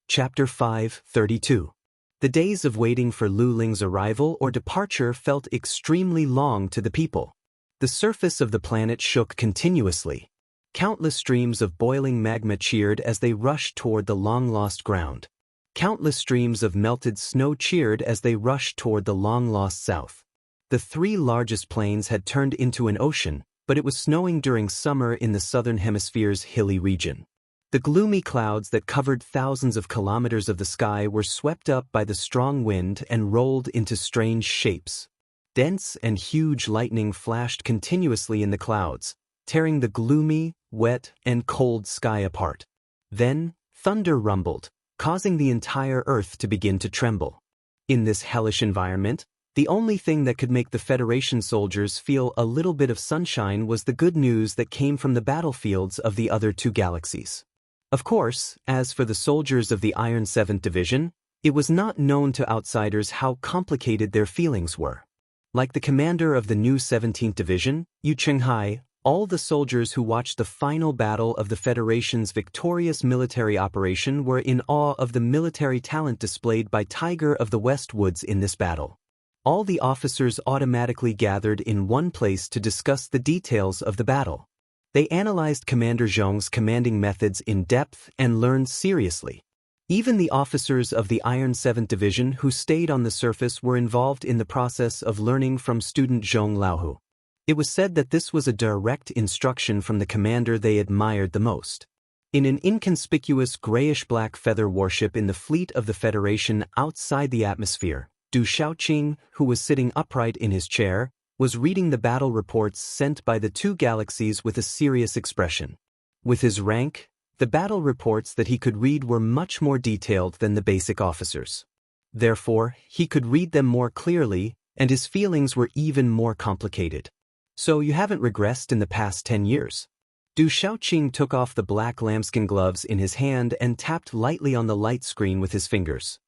Chapter 5:32. The days of waiting for Lu Ling's arrival or departure felt extremely long to the people. The surface of the planet shook continuously. Countless streams of boiling magma cheered as they rushed toward the long-lost ground. Countless streams of melted snow cheered as they rushed toward the long-lost south. The 3 largest plains had turned into an ocean, but it was snowing during summer in the southern hemisphere's hilly region. The gloomy clouds that covered thousands of kilometers of the sky were swept up by the strong wind and rolled into strange shapes. Dense and huge lightning flashed continuously in the clouds, tearing the gloomy, wet, and cold sky apart. Then, thunder rumbled, causing the entire earth to begin to tremble. In this hellish environment, the only thing that could make the Federation soldiers feel a little bit of sunshine was the good news that came from the battlefields of the other 2 galaxies. Of course, as for the soldiers of the Iron 7th Division, it was not known to outsiders how complicated their feelings were. Like the commander of the new 17th Division, Yu Qinghai, all the soldiers who watched the final battle of the Federation's victorious military operation were in awe of the military talent displayed by Tiger of the West Woods in this battle. All the officers automatically gathered in one place to discuss the details of the battle. They analyzed Commander Zhong's commanding methods in depth and learned seriously. Even the officers of the Iron 7th Division who stayed on the surface were involved in the process of learning from student Zhong Laohu. It was said that this was a direct instruction from the commander they admired the most. In an inconspicuous grayish-black feather warship in the fleet of the Federation outside the atmosphere, Du Shaoqing, who was sitting upright in his chair, was reading the battle reports sent by the 2 galaxies with a serious expression. With his rank, the battle reports that he could read were much more detailed than the basic officers. Therefore, he could read them more clearly, and his feelings were even more complicated. "So you haven't regressed in the past 10 years?" Du Shaoqing took off the black lambskin gloves in his hand and tapped lightly on the light screen with his fingers.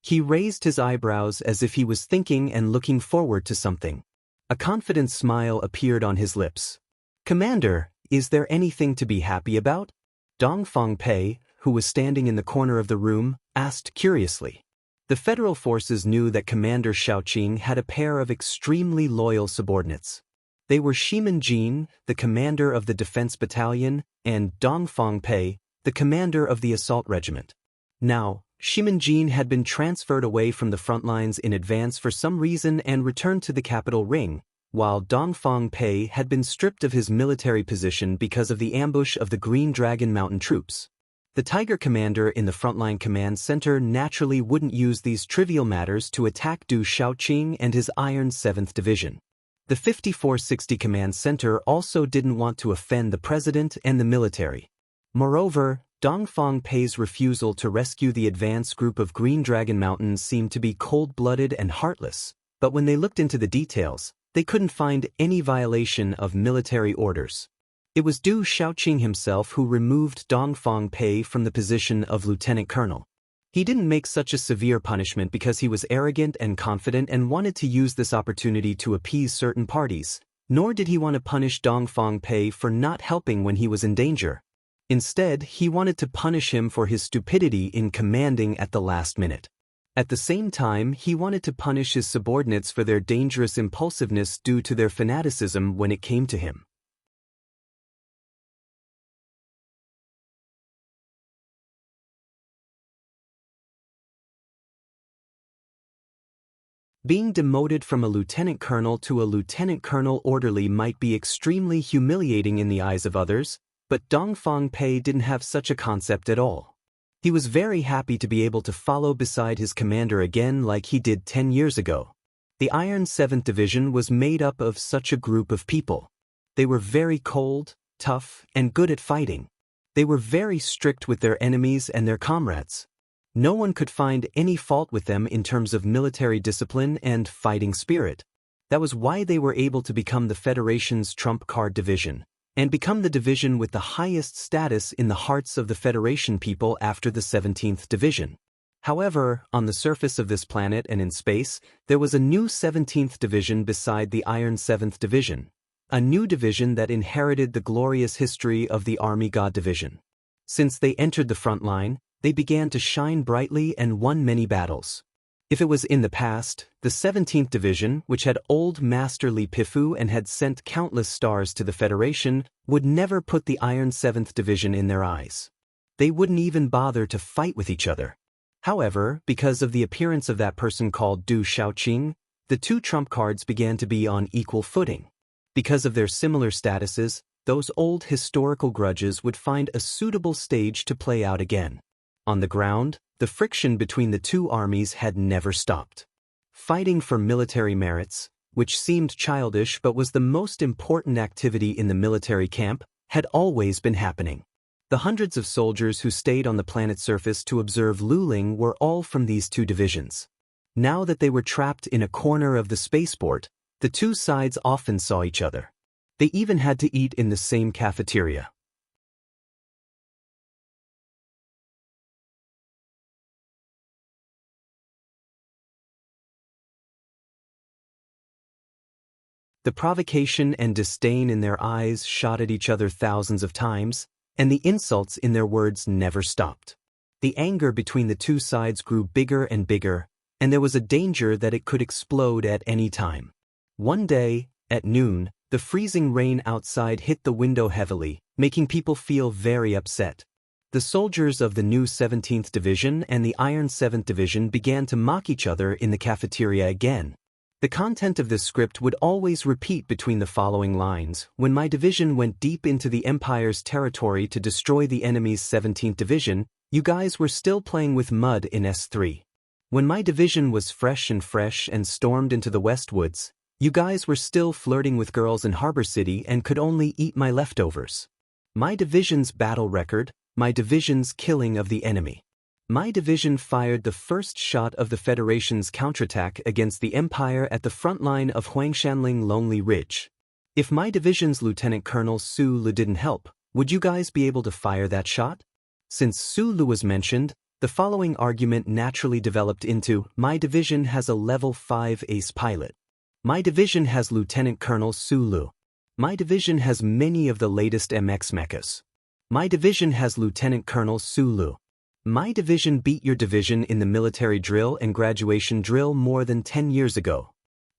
He raised his eyebrows as if he was thinking and looking forward to something. A confident smile appeared on his lips. "Commander, is there anything to be happy about?" Dong Fangpei, who was standing in the corner of the room, asked curiously. The federal forces knew that Commander Shaoqing had a pair of extremely loyal subordinates. They were Shimin Jin, the commander of the defense battalion, and Dong Fangpei, the commander of the assault regiment. Now, Shimin Jin had been transferred away from the front lines in advance for some reason and returned to the capital ring, while Dong Fangpei had been stripped of his military position because of the ambush of the Green Dragon Mountain troops. The Tiger commander in the frontline command center naturally wouldn't use these trivial matters to attack Du Shaoqing and his Iron 7th Division. The 5460 command center also didn't want to offend the president and the military. Moreover, Dong Fangpei's refusal to rescue the advance group of Green Dragon Mountain seemed to be cold-blooded and heartless, but when they looked into the details, they couldn't find any violation of military orders. It was Du Shaoqing himself who removed Dong Fangpei from the position of lieutenant colonel. He didn't make such a severe punishment because he was arrogant and confident and wanted to use this opportunity to appease certain parties, nor did he want to punish Dong Fangpei for not helping when he was in danger. Instead, he wanted to punish him for his stupidity in commanding at the last minute. At the same time, he wanted to punish his subordinates for their dangerous impulsiveness due to their fanaticism when it came to him. Being demoted from a lieutenant colonel to a lieutenant colonel orderly might be extremely humiliating in the eyes of others, but Dong Fangpei didn't have such a concept at all. He was very happy to be able to follow beside his commander again like he did 10 years ago. The Iron 7th Division was made up of such a group of people. They were very cold, tough, and good at fighting. They were very strict with their enemies and their comrades. No one could find any fault with them in terms of military discipline and fighting spirit. That was why they were able to become the Federation's trump card division, and become the division with the highest status in the hearts of the Federation people after the 17th Division. However, on the surface of this planet and in space, there was a new 17th Division beside the Iron 7th Division, a new division that inherited the glorious history of the Army God Division. Since they entered the front line, they began to shine brightly and won many battles. If it was in the past, the 17th Division, which had old Master Li Pifu and had sent countless stars to the Federation, would never put the Iron 7th Division in their eyes. They wouldn't even bother to fight with each other. However, because of the appearance of that person called Du Shaoqing, the two trump cards began to be on equal footing. Because of their similar statuses, those old historical grudges would find a suitable stage to play out again. On the ground, the friction between the two armies had never stopped. Fighting for military merits, which seemed childish but was the most important activity in the military camp, had always been happening. The hundreds of soldiers who stayed on the planet's surface to observe Luling were all from these two divisions. Now that they were trapped in a corner of the spaceport, the two sides often saw each other. They even had to eat in the same cafeteria. The provocation and disdain in their eyes shot at each other thousands of times, and the insults in their words never stopped. The anger between the two sides grew bigger and bigger, and there was a danger that it could explode at any time. One day, at noon, the freezing rain outside hit the window heavily, making people feel very upset. The soldiers of the new 17th Division and the Iron 7th Division began to mock each other in the cafeteria again. The content of this script would always repeat between the following lines: "When my division went deep into the Empire's territory to destroy the enemy's 17th Division, you guys were still playing with mud in S3. When my division was fresh and stormed into the Westwoods, you guys were still flirting with girls in Harbor City and could only eat my leftovers. My division's battle record, my division's killing of the enemy. My division fired the first shot of the Federation's counterattack against the Empire at the front line of Huangshanling Lonely Ridge. If my division's Lieutenant Colonel Su Le didn't help, Would you guys be able to fire that shot? Since Sulu was mentioned, the following argument naturally developed into, my division has a level 5 ace pilot. My division has Lieutenant Colonel Sulu. My division has many of the latest MX mechas. My division has Lieutenant Colonel Sulu. My division beat your division in the military drill and graduation drill more than 10 years ago.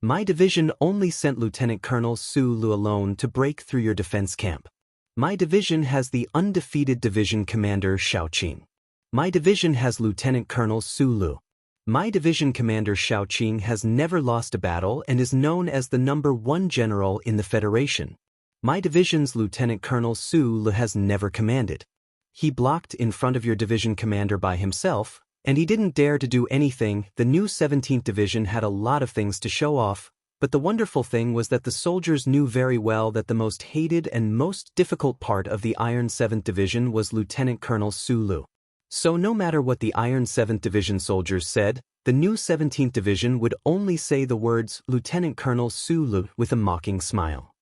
My division only sent Lieutenant Colonel Sulu alone to break through your defense camp. My division has the undefeated division commander Xiaoqing. My division has Lieutenant Colonel Sulu. My division commander Xiaoqing has never lost a battle and is known as the #1 general in the Federation. My division's Lieutenant Colonel Sulu has never commanded. He blocked in front of your division commander by himself, and he didn't dare to do anything. The new 17th Division had a lot of things to show off, but the wonderful thing was that the soldiers knew very well that the most hated and most difficult part of the Iron 7th Division was Lieutenant Colonel Sulu. So no matter what the Iron 7th Division soldiers said, the new 17th Division would only say the words Lieutenant Colonel Sulu with a mocking smile.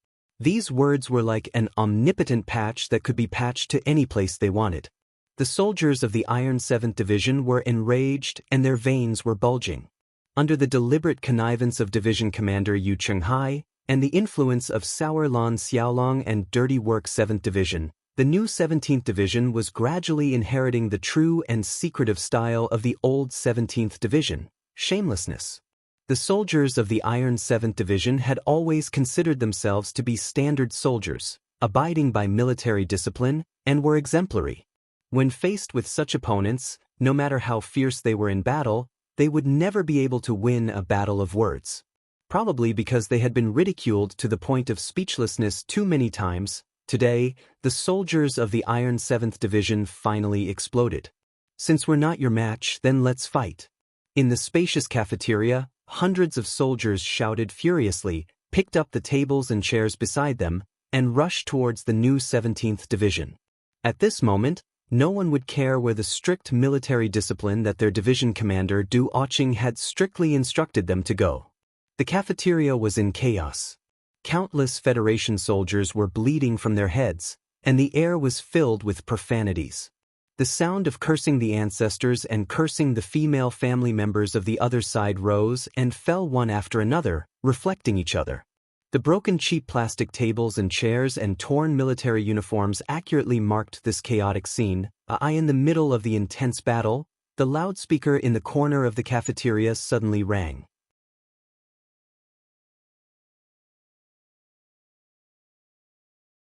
These words were like an omnipotent patch that could be patched to any place they wanted. The soldiers of the Iron 7th Division were enraged and their veins were bulging. Under the deliberate connivance of Division Commander Yu Chenghai and the influence of Sour Lan Xiaolong and Dirty Work 7th Division, the new 17th Division was gradually inheriting the true and secretive style of the old 17th Division, shamelessness. The soldiers of the Iron 7th Division had always considered themselves to be standard soldiers, abiding by military discipline, and were exemplary. When faced with such opponents, no matter how fierce they were in battle, they would never be able to win a battle of words. Probably because they had been ridiculed to the point of speechlessness too many times. Today, the soldiers of the Iron 7th Division finally exploded. Since we're not your match, then let's fight. In the spacious cafeteria, hundreds of soldiers shouted furiously, picked up the tables and chairs beside them, and rushed towards the new 17th Division. At this moment, no one would care where the strict military discipline that their division commander Du Oching had strictly instructed them to go. The cafeteria was in chaos. Countless Federation soldiers were bleeding from their heads, and the air was filled with profanities. The sound of cursing the ancestors and cursing the female family members of the other side rose and fell one after another, reflecting each other. The broken cheap plastic tables and chairs and torn military uniforms accurately marked this chaotic scene. In the middle of the intense battle, the loudspeaker in the corner of the cafeteria suddenly rang.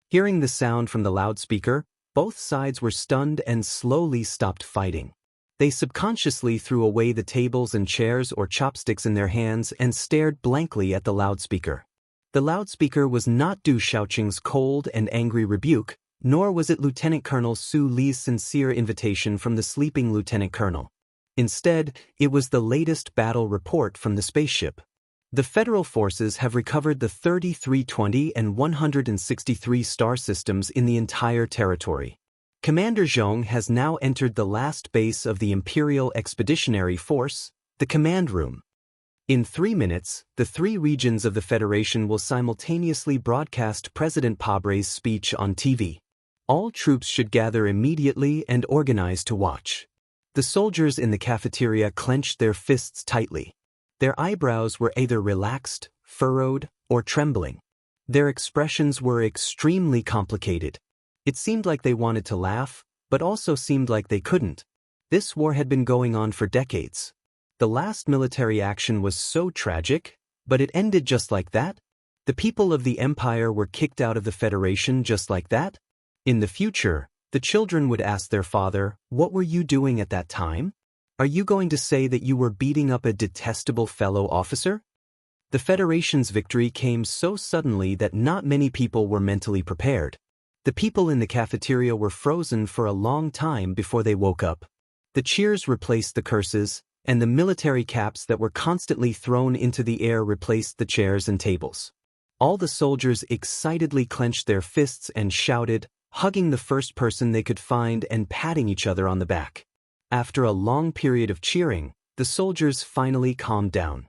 Hearing the sound from the loudspeaker, both sides were stunned and slowly stopped fighting. They subconsciously threw away the tables and chairs or chopsticks in their hands and stared blankly at the loudspeaker. The loudspeaker was not Du Xiaoqing's cold and angry rebuke, nor was it Lieutenant Colonel Su Li's sincere invitation from the sleeping Lieutenant Colonel. Instead, it was the latest battle report from the spaceship. The Federal forces have recovered the 3320 and 163 star systems in the entire territory. Commander Zhong has now entered the last base of the Imperial Expeditionary Force, the command room. In 3 minutes, the 3 regions of the Federation will simultaneously broadcast President Pabre's speech on TV. All troops should gather immediately and organize to watch. The soldiers in the cafeteria clenched their fists tightly. Their eyebrows were either relaxed, furrowed, or trembling. Their expressions were extremely complicated. It seemed like they wanted to laugh, but also seemed like they couldn't. This war had been going on for decades. The last military action was so tragic, but it ended just like that? The people of the Empire were kicked out of the Federation just like that? In the future, the children would ask their father, "What were you doing at that time? Are you going to say that you were beating up a detestable fellow officer?" The Federation's victory came so suddenly that not many people were mentally prepared. The people in the cafeteria were frozen for a long time before they woke up. The cheers replaced the curses, and the military caps that were constantly thrown into the air replaced the chairs and tables. All the soldiers excitedly clenched their fists and shouted, hugging the first person they could find and patting each other on the back. After a long period of cheering, the soldiers finally calmed down.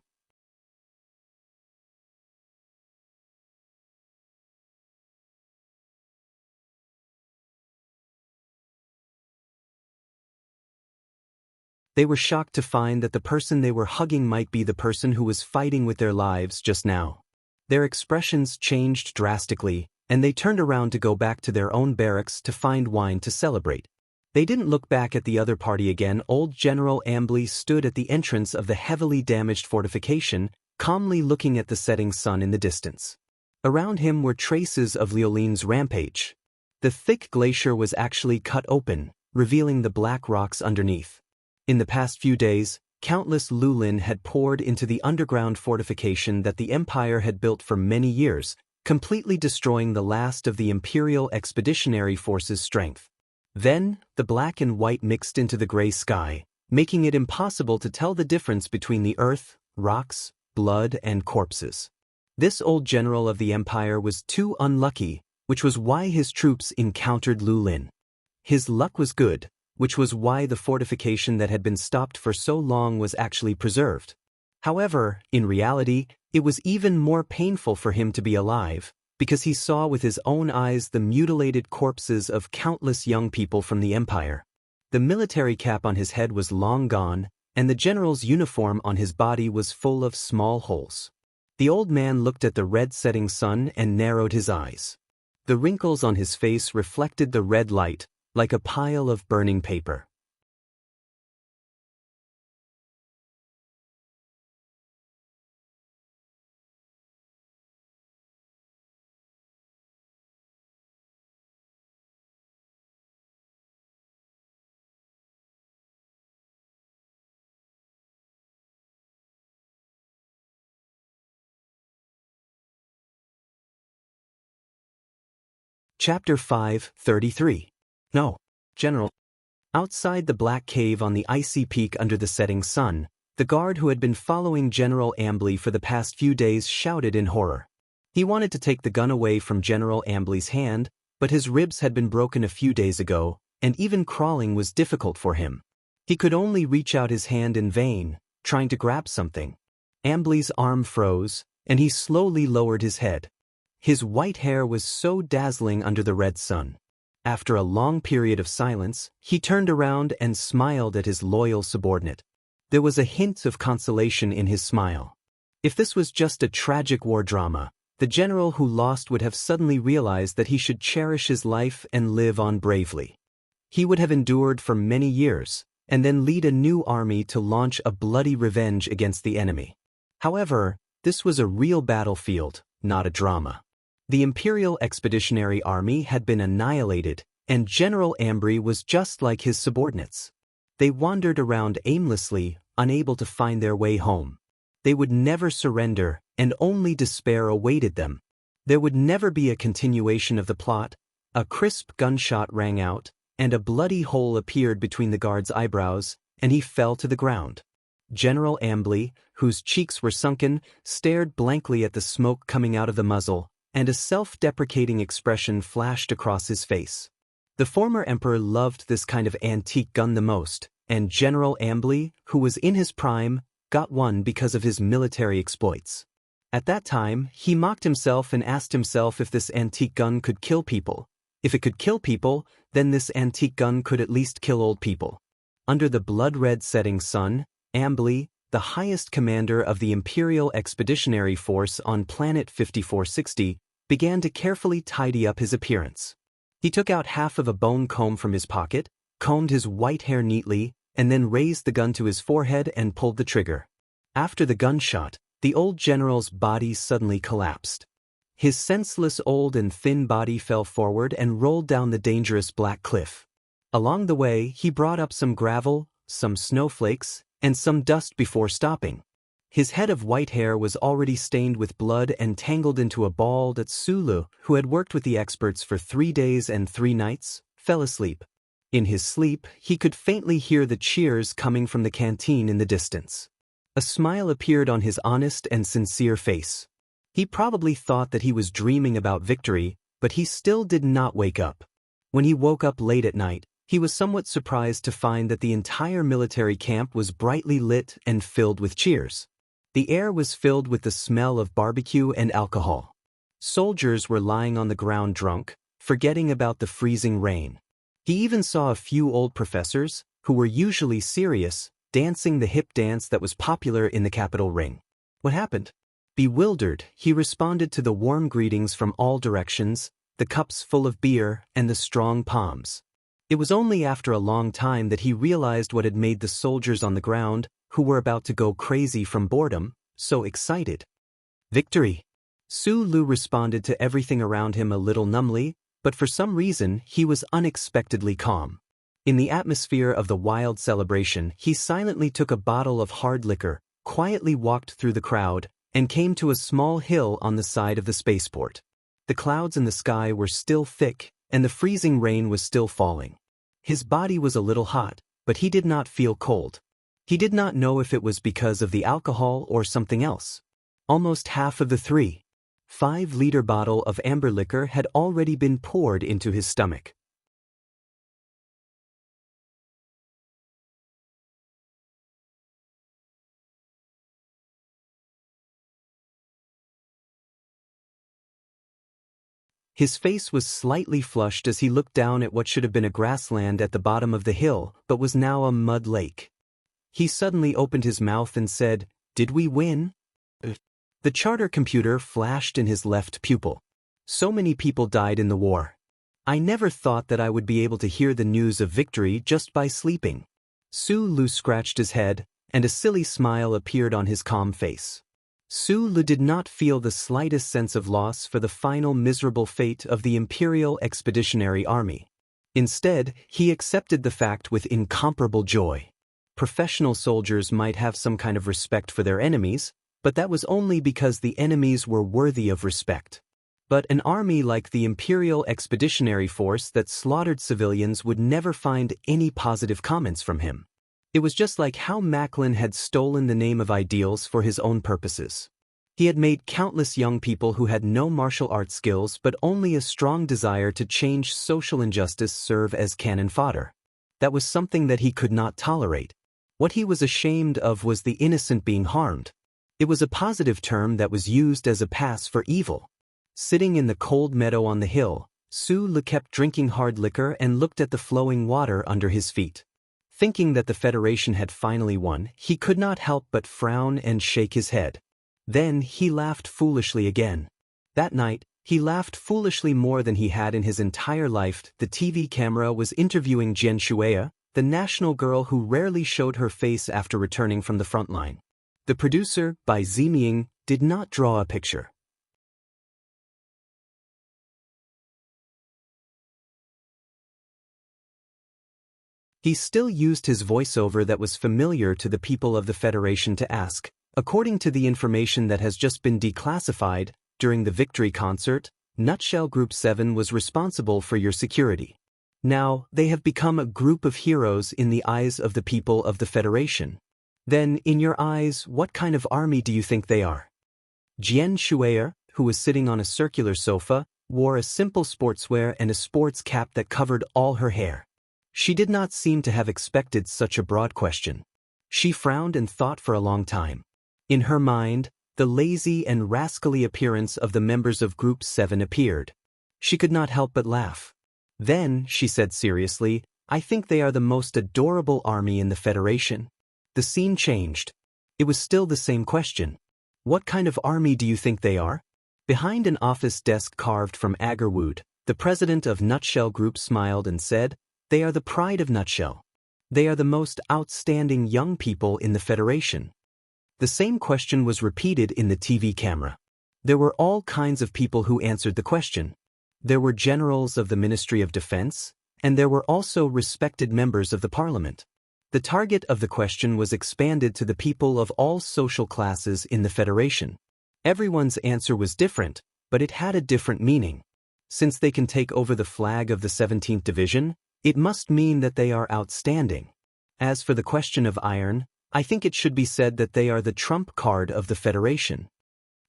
They were shocked to find that the person they were hugging might be the person who was fighting with their lives just now. Their expressions changed drastically, and they turned around to go back to their own barracks to find wine to celebrate. They didn't look back at the other party again. Old General Ambly stood at the entrance of the heavily damaged fortification, calmly looking at the setting sun in the distance. Around him were traces of Liulin's rampage. The thick glacier was actually cut open, revealing the black rocks underneath. In the past few days, countless Liulin had poured into the underground fortification that the Empire had built for many years, completely destroying the last of the Imperial Expeditionary Force's strength. Then, the black and white mixed into the gray sky, making it impossible to tell the difference between the earth, rocks, blood, and corpses. This old general of the Empire was too unlucky, which was why his troops encountered Liulin. His luck was good, which was why the fortification that had been stopped for so long was actually preserved. However, in reality, it was even more painful for him to be alive, because he saw with his own eyes the mutilated corpses of countless young people from the Empire. The military cap on his head was long gone, and the general's uniform on his body was full of small holes. The old man looked at the red setting sun and narrowed his eyes. The wrinkles on his face reflected the red light, like a pile of burning paper. Chapter 5:33. No, General. Outside the black cave on the icy peak under the setting sun, the guard who had been following General Ambly for the past few days shouted in horror. He wanted to take the gun away from General Ambly's hand, but his ribs had been broken a few days ago, and even crawling was difficult for him. He could only reach out his hand in vain, trying to grab something. Ambly's arm froze, and he slowly lowered his head. His white hair was so dazzling under the red sun. After a long period of silence, he turned around and smiled at his loyal subordinate. There was a hint of consolation in his smile. If this was just a tragic war drama, the general who lost would have suddenly realized that he should cherish his life and live on bravely. He would have endured for many years, and then lead a new army to launch a bloody revenge against the enemy. However, this was a real battlefield, not a drama. The Imperial Expeditionary Army had been annihilated, and General Ambry was just like his subordinates. They wandered around aimlessly, unable to find their way home. They would never surrender, and only despair awaited them. There would never be a continuation of the plot. A crisp gunshot rang out, and a bloody hole appeared between the guard's eyebrows, and he fell to the ground. General Ambly, whose cheeks were sunken, stared blankly at the smoke coming out of the muzzle, and a self-deprecating expression flashed across his face. The former emperor loved this kind of antique gun the most, and General Ambly, who was in his prime, got one because of his military exploits. At that time, he mocked himself and asked himself if this antique gun could kill people. If it could kill people, then this antique gun could at least kill old people. Under the blood-red setting sun, Ambly, the highest commander of the Imperial Expeditionary Force on planet 5460, began to carefully tidy up his appearance. He took out half of a bone comb from his pocket, combed his white hair neatly, and then raised the gun to his forehead and pulled the trigger. After the gunshot, the old general's body suddenly collapsed. His senseless old and thin body fell forward and rolled down the dangerous black cliff. Along the way, he brought up some gravel, some snowflakes, and some dust before stopping. His head of white hair was already stained with blood and tangled into a ball that Sulu, who had worked with the experts for 3 days and 3 nights, fell asleep. In his sleep, he could faintly hear the cheers coming from the canteen in the distance. A smile appeared on his honest and sincere face. He probably thought that he was dreaming about victory, but he still did not wake up. When he woke up late at night, he was somewhat surprised to find that the entire military camp was brightly lit and filled with cheers. The air was filled with the smell of barbecue and alcohol. Soldiers were lying on the ground drunk, forgetting about the freezing rain. He even saw a few old professors, who were usually serious, dancing the hip dance that was popular in the capital ring. What happened? Bewildered, he responded to the warm greetings from all directions, the cups full of beer, and the strong palms. It was only after a long time that he realized what had made the soldiers on the ground, who were about to go crazy from boredom, so excited. Victory! Su Lu responded to everything around him a little numbly, but for some reason he was unexpectedly calm. In the atmosphere of the wild celebration, he silently took a bottle of hard liquor, quietly walked through the crowd, and came to a small hill on the side of the spaceport. The clouds in the sky were still thick, and the freezing rain was still falling. His body was a little hot, but he did not feel cold. He did not know if it was because of the alcohol or something else. Almost half of the 3.5-liter bottle of amber liquor had already been poured into his stomach. His face was slightly flushed as he looked down at what should have been a grassland at the bottom of the hill, but was now a mud lake. He suddenly opened his mouth and said, "Did we win?" The charter computer flashed in his left pupil. So many people died in the war. I never thought that I would be able to hear the news of victory just by sleeping. Su Lu scratched his head, and a silly smile appeared on his calm face. Su Lu did not feel the slightest sense of loss for the final miserable fate of the Imperial Expeditionary Army. Instead, he accepted the fact with incomparable joy. Professional soldiers might have some kind of respect for their enemies, but that was only because the enemies were worthy of respect. But an army like the Imperial Expeditionary Force that slaughtered civilians would never find any positive comments from him. It was just like how Macklin had stolen the name of ideals for his own purposes. He had made countless young people who had no martial arts skills but only a strong desire to change social injustice serve as cannon fodder. That was something that he could not tolerate. What he was ashamed of was the innocent being harmed. It was a positive term that was used as a pass for evil. Sitting in the cold meadow on the hill, Su Lu kept drinking hard liquor and looked at the flowing water under his feet. Thinking that the Federation had finally won, he could not help but frown and shake his head. Then he laughed foolishly again. That night, he laughed foolishly more than he had in his entire life. The TV camera was interviewing Jian Shueya, the national girl who rarely showed her face after returning from the front line. The producer, Bai Ziming, did not draw a picture. He still used his voiceover that was familiar to the people of the Federation to ask, according to the information that has just been declassified, during the victory concert, Nutshell Group 7 was responsible for your security. Now, they have become a group of heroes in the eyes of the people of the Federation. Then, in your eyes, what kind of army do you think they are? Jian Shueya, who was sitting on a circular sofa, wore a simple sportswear and a sports cap that covered all her hair. She did not seem to have expected such a broad question. She frowned and thought for a long time. In her mind, the lazy and rascally appearance of the members of Group 7 appeared. She could not help but laugh. Then, she said seriously, I think they are the most adorable army in the Federation. The scene changed. It was still the same question. What kind of army do you think they are? Behind an office desk carved from agarwood, the president of Nutshell Group smiled and said, they are the pride of Nutshell. They are the most outstanding young people in the Federation. The same question was repeated in the TV camera. There were all kinds of people who answered the question. There were generals of the Ministry of Defense, and there were also respected members of the Parliament. The target of the question was expanded to the people of all social classes in the Federation. Everyone's answer was different, but it had a different meaning. Since they can take over the flag of the 17th Division, it must mean that they are outstanding. As for the question of iron, I think it should be said that they are the trump card of the Federation.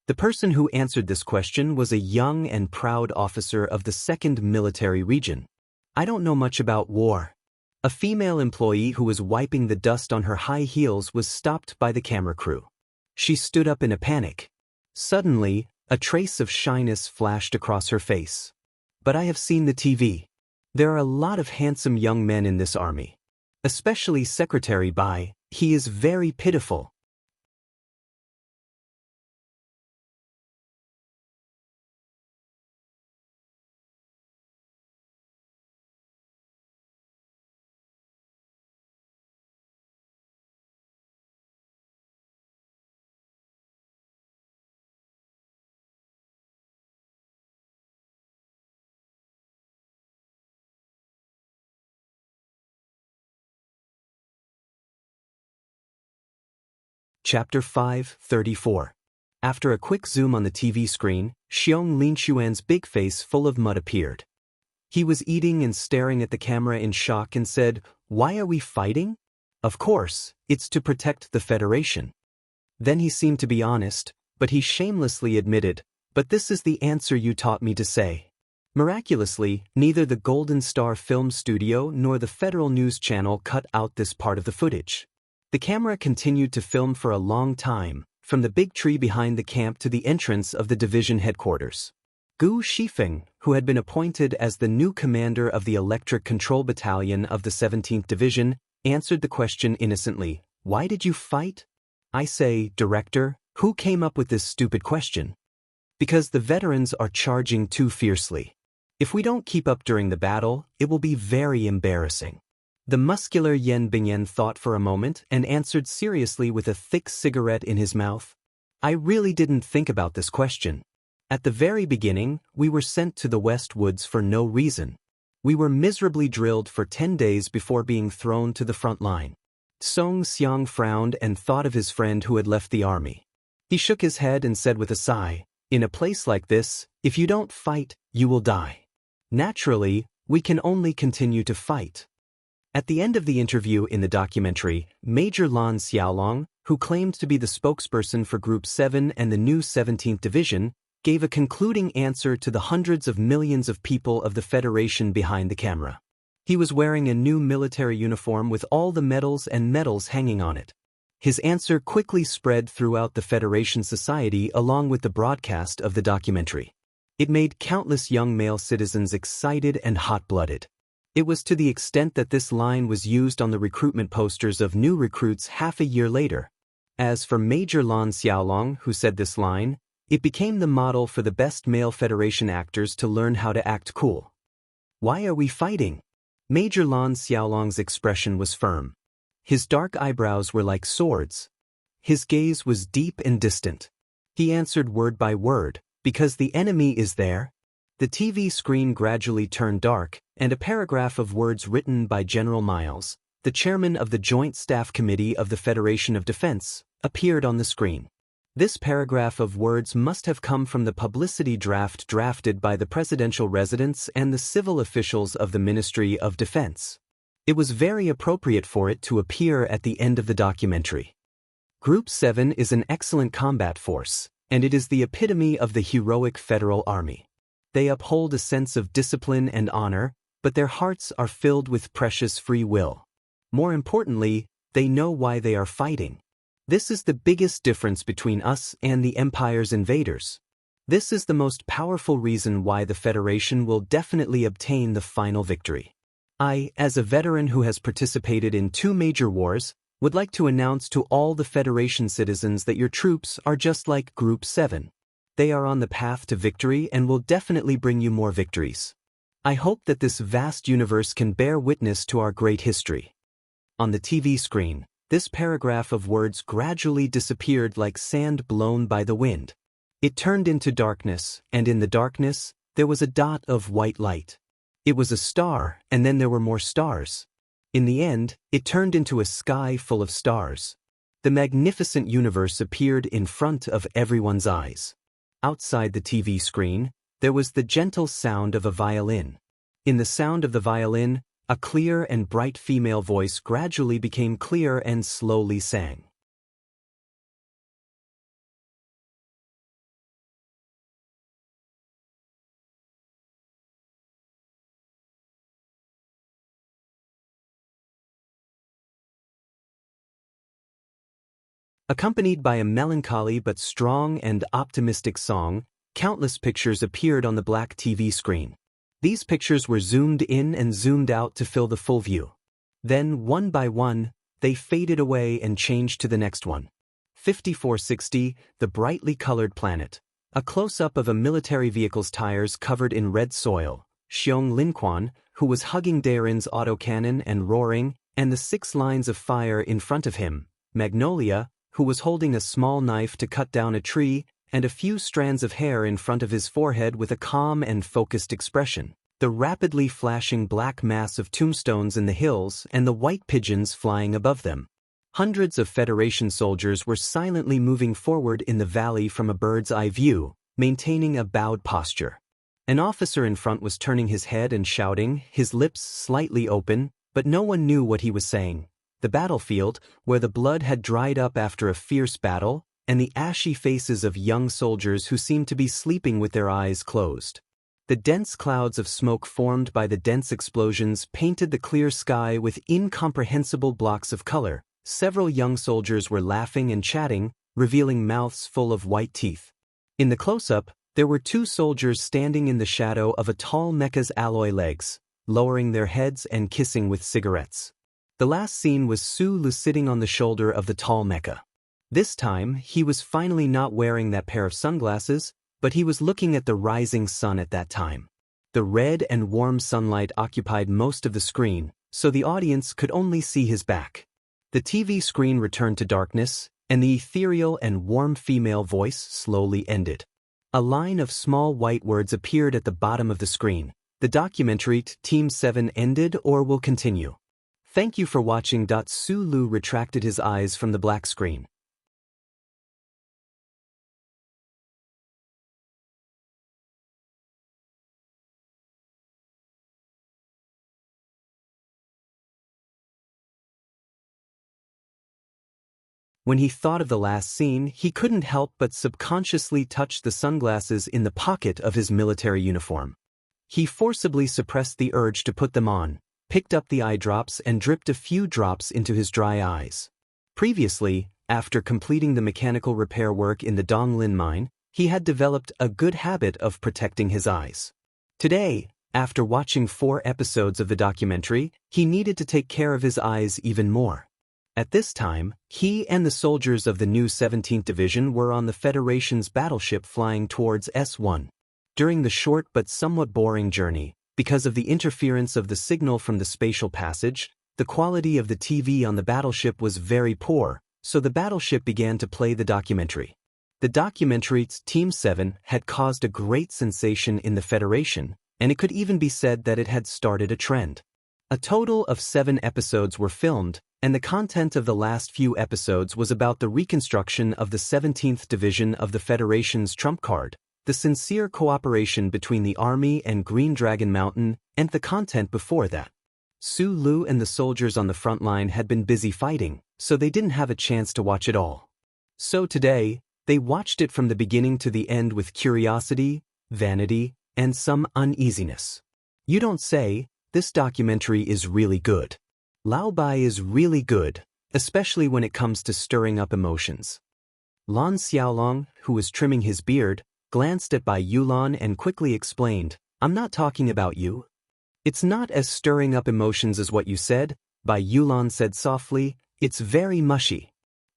The person who answered this question was a young and proud officer of the 2nd Military Region. I don't know much about war. A female employee who was wiping the dust on her high heels was stopped by the camera crew. She stood up in a panic. Suddenly, a trace of shyness flashed across her face. But I have seen the TV. There are a lot of handsome young men in this army. Especially Secretary Bai, He is very pitiful. Chapter 5:34. After a quick zoom on the TV screen, Xiong Linxuan's big face full of mud appeared. He was eating and staring at the camera in shock and said, "Why are we fighting? Of course, it's to protect the Federation." Then he seemed to be honest, but he shamelessly admitted, "But this is the answer you taught me to say." Miraculously, neither the Golden Star Film Studio nor the Federal News Channel cut out this part of the footage. The camera continued to film for a long time, from the big tree behind the camp to the entrance of the division headquarters. Gu Shifeng, who had been appointed as the new commander of the Electric Control Battalion of the 17th Division, answered the question innocently, "Why did you fight?" I say, "Director, who came up with this stupid question?" Because the veterans are charging too fiercely. If we don't keep up during the battle, it will be very embarrassing. The muscular Yen Bingyan thought for a moment and answered seriously with a thick cigarette in his mouth. I really didn't think about this question. At the very beginning, we were sent to the West Woods for no reason. We were miserably drilled for 10 days before being thrown to the front line. Song Xiang frowned and thought of his friend who had left the army. He shook his head and said with a sigh, "In a place like this, if you don't fight, you will die. Naturally, we can only continue to fight." At the end of the interview in the documentary, Major Lan Xiaolong, who claimed to be the spokesperson for Group 7 and the new 17th Division, gave a concluding answer to the hundreds of millions of people of the Federation behind the camera. He was wearing a new military uniform with all the medals and medals hanging on it. His answer quickly spread throughout the Federation society along with the broadcast of the documentary. It made countless young male citizens excited and hot-blooded. It was to the extent that this line was used on the recruitment posters of new recruits half a year later. As for Major Lan Xiaolong, who said this line, it became the model for the best male Federation actors to learn how to act cool. "Why are we fighting?" Major Lan Xiaolong's expression was firm. His dark eyebrows were like swords. His gaze was deep and distant. He answered word by word, "Because the enemy is there." The TV screen gradually turned dark, and a paragraph of words written by General Miles, the chairman of the Joint Staff Committee of the Federation of Defense, appeared on the screen. This paragraph of words must have come from the publicity draft drafted by the presidential residents and the civil officials of the Ministry of Defense. It was very appropriate for it to appear at the end of the documentary. Group 7 is an excellent combat force, and it is the epitome of the heroic Federal Army. They uphold a sense of discipline and honor, but their hearts are filled with precious free will. More importantly, they know why they are fighting. This is the biggest difference between us and the Empire's invaders. This is the most powerful reason why the Federation will definitely obtain the final victory. I, as a veteran who has participated in 2 major wars, would like to announce to all the Federation citizens that your troops are just like Group 7. They are on the path to victory and will definitely bring you more victories. I hope that this vast universe can bear witness to our great history. On the TV screen, this paragraph of words gradually disappeared like sand blown by the wind. It turned into darkness, and in the darkness, there was a dot of white light. It was a star, and then there were more stars. In the end, it turned into a sky full of stars. The magnificent universe appeared in front of everyone's eyes. Outside the TV screen, there was the gentle sound of a violin. In the sound of the violin, a clear and bright female voice gradually became clear and slowly sang. Accompanied by a melancholy but strong and optimistic song, countless pictures appeared on the black TV screen. These pictures were zoomed in and zoomed out to fill the full view. Then, one by one, they faded away and changed to the next one. 5460, the brightly colored planet. A close-up of a military vehicle's tires covered in red soil. Xiong Linquan, who was hugging Daren's autocannon and roaring, and the 6 lines of fire in front of him. Magnolia, who was holding a small knife to cut down a tree, and a few strands of hair in front of his forehead with a calm and focused expression. The rapidly flashing black mass of tombstones in the hills and the white pigeons flying above them. Hundreds of Federation soldiers were silently moving forward in the valley from a bird's-eye view, maintaining a bowed posture. An officer in front was turning his head and shouting, his lips slightly open, but no one knew what he was saying. The battlefield, where the blood had dried up after a fierce battle, and the ashy faces of young soldiers who seemed to be sleeping with their eyes closed. The dense clouds of smoke formed by the dense explosions painted the clear sky with incomprehensible blocks of color. Several young soldiers were laughing and chatting, revealing mouths full of white teeth. In the close-up, there were 2 soldiers standing in the shadow of a tall mecha's alloy legs, lowering their heads and kissing with cigarettes. The last scene was Su Lu sitting on the shoulder of the tall mecha. This time, he was finally not wearing that pair of sunglasses, but he was looking at the rising sun at that time. The red and warm sunlight occupied most of the screen, so the audience could only see his back. The TV screen returned to darkness, and the ethereal and warm female voice slowly ended. A line of small white words appeared at the bottom of the screen. The documentary Team 7 ended or will continue. Thank you for watching. Su Lu retracted his eyes from the black screen. When he thought of the last scene, he couldn't help but subconsciously touch the sunglasses in the pocket of his military uniform. He forcibly suppressed the urge to put them on, picked up the eye drops and dripped a few drops into his dry eyes. Previously, after completing the mechanical repair work in the Donglin mine, he had developed a good habit of protecting his eyes. Today, after watching 4 episodes of the documentary, he needed to take care of his eyes even more. At this time, he and the soldiers of the new 17th Division were on the Federation's battleship flying towards S1. During the short but somewhat boring journey, because of the interference of the signal from the spatial passage, the quality of the TV on the battleship was very poor, so the battleship began to play the documentary. The documentary's Team 7 had caused a great sensation in the Federation, and it could even be said that it had started a trend. A total of 7 episodes were filmed, and the content of the last few episodes was about the reconstruction of the 17th Division of the Federation's trump card, the sincere cooperation between the Army and Green Dragon Mountain, and the content before that. Su Lu and the soldiers on the front line had been busy fighting, so they didn't have a chance to watch it all. So today, they watched it from the beginning to the end with curiosity, vanity, and some uneasiness. You don't say, this documentary is really good. Lao Bai is really good, especially when it comes to stirring up emotions. Lan Xiaolong, who was trimming his beard, glanced at Bai Yulan and quickly explained, I'm not talking about you. It's not as stirring up emotions as what you said, Bai Yulan said softly, it's very mushy.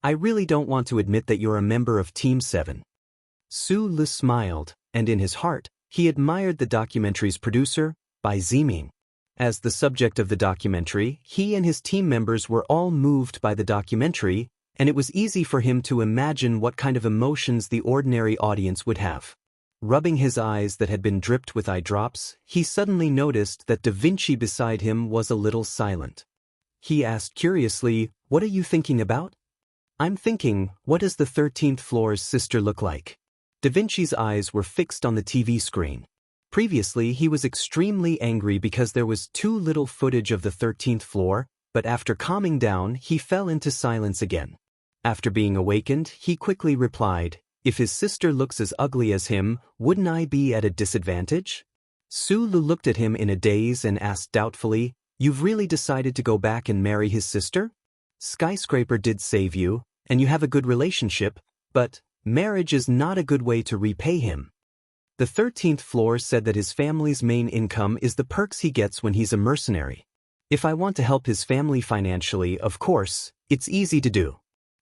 I really don't want to admit that you're a member of Team 7. Su Lu smiled, and in his heart, he admired the documentary's producer, Bai Ziming. As the subject of the documentary, he and his team members were all moved by the documentary, and it was easy for him to imagine what kind of emotions the ordinary audience would have. Rubbing his eyes that had been dripped with eye drops, he suddenly noticed that Da Vinci beside him was a little silent. He asked curiously, what are you thinking about? I'm thinking, what does the 13th floor's sister look like? Da Vinci's eyes were fixed on the TV screen. Previously, he was extremely angry because there was too little footage of the 13th floor, but after calming down, he fell into silence again. After being awakened, he quickly replied, if his sister looks as ugly as him, wouldn't I be at a disadvantage? Su Lu looked at him in a daze and asked doubtfully, you've really decided to go back and marry his sister? Skyscraper did save you, and you have a good relationship, but marriage is not a good way to repay him. The 13th floor said that his family's main income is the perks he gets when he's a mercenary. If I want to help his family financially, of course, it's easy to do.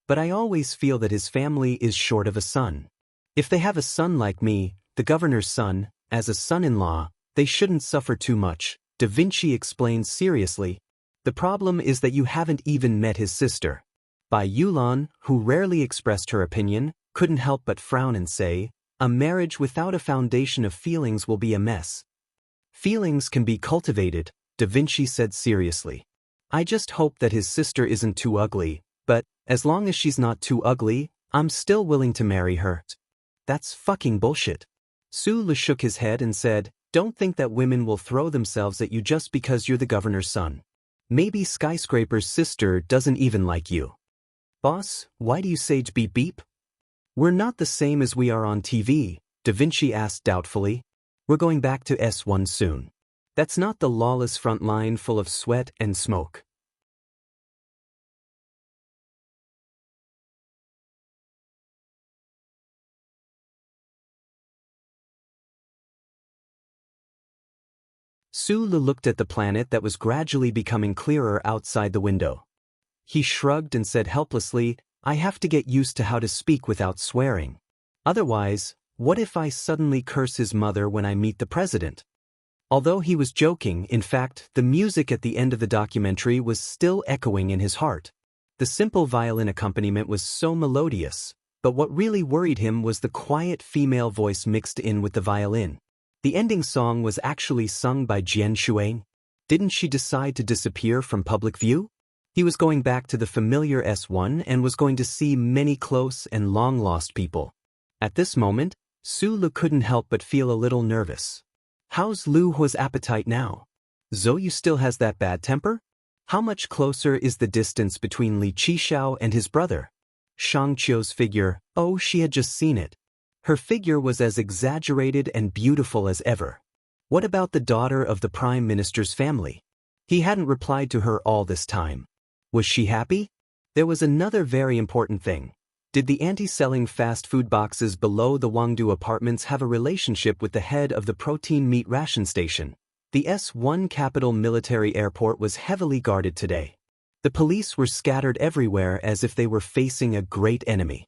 But I always feel that his family is short of a son. If they have a son like me, the governor's son, as a son-in-law, they shouldn't suffer too much, Da Vinci explains seriously. The problem is that you haven't even met his sister. Bai Yulan, who rarely expressed her opinion, couldn't help but frown and say, a marriage without a foundation of feelings will be a mess. Feelings can be cultivated, Da Vinci said seriously. I just hope that his sister isn't too ugly, but, as long as she's not too ugly, I'm still willing to marry her. That's fucking bullshit. Su Le shook his head and said, don't think that women will throw themselves at you just because you're the governor's son. Maybe Skyscraper's sister doesn't even like you. Boss, why do you say beep beep? We're not the same as we are on TV, Da Vinci asked doubtfully. We're going back to S1 soon. That's not the lawless front line full of sweat and smoke. Su Le looked at the planet that was gradually becoming clearer outside the window. He shrugged and said helplessly, I have to get used to how to speak without swearing. Otherwise, what if I suddenly curse his mother when I meet the president? Although he was joking, in fact, the music at the end of the documentary was still echoing in his heart. The simple violin accompaniment was so melodious, but what really worried him was the quiet female voice mixed in with the violin. The ending song was actually sung by Jian Shuang. Didn't she decide to disappear from public view? He was going back to the familiar S1 and was going to see many close and long-lost people. At this moment, Su Le couldn't help but feel a little nervous. How's Lu Hua's appetite now? Zhou still has that bad temper? How much closer is the distance between Li Qishao and his brother? Shang Qiu's figure, oh, she had just seen it. Her figure was as exaggerated and beautiful as ever. What about the daughter of the Prime Minister's family? He hadn't replied to her all this time. Was she happy? There was another very important thing. Did the anti-selling fast food boxes below the Wangdu apartments have a relationship with the head of the protein meat ration station? The S1 Capital Military Airport was heavily guarded today. The police were scattered everywhere as if they were facing a great enemy.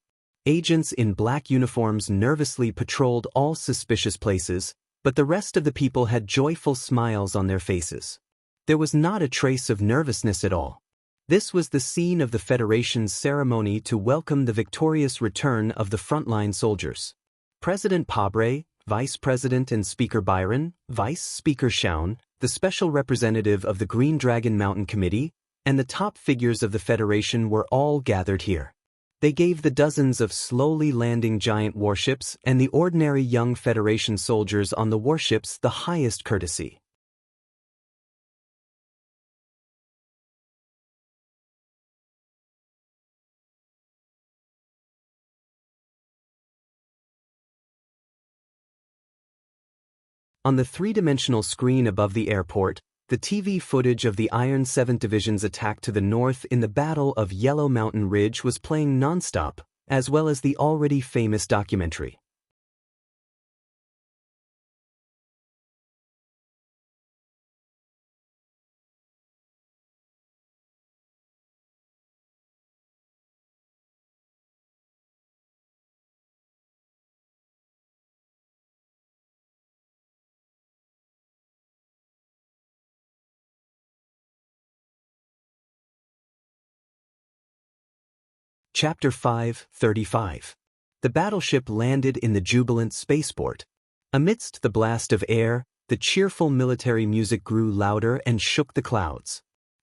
Agents in black uniforms nervously patrolled all suspicious places, but the rest of the people had joyful smiles on their faces. There was not a trace of nervousness at all. This was the scene of the Federation's ceremony to welcome the victorious return of the frontline soldiers. President Pabre, Vice President and Speaker Byron, Vice Speaker Shaun, the Special Representative of the Green Dragon Mountain Committee, and the top figures of the Federation were all gathered here. They gave the dozens of slowly landing giant warships and the ordinary young Federation soldiers on the warships the highest courtesy. On the three-dimensional screen above the airport, the TV footage of the Iron 7th Division's attack to the north in the Battle of Yellow Mountain Ridge was playing non-stop, as well as the already famous documentary. Chapter 5:35. The battleship landed in the jubilant spaceport. Amidst the blast of air, the cheerful military music grew louder and shook the clouds.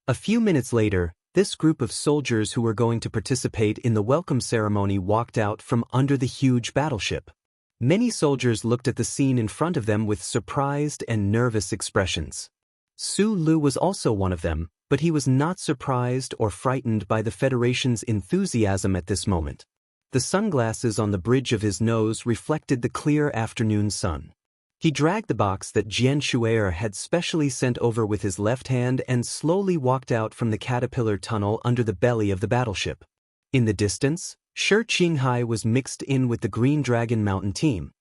A few minutes later, this group of soldiers who were going to participate in the welcome ceremony walked out from under the huge battleship. Many soldiers looked at the scene in front of them with surprised and nervous expressions. Su Lu was also one of them, but he was not surprised or frightened by the Federation's enthusiasm at this moment. The sunglasses on the bridge of his nose reflected the clear afternoon sun. He dragged the box that Jian Shuai had specially sent over with his left hand and slowly walked out from the caterpillar tunnel under the belly of the battleship. In the distance, Shi Qinghai was mixed in with the Green Dragon Mountain team.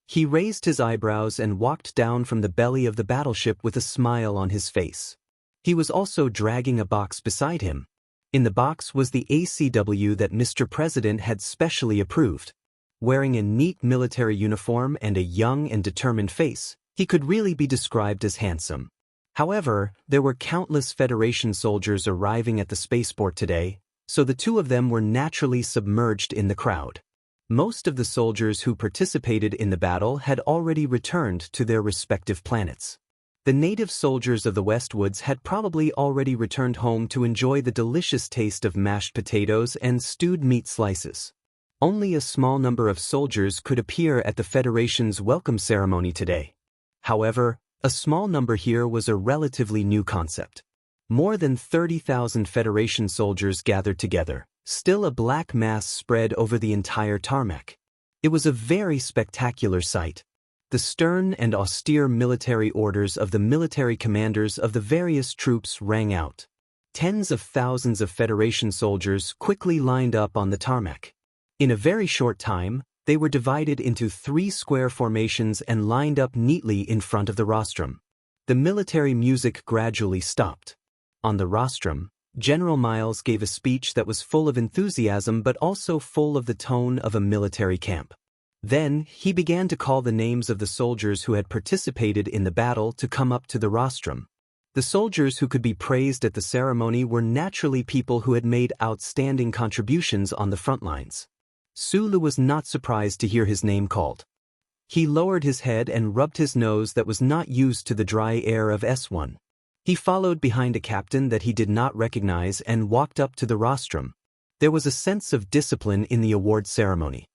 He raised his eyebrows and walked down from the belly of the battleship with a smile on his face. He was also dragging a box beside him. In the box was the ACW that Mr. President had specially approved. Wearing a neat military uniform and a young and determined face, he could really be described as handsome. However, there were countless Federation soldiers arriving at the spaceport today, so the two of them were naturally submerged in the crowd. Most of the soldiers who participated in the battle had already returned to their respective planets. The native soldiers of the Westwoods had probably already returned home to enjoy the delicious taste of mashed potatoes and stewed meat slices. Only a small number of soldiers could appear at the Federation's welcome ceremony today. However, a small number here was a relatively new concept. More than 30,000 Federation soldiers gathered together, still a black mass spread over the entire tarmac. It was a very spectacular sight. The stern and austere military orders of the military commanders of the various troops rang out. Tens of thousands of Federation soldiers quickly lined up on the tarmac. In a very short time, they were divided into 3 square formations and lined up neatly in front of the rostrum. The military music gradually stopped. On the rostrum, General Miles gave a speech that was full of enthusiasm but also full of the tone of a military camp. Then, he began to call the names of the soldiers who had participated in the battle to come up to the rostrum. The soldiers who could be praised at the ceremony were naturally people who had made outstanding contributions on the front lines. Sulu was not surprised to hear his name called. He lowered his head and rubbed his nose that was not used to the dry air of S1. He followed behind a captain that he did not recognize and walked up to the rostrum. There was a sense of discipline in the award ceremony.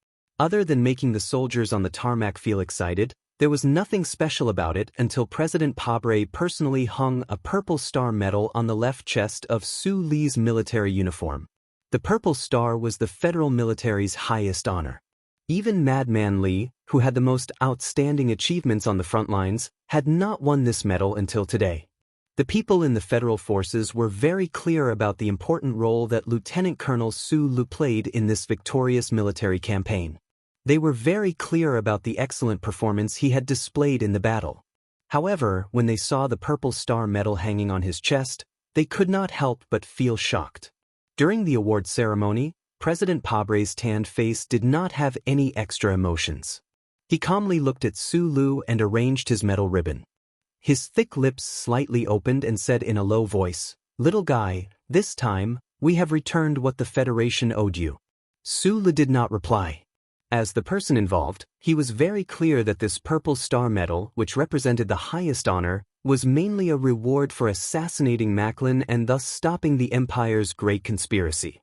Other than making the soldiers on the tarmac feel excited, there was nothing special about it until President Pabre personally hung a Purple Star medal on the left chest of Su Li's military uniform. The Purple Star was the federal military's highest honor. Even Madman Li, who had the most outstanding achievements on the front lines, had not won this medal until today. The people in the federal forces were very clear about the important role that Lieutenant Colonel Su Lu played in this victorious military campaign. They were very clear about the excellent performance he had displayed in the battle. However, when they saw the Purple Star medal hanging on his chest, they could not help but feel shocked. During the award ceremony, President Pabre's tanned face did not have any extra emotions. He calmly looked at Su Lu and arranged his medal ribbon. His thick lips slightly opened and said in a low voice, "Little guy, this time, we have returned what the Federation owed you." Su Lu did not reply. As the person involved, he was very clear that this Purple Star medal, which represented the highest honor, was mainly a reward for assassinating Macklin and thus stopping the Empire's great conspiracy.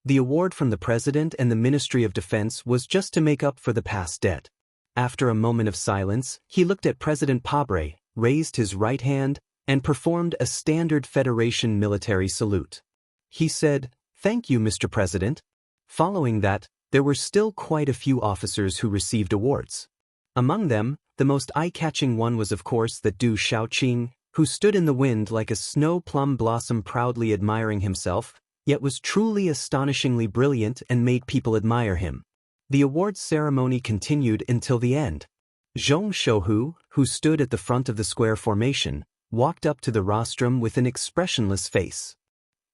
The award from the President and the Ministry of Defense was just to make up for the past debt. After a moment of silence, he looked at President Pabre, raised his right hand, and performed a standard Federation military salute. He said, "Thank you, Mr. President." Following that, there were still quite a few officers who received awards. Among them, the most eye-catching one was of course that Du Shaoqing, who stood in the wind like a snow plum blossom proudly admiring himself, yet was truly astonishingly brilliant and made people admire him. The awards ceremony continued until the end. Zhong Shouhu, who stood at the front of the square formation, walked up to the rostrum with an expressionless face.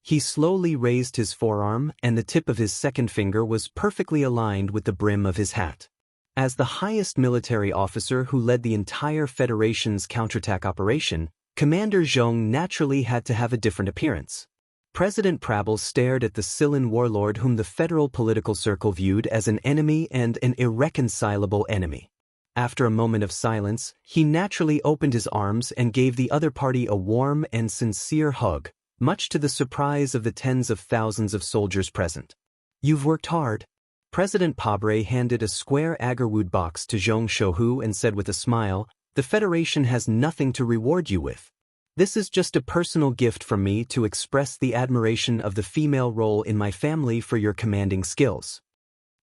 He slowly raised his forearm and the tip of his second finger was perfectly aligned with the brim of his hat. As the highest military officer who led the entire Federation's counterattack operation, Commander Zhong naturally had to have a different appearance. President Prabal stared at the Sillin warlord whom the federal political circle viewed as an enemy and an irreconcilable enemy. After a moment of silence, he naturally opened his arms and gave the other party a warm and sincere hug, much to the surprise of the tens of thousands of soldiers present. "You've worked hard." President Pabre handed a square agarwood box to Zhong Shouhu and said with a smile, "The Federation has nothing to reward you with. This is just a personal gift from me to express the admiration of the female role in my family for your commanding skills."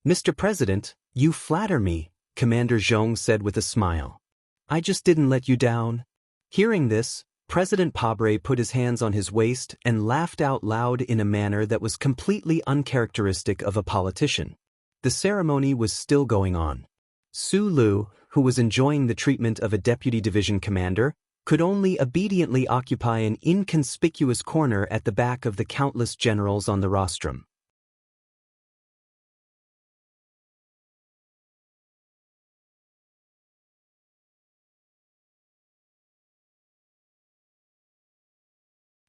"Mr. President, you flatter me," Commander Zhong said with a smile. "I just didn't let you down." Hearing this, President Pabre put his hands on his waist and laughed out loud in a manner that was completely uncharacteristic of a politician. The ceremony was still going on. Su Lu, who was enjoying the treatment of a deputy division commander, could only obediently occupy an inconspicuous corner at the back of the countless generals on the rostrum.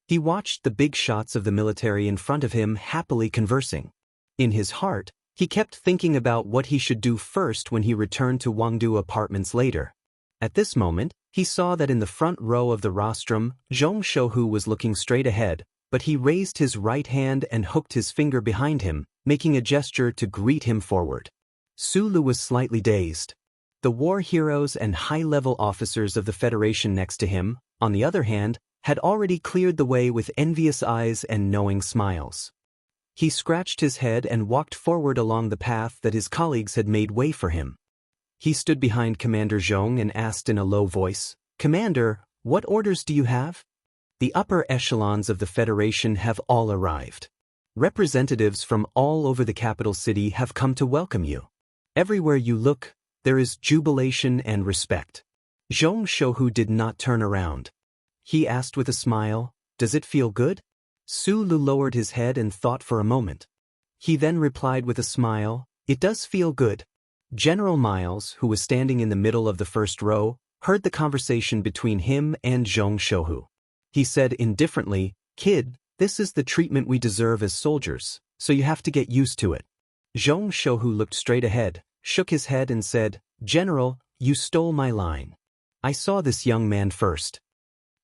He watched the big shots of the military in front of him happily conversing. In his heart, he kept thinking about what he should do first when he returned to Wangdu Apartments later. At this moment, he saw that in the front row of the rostrum, Zhong Shouhu was looking straight ahead, but he raised his right hand and hooked his finger behind him, making a gesture to greet him forward. Su Lu was slightly dazed. The war heroes and high-level officers of the Federation next to him, on the other hand, had already cleared the way with envious eyes and knowing smiles. He scratched his head and walked forward along the path that his colleagues had made way for him. He stood behind Commander Zhong and asked in a low voice, "Commander, what orders do you have?" "The upper echelons of the Federation have all arrived. Representatives from all over the capital city have come to welcome you. Everywhere you look, there is jubilation and respect." Zhong Shouhu did not turn around. He asked with a smile, "Does it feel good?" Su Lu lowered his head and thought for a moment. He then replied with a smile, "It does feel good." General Miles, who was standing in the middle of the first row, heard the conversation between him and Zhong Shouhu. He said indifferently, "Kid, this is the treatment we deserve as soldiers, so you have to get used to it." Zhong Shouhu looked straight ahead, shook his head and said, "General, you stole my line. I saw this young man first."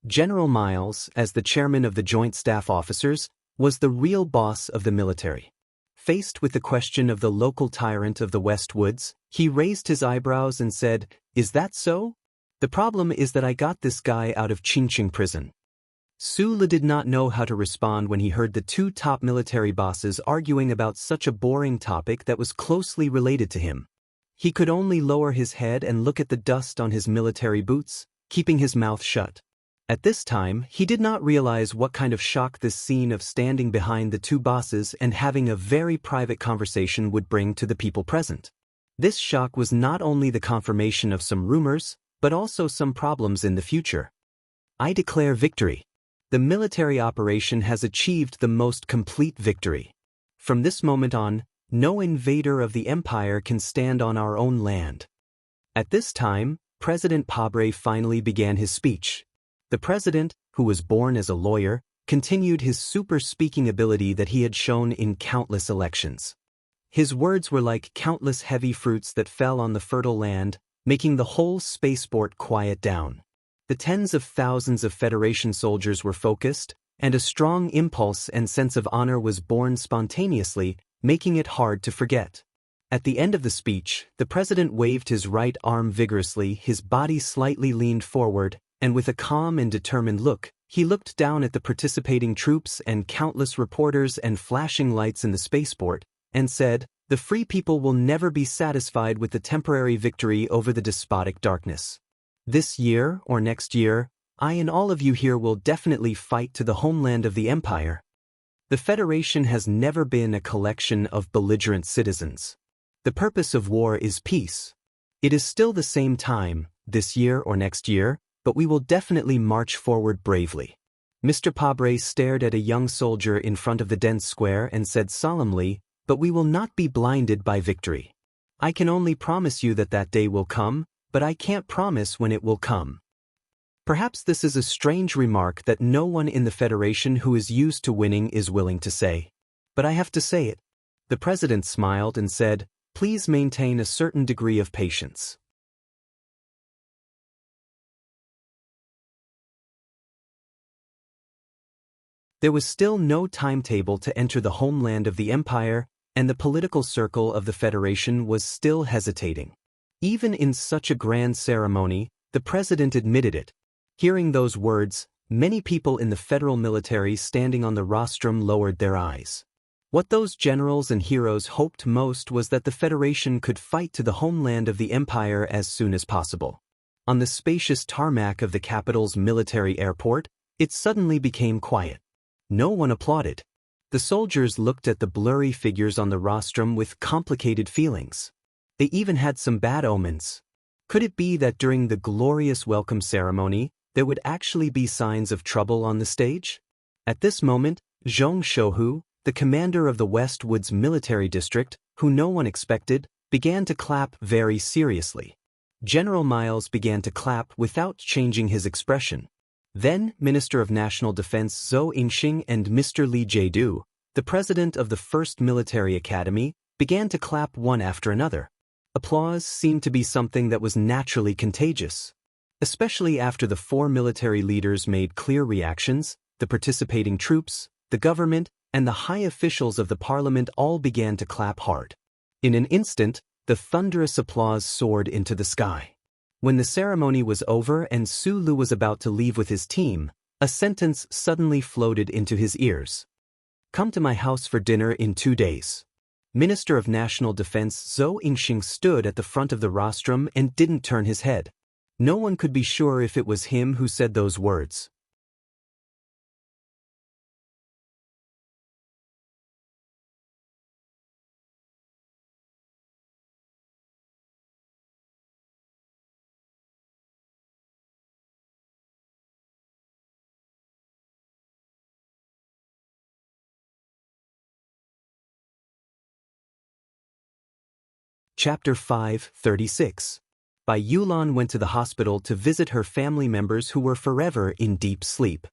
General Miles, as the chairman of the Joint Staff Officers, was the real boss of the military. Faced with the question of the local tyrant of the West Woods, he raised his eyebrows and said, "Is that so? The problem is that I got this guy out of Qingqing prison." Su Lu did not know how to respond when he heard the two top military bosses arguing about such a boring topic that was closely related to him. He could only lower his head and look at the dust on his military boots, keeping his mouth shut. At this time, he did not realize what kind of shock this scene of standing behind the two bosses and having a very private conversation would bring to the people present. This shock was not only the confirmation of some rumors, but also some problems in the future. "I declare victory. The military operation has achieved the most complete victory. From this moment on, no invader of the empire can stand on our own land." At this time, President Pabre finally began his speech. The president, who was born as a lawyer, continued his super-speaking ability that he had shown in countless elections. His words were like countless heavy fruits that fell on the fertile land, making the whole spaceport quiet down. The tens of thousands of Federation soldiers were focused, and a strong impulse and sense of honor was born spontaneously, making it hard to forget. At the end of the speech, the president waved his right arm vigorously, his body slightly leaned forward, and with a calm and determined look, he looked down at the participating troops and countless reporters and flashing lights in the spaceport, and said, "The free people will never be satisfied with the temporary victory over the despotic darkness. This year or next year, I and all of you here will definitely fight to the homeland of the empire. The Federation has never been a collection of belligerent citizens. The purpose of war is peace. It is still the same time, this year or next year, but we will definitely march forward bravely." Mr. Pabre stared at a young soldier in front of the dense square and said solemnly, "But we will not be blinded by victory. I can only promise you that that day will come, but I can't promise when it will come." Perhaps this is a strange remark that no one in the Federation who is used to winning is willing to say. But I have to say it. The president smiled and said, "Please maintain a certain degree of patience." There was still no timetable to enter the homeland of the empire, and the political circle of the Federation was still hesitating. Even in such a grand ceremony, the president admitted it. Hearing those words, many people in the federal military standing on the rostrum lowered their eyes. What those generals and heroes hoped most was that the Federation could fight to the homeland of the empire as soon as possible. On the spacious tarmac of the capital's military airport, it suddenly became quiet. No one applauded. The soldiers looked at the blurry figures on the rostrum with complicated feelings. They even had some bad omens. Could it be that during the glorious welcome ceremony, there would actually be signs of trouble on the stage? At this moment, Zhong Shouhu, the commander of the West Woods military district, who no one expected, began to clap very seriously. General Miles began to clap without changing his expression. Then, Minister of National Defense Zhou Yingxing and Mr. Li Jiedu, the president of the First Military Academy, began to clap one after another. Applause seemed to be something that was naturally contagious. Especially after the four military leaders made clear reactions, the participating troops, the government, and the high officials of the parliament all began to clap hard. In an instant, the thunderous applause soared into the sky. When the ceremony was over and Su Lu was about to leave with his team, a sentence suddenly floated into his ears. "Come to my house for dinner in 2 days." Minister of National Defense Zhou Yingxing stood at the front of the rostrum and didn't turn his head. No one could be sure if it was him who said those words. Chapter 5:36. By Yulan went to the hospital to visit her family members who were forever in deep sleep.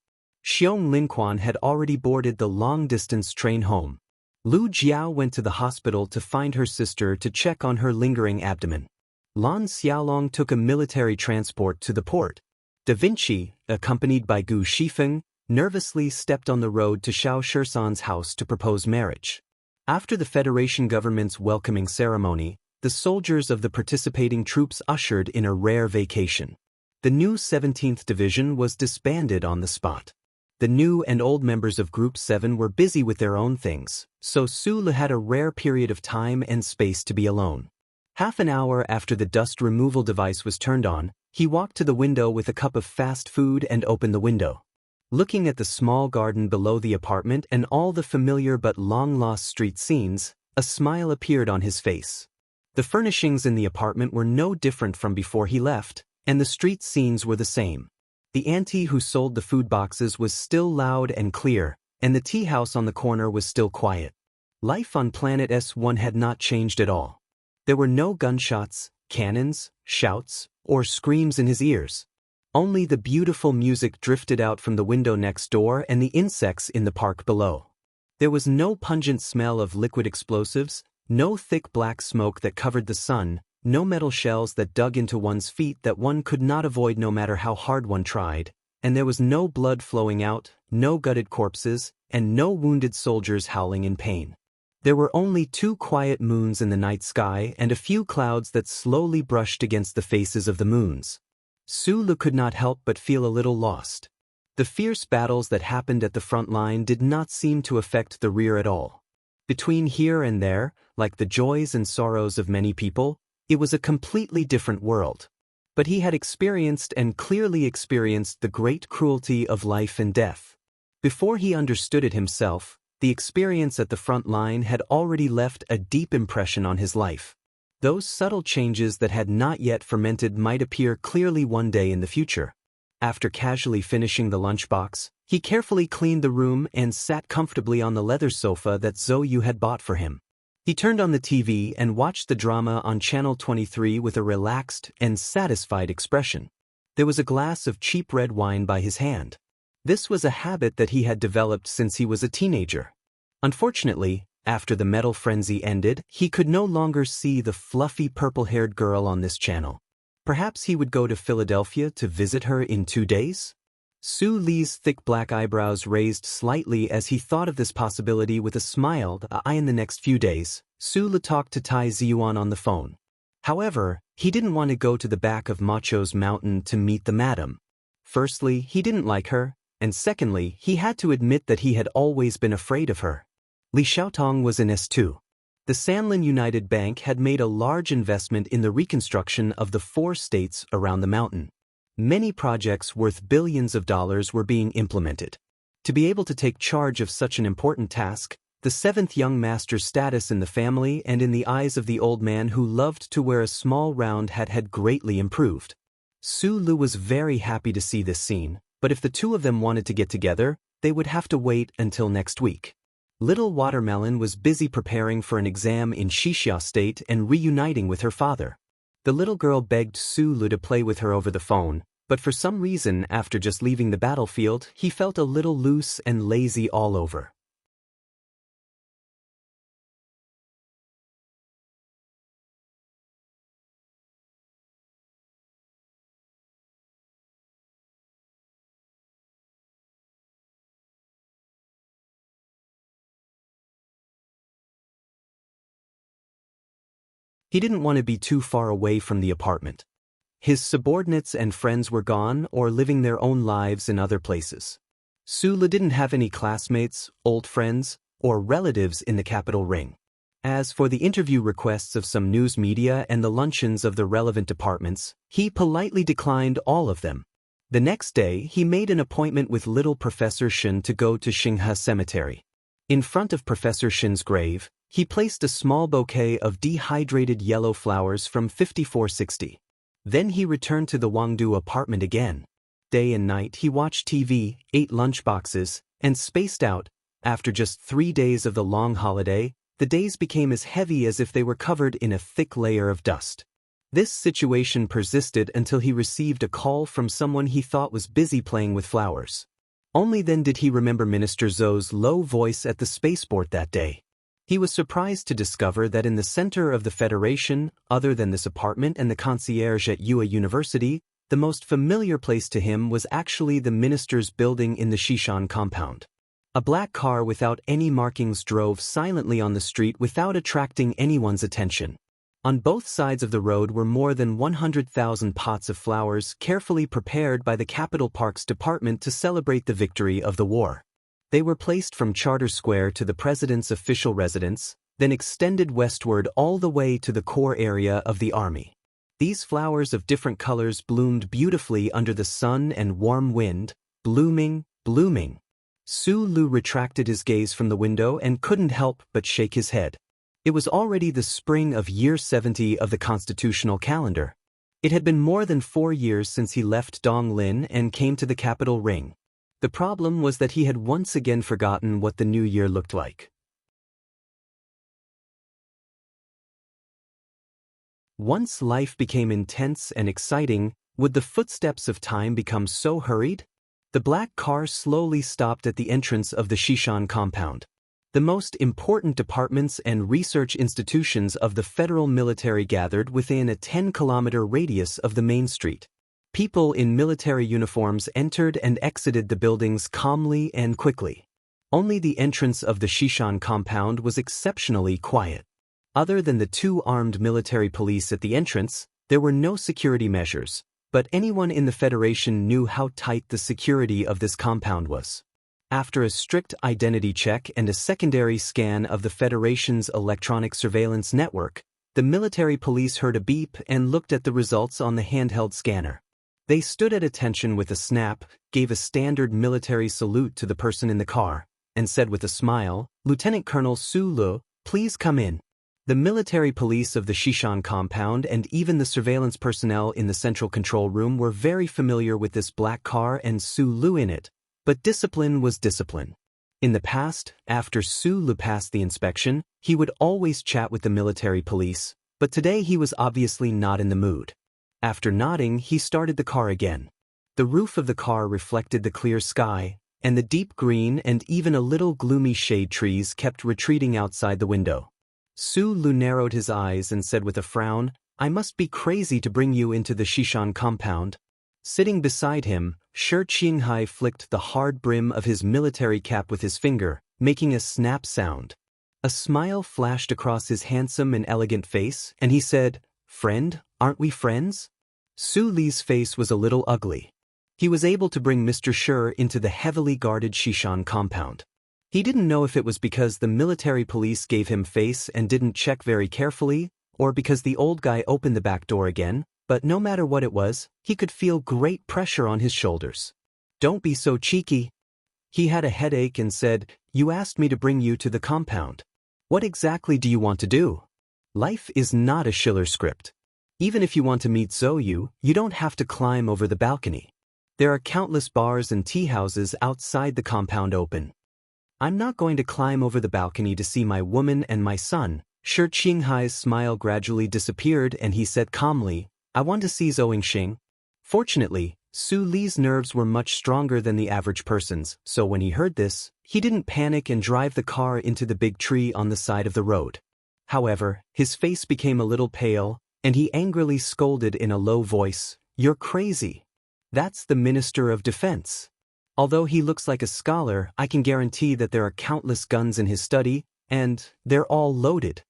Xiong Linquan had already boarded the long-distance train home. Lu Jiao went to the hospital to find her sister to check on her lingering abdomen. Lan Xiaolong took a military transport to the port. Da Vinci, accompanied by Gu Shifeng, nervously stepped on the road to Xiao Shisan's house to propose marriage. After the Federation government's welcoming ceremony, the soldiers of the participating troops ushered in a rare vacation. The new 17th Division was disbanded on the spot. The new and old members of Group 7 were busy with their own things, so Su Le had a rare period of time and space to be alone. Half an hour after the dust removal device was turned on, he walked to the window with a cup of fast food and opened the window. Looking at the small garden below the apartment and all the familiar but long-lost street scenes, a smile appeared on his face. The furnishings in the apartment were no different from before he left, and the street scenes were the same. The auntie who sold the food boxes was still loud and clear, and the tea house on the corner was still quiet. Life on Planet S1 had not changed at all. There were no gunshots, cannons, shouts, or screams in his ears. Only the beautiful music drifted out from the window next door and the insects in the park below. There was no pungent smell of liquid explosives, no thick black smoke that covered the sun, no metal shells that dug into one's feet that one could not avoid no matter how hard one tried, and there was no blood flowing out, no gutted corpses, and no wounded soldiers howling in pain. There were only 2 quiet moons in the night sky and a few clouds that slowly brushed against the faces of the moons. Su Le could not help but feel a little lost. The fierce battles that happened at the front line did not seem to affect the rear at all. Between here and there, like the joys and sorrows of many people, it was a completely different world. But he had experienced and clearly experienced the great cruelty of life and death. Before he understood it himself, the experience at the front line had already left a deep impression on his life. Those subtle changes that had not yet fermented might appear clearly one day in the future. After casually finishing the lunchbox, he carefully cleaned the room and sat comfortably on the leather sofa that Zhou Yu had bought for him. He turned on the TV and watched the drama on Channel 23 with a relaxed and satisfied expression. There was a glass of cheap red wine by his hand. This was a habit that he had developed since he was a teenager. Unfortunately, after the metal frenzy ended, he could no longer see the fluffy purple-haired girl on this channel. Perhaps he would go to Philadelphia to visit her in 2 days? Su Li's thick black eyebrows raised slightly as he thought of this possibility with a smile. In the next few days, Su Li talked to Tai Ziyuan on the phone. However, he didn't want to go to the back of Macho's mountain to meet the madam. Firstly, he didn't like her, and secondly, he had to admit that he had always been afraid of her. Li Xiaotong was in S2. The Sanlin United Bank had made a large investment in the reconstruction of the 4 states around the mountain. Many projects worth billions of dollars were being implemented. To be able to take charge of such an important task, the 7th young master's status in the family and in the eyes of the old man who loved to wear a small round hat had greatly improved. Su Lu was very happy to see this scene, but if the two of them wanted to get together, they would have to wait until next week. Little Watermelon was busy preparing for an exam in Shixia State and reuniting with her father. The little girl begged Su Lu to play with her over the phone, but for some reason, after just leaving the battlefield, he felt a little loose and lazy all over. He didn't want to be too far away from the apartment. His subordinates and friends were gone or living their own lives in other places. Su Lu didn't have any classmates, old friends, or relatives in the capital ring. As for the interview requests of some news media and the luncheons of the relevant departments, he politely declined all of them. The next day, he made an appointment with little Professor Shin to go to Xinghe Cemetery. In front of Professor Shin's grave, he placed a small bouquet of dehydrated yellow flowers from 5460. Then he returned to the Wangdu apartment again. Day and night he watched TV, ate lunchboxes, and spaced out. After just 3 days of the long holiday, the days became as heavy as if they were covered in a thick layer of dust. This situation persisted until he received a call from someone he thought was busy playing with flowers. Only then did he remember Minister Zhou's low voice at the spaceport that day. He was surprised to discover that in the center of the Federation, other than this apartment and the concierge at Yue University, the most familiar place to him was actually the minister's building in the Shishan compound. A black car without any markings drove silently on the street without attracting anyone's attention. On both sides of the road were more than 100,000 pots of flowers carefully prepared by the Capital Parks Department to celebrate the victory of the war. They were placed from Charter Square to the president's official residence, then extended westward all the way to the core area of the army. These flowers of different colors bloomed beautifully under the sun and warm wind, blooming, blooming. Su Lu retracted his gaze from the window and couldn't help but shake his head. It was already the spring of year 70 of the constitutional calendar. It had been more than 4 years since he left Donglin and came to the capital ring. The problem was that he had once again forgotten what the new year looked like. Once life became intense and exciting, would the footsteps of time become so hurried? The black car slowly stopped at the entrance of the Shishan compound. The most important departments and research institutions of the federal military gathered within a 10-kilometer radius of the main street. People in military uniforms entered and exited the buildings calmly and quickly. Only the entrance of the Shishan compound was exceptionally quiet. Other than the 2 armed military police at the entrance, there were no security measures, but anyone in the Federation knew how tight the security of this compound was. After a strict identity check and a secondary scan of the Federation's electronic surveillance network, the military police heard a beep and looked at the results on the handheld scanner. They stood at attention with a snap, gave a standard military salute to the person in the car, and said with a smile, "Lieutenant Colonel Su Lu, please come in." The military police of the Shishan compound and even the surveillance personnel in the central control room were very familiar with this black car and Su Lu in it, but discipline was discipline. In the past, after Su Lu passed the inspection, he would always chat with the military police, but today he was obviously not in the mood. After nodding, he started the car again. The roof of the car reflected the clear sky, and the deep green and even a little gloomy shade trees kept retreating outside the window. Su Lu narrowed his eyes and said with a frown, "I must be crazy to bring you into the Shishan compound." Sitting beside him, Shi Qinghai flicked the hard brim of his military cap with his finger, making a snap sound. A smile flashed across his handsome and elegant face, and he said, "Friend, aren't we friends?" Su Li's face was a little ugly. He was able to bring Mr. Shi into the heavily guarded Shishan compound. He didn't know if it was because the military police gave him face and didn't check very carefully, or because the old guy opened the back door again, but no matter what it was, he could feel great pressure on his shoulders. "Don't be so cheeky." He had a headache and said, "You asked me to bring you to the compound. What exactly do you want to do?" Life is not a Schiller script. Even if you want to meet Zoyu, you don't have to climb over the balcony. There are countless bars and tea houses outside the compound open. "I'm not going to climb over the balcony to see my woman and my son." Shi Qinghai's smile gradually disappeared and he said calmly, "I want to see Zhou Yingxing." Fortunately, Su Li's nerves were much stronger than the average person's, so when he heard this, he didn't panic and drive the car into the big tree on the side of the road. However, his face became a little pale, and he angrily scolded in a low voice, "You're crazy. That's the Minister of Defense. Although he looks like a scholar, I can guarantee that there are countless guns in his study, and they're all loaded."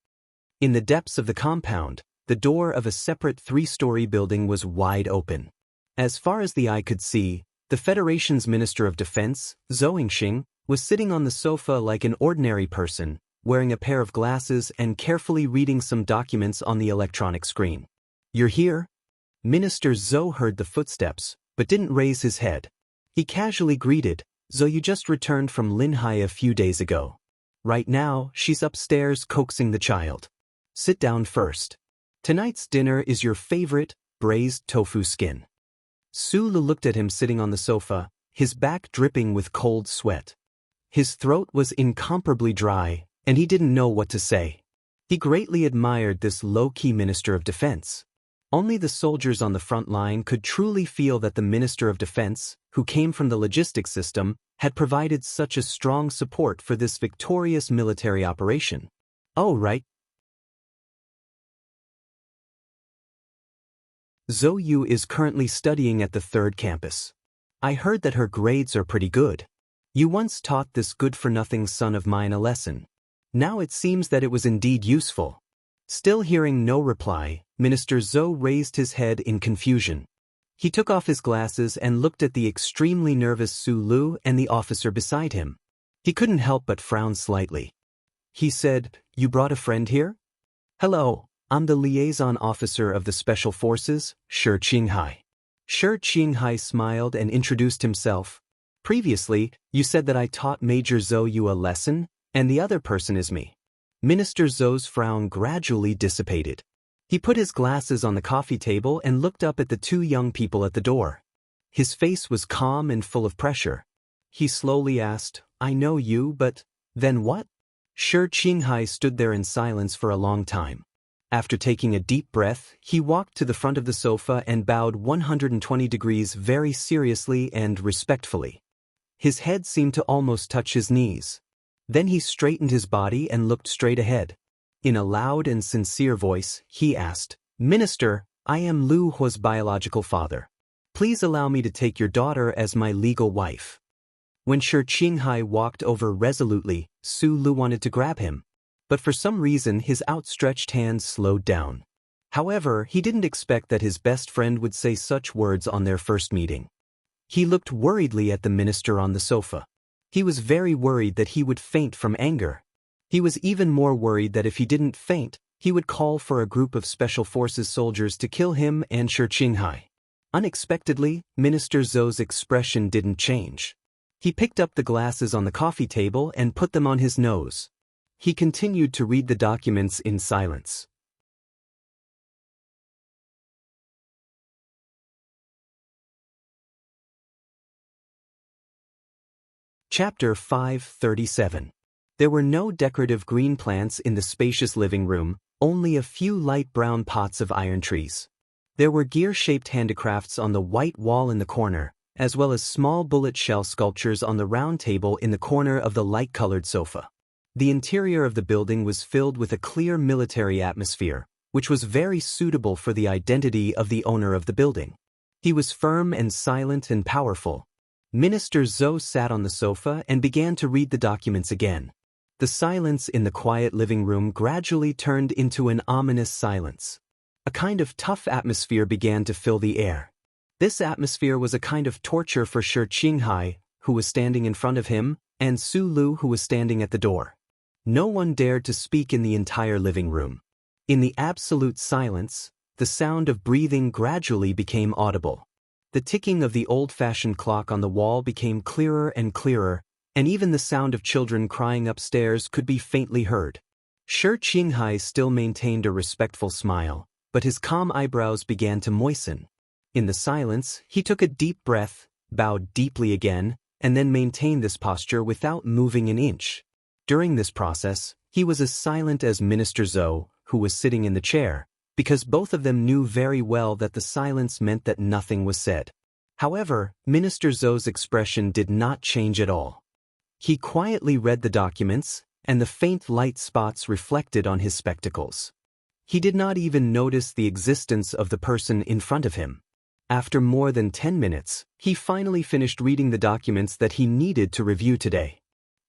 In the depths of the compound, the door of a separate 3-story building was wide open. As far as the eye could see, the Federation's Minister of Defense, Zhou Yingxing, was sitting on the sofa like an ordinary person, wearing a pair of glasses and carefully reading some documents on the electronic screen. "You're here?" Minister Zhou heard the footsteps, but didn't raise his head. He casually greeted, "Zhou, you just returned from Linhai a few days ago. Right now, she's upstairs coaxing the child. Sit down first. Tonight's dinner is your favorite, braised tofu skin." Su Lu looked at him sitting on the sofa, his back dripping with cold sweat. His throat was incomparably dry, and he didn't know what to say. He greatly admired this low-key Minister of Defense. Only the soldiers on the front line could truly feel that the Minister of Defense, who came from the logistics system, had provided such a strong support for this victorious military operation. "Oh, right. Zoyu is currently studying at the 3rd campus. I heard that her grades are pretty good. You once taught this good-for-nothing son of mine a lesson. Now it seems that it was indeed useful." Still hearing no reply, Minister Zhou raised his head in confusion. He took off his glasses and looked at the extremely nervous Su Lu and the officer beside him. He couldn't help but frown slightly. He said, "You brought a friend here?" "Hello, I'm the liaison officer of the Special Forces, Shi Qinghai." Shi Qinghai smiled and introduced himself. "Previously, you said that I taught Major Zhou you a lesson, and the other person is me." Minister Zhou's frown gradually dissipated. He put his glasses on the coffee table and looked up at the 2 young people at the door. His face was calm and full of pressure. He slowly asked, "I know you, but then what?" Shi Qinghai stood there in silence for a long time. After taking a deep breath, he walked to the front of the sofa and bowed 120 degrees very seriously and respectfully. His head seemed to almost touch his knees. Then he straightened his body and looked straight ahead. In a loud and sincere voice, he asked, "Minister, I am Lu Hua's biological father. Please allow me to take your daughter as my legal wife." When Shi Qinghai walked over resolutely, Su Lu wanted to grab him. But for some reason his outstretched hand slowed down. However, he didn't expect that his best friend would say such words on their first meeting. He looked worriedly at the minister on the sofa. He was very worried that he would faint from anger. He was even more worried that if he didn't faint, he would call for a group of Special Forces soldiers to kill him and Shi Qinghai. Unexpectedly, Minister Zhou's expression didn't change. He picked up the glasses on the coffee table and put them on his nose. He continued to read the documents in silence. Chapter 537. There were no decorative green plants in the spacious living room, only a few light brown pots of iron trees. There were gear-shaped handicrafts on the white wall in the corner, as well as small bullet shell sculptures on the round table in the corner of the light-colored sofa. The interior of the building was filled with a clear military atmosphere, which was very suitable for the identity of the owner of the building. He was firm and silent and powerful. Minister Zhou sat on the sofa and began to read the documents again. The silence in the quiet living room gradually turned into an ominous silence. A kind of tough atmosphere began to fill the air. This atmosphere was a kind of torture for Shi Qinghai, who was standing in front of him, and Su Lu, who was standing at the door. No one dared to speak in the entire living room. In the absolute silence, the sound of breathing gradually became audible. The ticking of the old-fashioned clock on the wall became clearer and clearer, and even the sound of children crying upstairs could be faintly heard. Shi Qinghai still maintained a respectful smile, but his calm eyebrows began to moisten. In the silence, he took a deep breath, bowed deeply again, and then maintained this posture without moving an inch. During this process, he was as silent as Minister Zhou, who was sitting in the chair, because both of them knew very well that the silence meant that nothing was said. However, Minister Zhou's expression did not change at all. He quietly read the documents, and the faint light spots reflected on his spectacles. He did not even notice the existence of the person in front of him. After more than 10 minutes, he finally finished reading the documents that he needed to review today.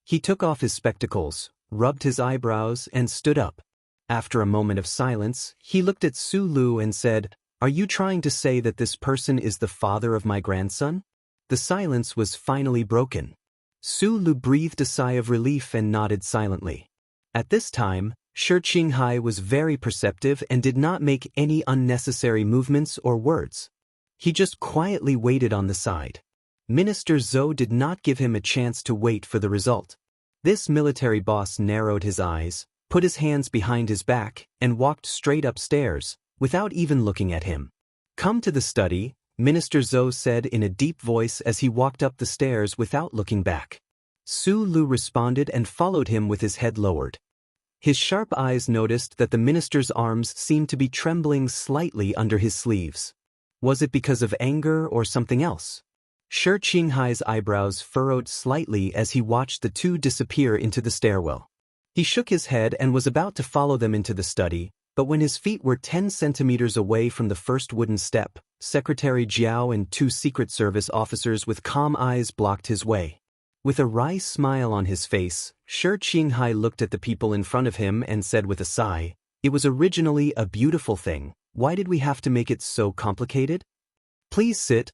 He took off his spectacles, rubbed his eyebrows, and stood up. After a moment of silence, he looked at Su Lu and said, "Are you trying to say that this person is the father of my grandson?" The silence was finally broken. Su Lu breathed a sigh of relief and nodded silently. At this time, Shi Qinghai was very perceptive and did not make any unnecessary movements or words. He just quietly waited on the side. Minister Zhou did not give him a chance to wait for the result. This military boss narrowed his eyes, put his hands behind his back, and walked straight upstairs, without even looking at him. "Come to the study," Minister Zhou said in a deep voice as he walked up the stairs without looking back. Su Lu responded and followed him with his head lowered. His sharp eyes noticed that the minister's arms seemed to be trembling slightly under his sleeves. Was it because of anger or something else? Shi Qinghai's eyebrows furrowed slightly as he watched the two disappear into the stairwell. He shook his head and was about to follow them into the study, but when his feet were 10 centimeters away from the first wooden step, Secretary Jiao and 2 Secret Service officers with calm eyes blocked his way. With a wry smile on his face, Shi Qinghai looked at the people in front of him and said with a sigh, "It was originally a beautiful thing. Why did we have to make it so complicated? Please sit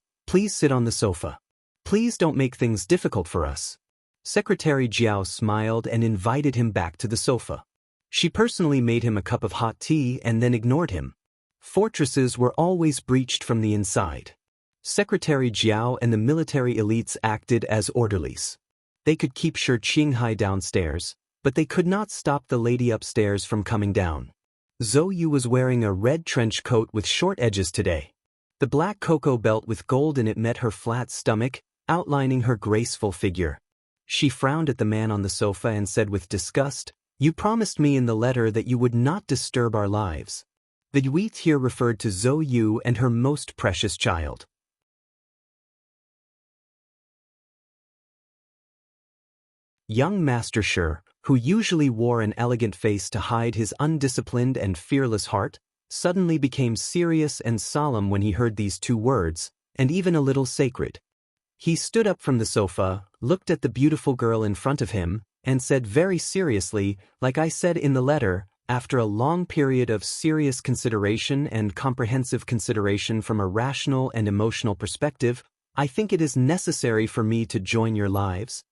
on the sofa. Please don't make things difficult for us." Secretary Jiao smiled and invited him back to the sofa. She personally made him a cup of hot tea and then ignored him. Fortresses were always breached from the inside. Secretary Jiao and the military elites acted as orderlies. They could keep Shi Qinghai downstairs, but they could not stop the lady upstairs from coming down. Zhou Yu was wearing a red trench coat with short edges today. The black cocoa belt with gold in it met her flat stomach, outlining her graceful figure. She frowned at the man on the sofa and said with disgust, "You promised me in the letter that you would not disturb our lives." The Yuit here referred to Zhou Yu and her most precious child. Young Master Shi, who usually wore an elegant face to hide his undisciplined and fearless heart, suddenly became serious and solemn when he heard these 2 words, and even a little sacred. He stood up from the sofa, looked at the beautiful girl in front of him, and said very seriously, "Like I said in the letter, after a long period of serious consideration and comprehensive consideration from a rational and emotional perspective, I think it is necessary for me to join your lives.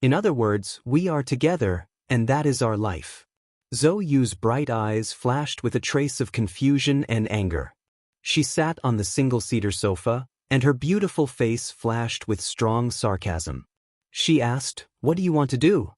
In other words, we are together, and that is our life." Zhou Yu's bright eyes flashed with a trace of confusion and anger. She sat on the single-seater sofa, and her beautiful face flashed with strong sarcasm. She asked, "What do you want to do?"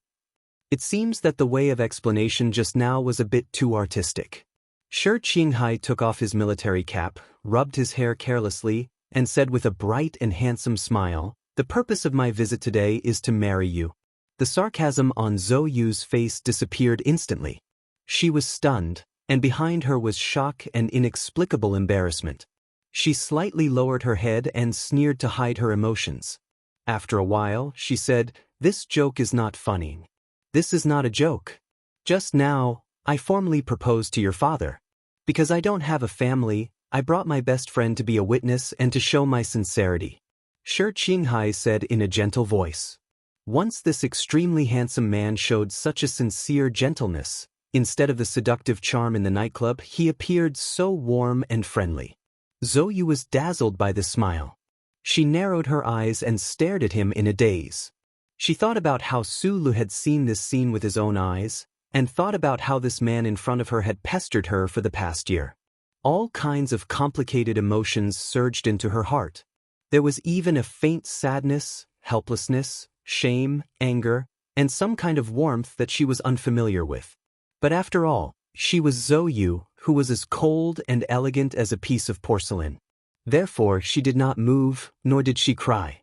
It seems that the way of explanation just now was a bit too artistic. Shi Qinghai took off his military cap, rubbed his hair carelessly, and said with a bright and handsome smile, "The purpose of my visit today is to marry you." The sarcasm on Zhou Yu's face disappeared instantly. She was stunned, and behind her was shock and inexplicable embarrassment. She slightly lowered her head and sneered to hide her emotions. After a while, she said, "This joke is not funny. This is not a joke. Just now, I formally proposed to your father. Because I don't have a family, I brought my best friend to be a witness and to show my sincerity." Shi Qinghai said in a gentle voice. Once this extremely handsome man showed such a sincere gentleness. Instead of the seductive charm in the nightclub, he appeared so warm and friendly. Zhou Yu was dazzled by this smile. She narrowed her eyes and stared at him in a daze. She thought about how Su Lu had seen this scene with his own eyes, and thought about how this man in front of her had pestered her for the past year. All kinds of complicated emotions surged into her heart. There was even a faint sadness, helplessness, shame, anger, and some kind of warmth that she was unfamiliar with. But after all, she was Zhou Yu, who was as cold and elegant as a piece of porcelain. Therefore, she did not move, nor did she cry.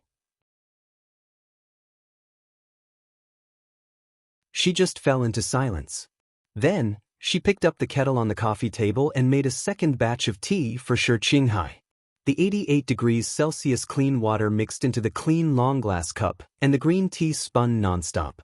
She just fell into silence. Then, she picked up the kettle on the coffee table and made a second batch of tea for Shi Qinghai. The 88 degrees Celsius clean water mixed into the clean long glass cup, and the green tea spun nonstop.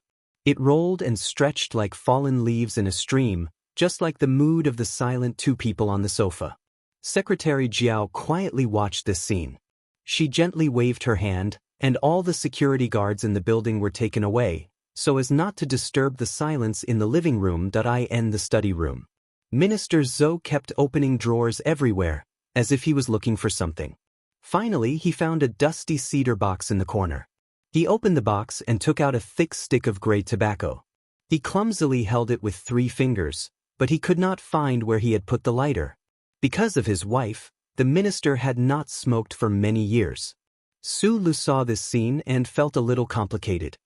It rolled and stretched like fallen leaves in a stream, just like the mood of the silent two people on the sofa. Secretary Jiao quietly watched this scene. She gently waved her hand, and all the security guards in the building were taken away, so as not to disturb the silence in the living room and the study room. Minister Zhou kept opening drawers everywhere, as if he was looking for something. Finally, he found a dusty cedar box in the corner. He opened the box and took out a thick stick of gray tobacco. He clumsily held it with 3 fingers, but he could not find where he had put the lighter. Because of his wife, the minister had not smoked for many years. Su Lu saw this scene and felt a little complicated.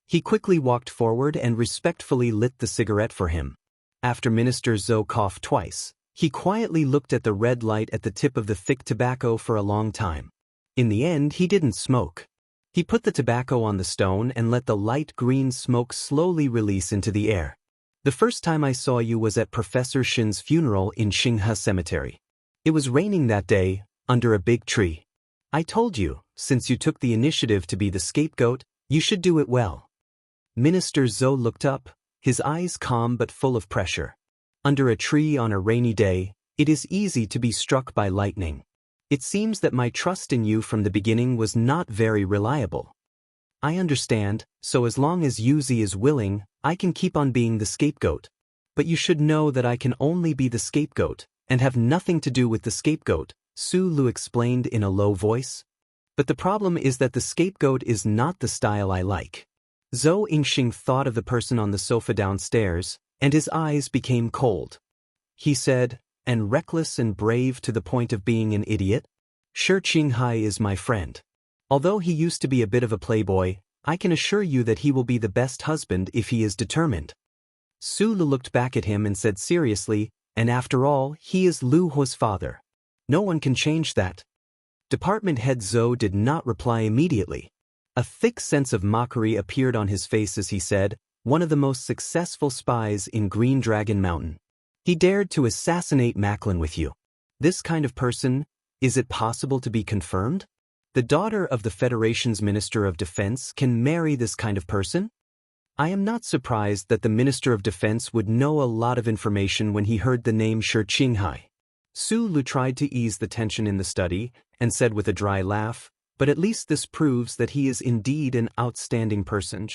He quickly walked forward and respectfully lit the cigarette for him. After Minister Zhou coughed twice, he quietly looked at the red light at the tip of the thick tobacco for a long time. In the end, he didn't smoke. He put the tobacco on the stone and let the light green smoke slowly release into the air. The first time I saw you was at Professor Shin's funeral in Xinghe Cemetery. It was raining that day, under a big tree. I told you, since you took the initiative to be the scapegoat, you should do it well. Minister Zhou looked up, his eyes calm but full of pressure. Under a tree on a rainy day, it is easy to be struck by lightning. It seems that my trust in you from the beginning was not very reliable. I understand, so as long as Yuzi is willing, I can keep on being the scapegoat. But you should know that I can only be the scapegoat, and have nothing to do with the scapegoat, Su Lu explained in a low voice. But the problem is that the scapegoat is not the style I like. Zhou Yingxing thought of the person on the sofa downstairs, and his eyes became cold. He said, and reckless and brave to the point of being an idiot? Shi Qinghai is my friend. Although he used to be a bit of a playboy, I can assure you that he will be the best husband if he is determined. Su Lu looked back at him and said seriously, and after all, he is Lu Huo's father. No one can change that. Department head Zhou did not reply immediately. A thick sense of mockery appeared on his face as he said, one of the most successful spies in Green Dragon Mountain. He dared to assassinate Macklin with you. This kind of person, is it possible to be confirmed? The daughter of the Federation's Minister of Defense can marry this kind of person? I am not surprised that the Minister of Defense would know a lot of information when he heard the name Shi Qinghai. Su Lu tried to ease the tension in the study, and said with a dry laugh, but at least this proves that he is indeed an outstanding person.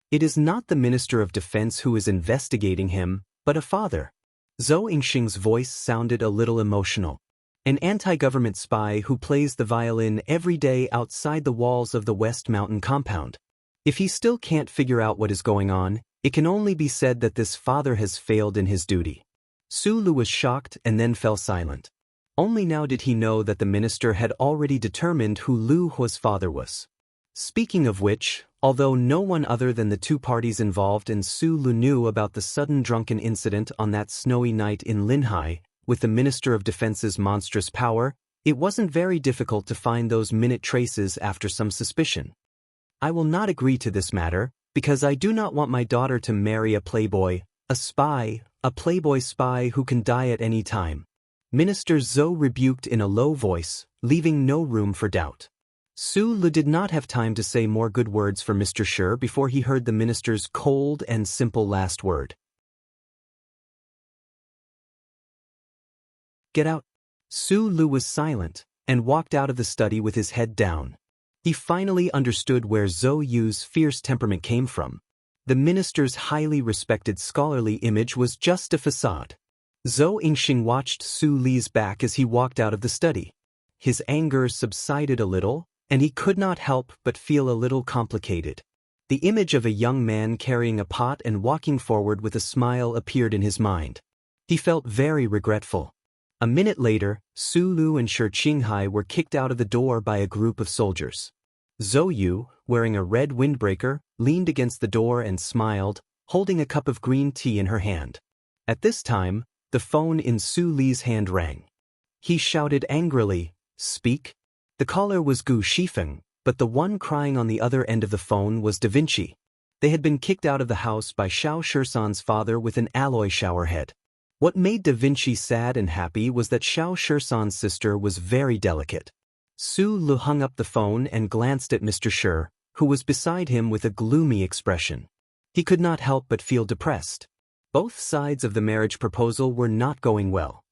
It is not the Minister of Defense who is investigating him, but a father. Zhou Yingxing's voice sounded a little emotional. An anti-government spy who plays the violin every day outside the walls of the West Mountain compound. If he still can't figure out what is going on, it can only be said that this father has failed in his duty. Su Lu was shocked and then fell silent. Only now did he know that the minister had already determined who Lu Huo's father was. Speaking of which, although no one other than the 2 parties involved and Su Lu knew about the sudden drunken incident on that snowy night in Linhai, with the Minister of Defense's monstrous power, it wasn't very difficult to find those minute traces after some suspicion. I will not agree to this matter, because I do not want my daughter to marry a playboy, a playboy spy who can die at any time. Minister Zhou rebuked in a low voice, leaving no room for doubt. Su Lu did not have time to say more good words for Mr. Shi before he heard the minister's cold and simple last word. Get out. Su Lu was silent, and walked out of the study with his head down. He finally understood where Zhou Yu's fierce temperament came from. The minister's highly respected scholarly image was just a facade. Zhou Yingxing watched Su Li's back as he walked out of the study. His anger subsided a little, and he could not help but feel a little complicated. The image of a young man carrying a pot and walking forward with a smile appeared in his mind. He felt very regretful. A minute later, Su Lu and Shi Qinghai were kicked out of the door by a group of soldiers. Zhou Yu, wearing a red windbreaker, leaned against the door and smiled, holding a cup of green tea in her hand. At this time, the phone in Su Li's hand rang. He shouted angrily, "Speak?" The caller was Gu Shifeng, but the one crying on the other end of the phone was Da Vinci. They had been kicked out of the house by Xiao Shisan's father with an alloy showerhead. What made Da Vinci sad and happy was that Xiao Shisan's sister was very delicate. Su Lu hung up the phone and glanced at Mr. Shi, who was beside him with a gloomy expression. He could not help but feel depressed. Both sides of the marriage proposal were not going well.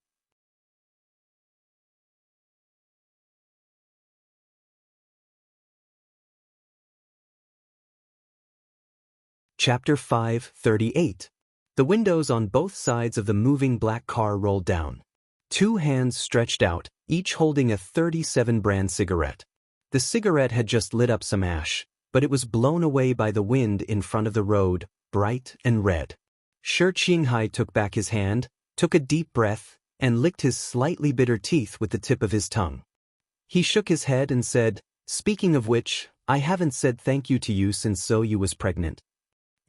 Chapter 5:38. The windows on both sides of the moving black car rolled down. Two hands stretched out, each holding a 37 brand cigarette. The cigarette had just lit up some ash, but it was blown away by the wind in front of the road, bright and red. Shi Qinghai took back his hand, took a deep breath, and licked his slightly bitter teeth with the tip of his tongue. He shook his head and said, "Speaking of which, I haven't said thank you to you since Zoe was pregnant."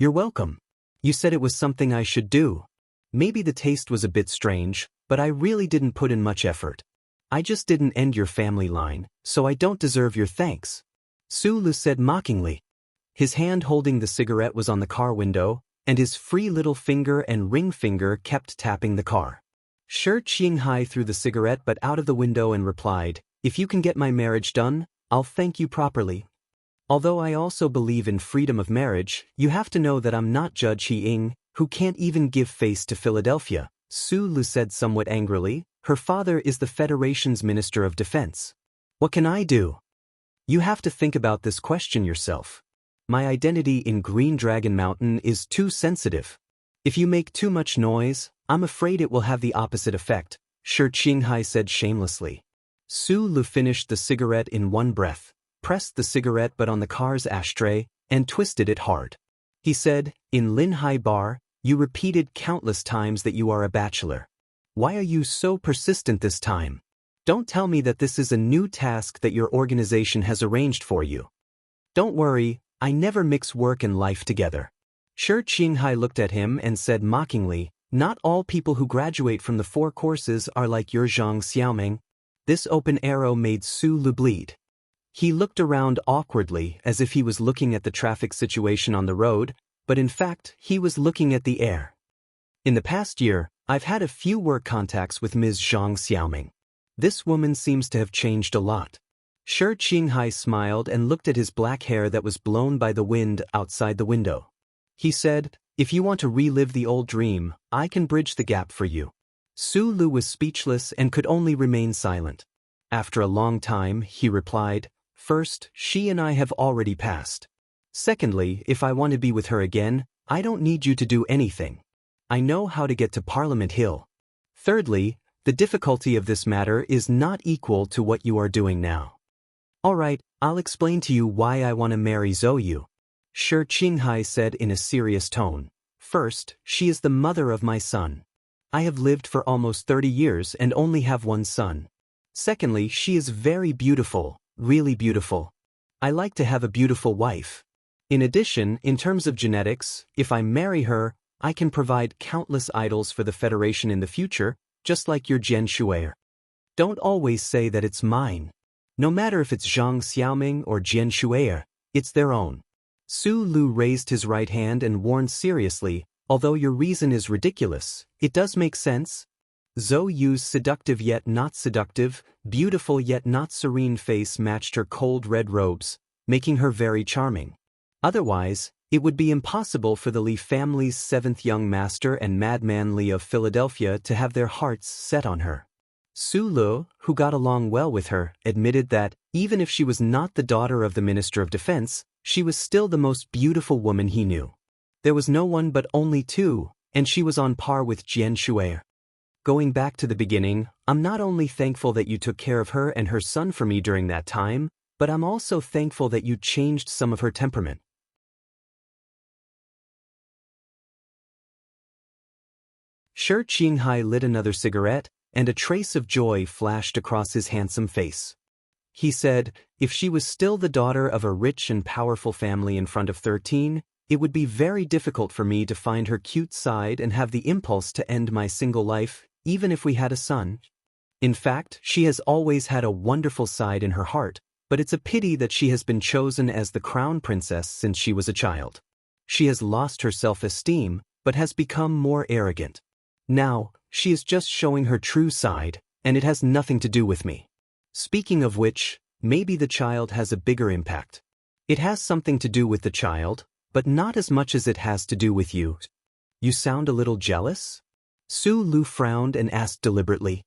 "You're welcome. You said it was something I should do. Maybe the taste was a bit strange, but I really didn't put in much effort. I just didn't end your family line, so I don't deserve your thanks," Su Lu said mockingly. His hand holding the cigarette was on the car window, and his free little finger and ring finger kept tapping the car. Shi Qinghai threw the cigarette butt out of the window and replied, "If you can get my marriage done, I'll thank you properly. Although I also believe in freedom of marriage, you have to know that I'm not Judge He Ying, who can't even give face to Philadelphia," Su Lu said somewhat angrily. "Her father is the Federation's Minister of Defense. What can I do? You have to think about this question yourself. My identity in Green Dragon Mountain is too sensitive. If you make too much noise, I'm afraid it will have the opposite effect," Shi Qinghai said shamelessly. Su Lu finished the cigarette in one breath, pressed the cigarette butt on the car's ashtray, and twisted it hard. He said, "In Linhai Bar, you repeated countless times that you are a bachelor. Why are you so persistent this time? Don't tell me that this is a new task that your organization has arranged for you." "Don't worry, I never mix work and life together." Shi Qinghai looked at him and said mockingly, "Not all people who graduate from the 4 courses are like your Zhang Xiaoming." This open arrow made Su Lu bleed. He looked around awkwardly as if he was looking at the traffic situation on the road, but in fact, he was looking at the air. "In the past year, I've had a few work contacts with Ms. Zhang Xiaoming. This woman seems to have changed a lot." Shi Qinghai smiled and looked at his black hair that was blown by the wind outside the window. He said, "If you want to relive the old dream, I can bridge the gap for you." Su Lu was speechless and could only remain silent. After a long time, he replied, "First, she and I have already passed. Secondly, if I want to be with her again, I don't need you to do anything. I know how to get to Parliament Hill. Thirdly, the difficulty of this matter is not equal to what you are doing now. All right, I'll explain to you why I want to marry Zoe," Shi Qinghai said in a serious tone. "First, she is the mother of my son. I have lived for almost 30 years and only have one son. Secondly, she is very beautiful, really beautiful. I like to have a beautiful wife. In addition, in terms of genetics, if I marry her, I can provide countless idols for the Federation in the future, just like your Jian Shuai. Don't always say that it's mine. No matter if it's Zhang Xiaoming or Jian Shuai, it's their own." Su Lu raised his right hand and warned seriously, "Although your reason is ridiculous, it does make sense." Zhou Yu's seductive yet not seductive, beautiful yet not serene face matched her cold red robes, making her very charming. Otherwise, it would be impossible for the Li family's 7th young master and madman Li of Philadelphia to have their hearts set on her. Su Lu, who got along well with her, admitted that, even if she was not the daughter of the Minister of Defense, she was still the most beautiful woman he knew. There was no one but only two, and she was on par with Jian Shuai. "Going back to the beginning, I'm not only thankful that you took care of her and her son for me during that time, but I'm also thankful that you changed some of her temperament. Shi Qinghai lit another cigarette, and a trace of joy flashed across his handsome face. He said, if she was still the daughter of a rich and powerful family in front of 13, it would be very difficult for me to find her cute side and have the impulse to end my single life, even if we had a son. In fact, she has always had a wonderful side in her heart, but it's a pity that she has been chosen as the crown princess since she was a child. She has lost her self-esteem, but has become more arrogant. Now, she is just showing her true side, and it has nothing to do with me. Speaking of which, maybe the child has a bigger impact. It has something to do with the child, but not as much as it has to do with you. You sound a little jealous? Su Lu frowned and asked deliberately.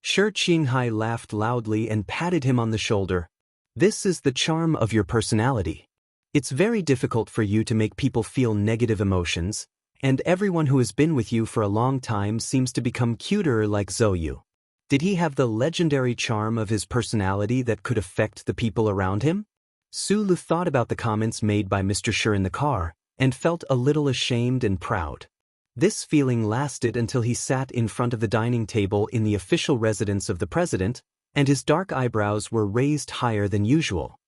Shi Qinghai laughed loudly and patted him on the shoulder. This is the charm of your personality. It's very difficult for you to make people feel negative emotions, and everyone who has been with you for a long time seems to become cuter like Zhou. Did he have the legendary charm of his personality that could affect the people around him? Su Lu thought about the comments made by Mr. Shi in the car, and felt a little ashamed and proud. This feeling lasted until he sat in front of the dining table in the official residence of the president, and his dark eyebrows were raised higher than usual.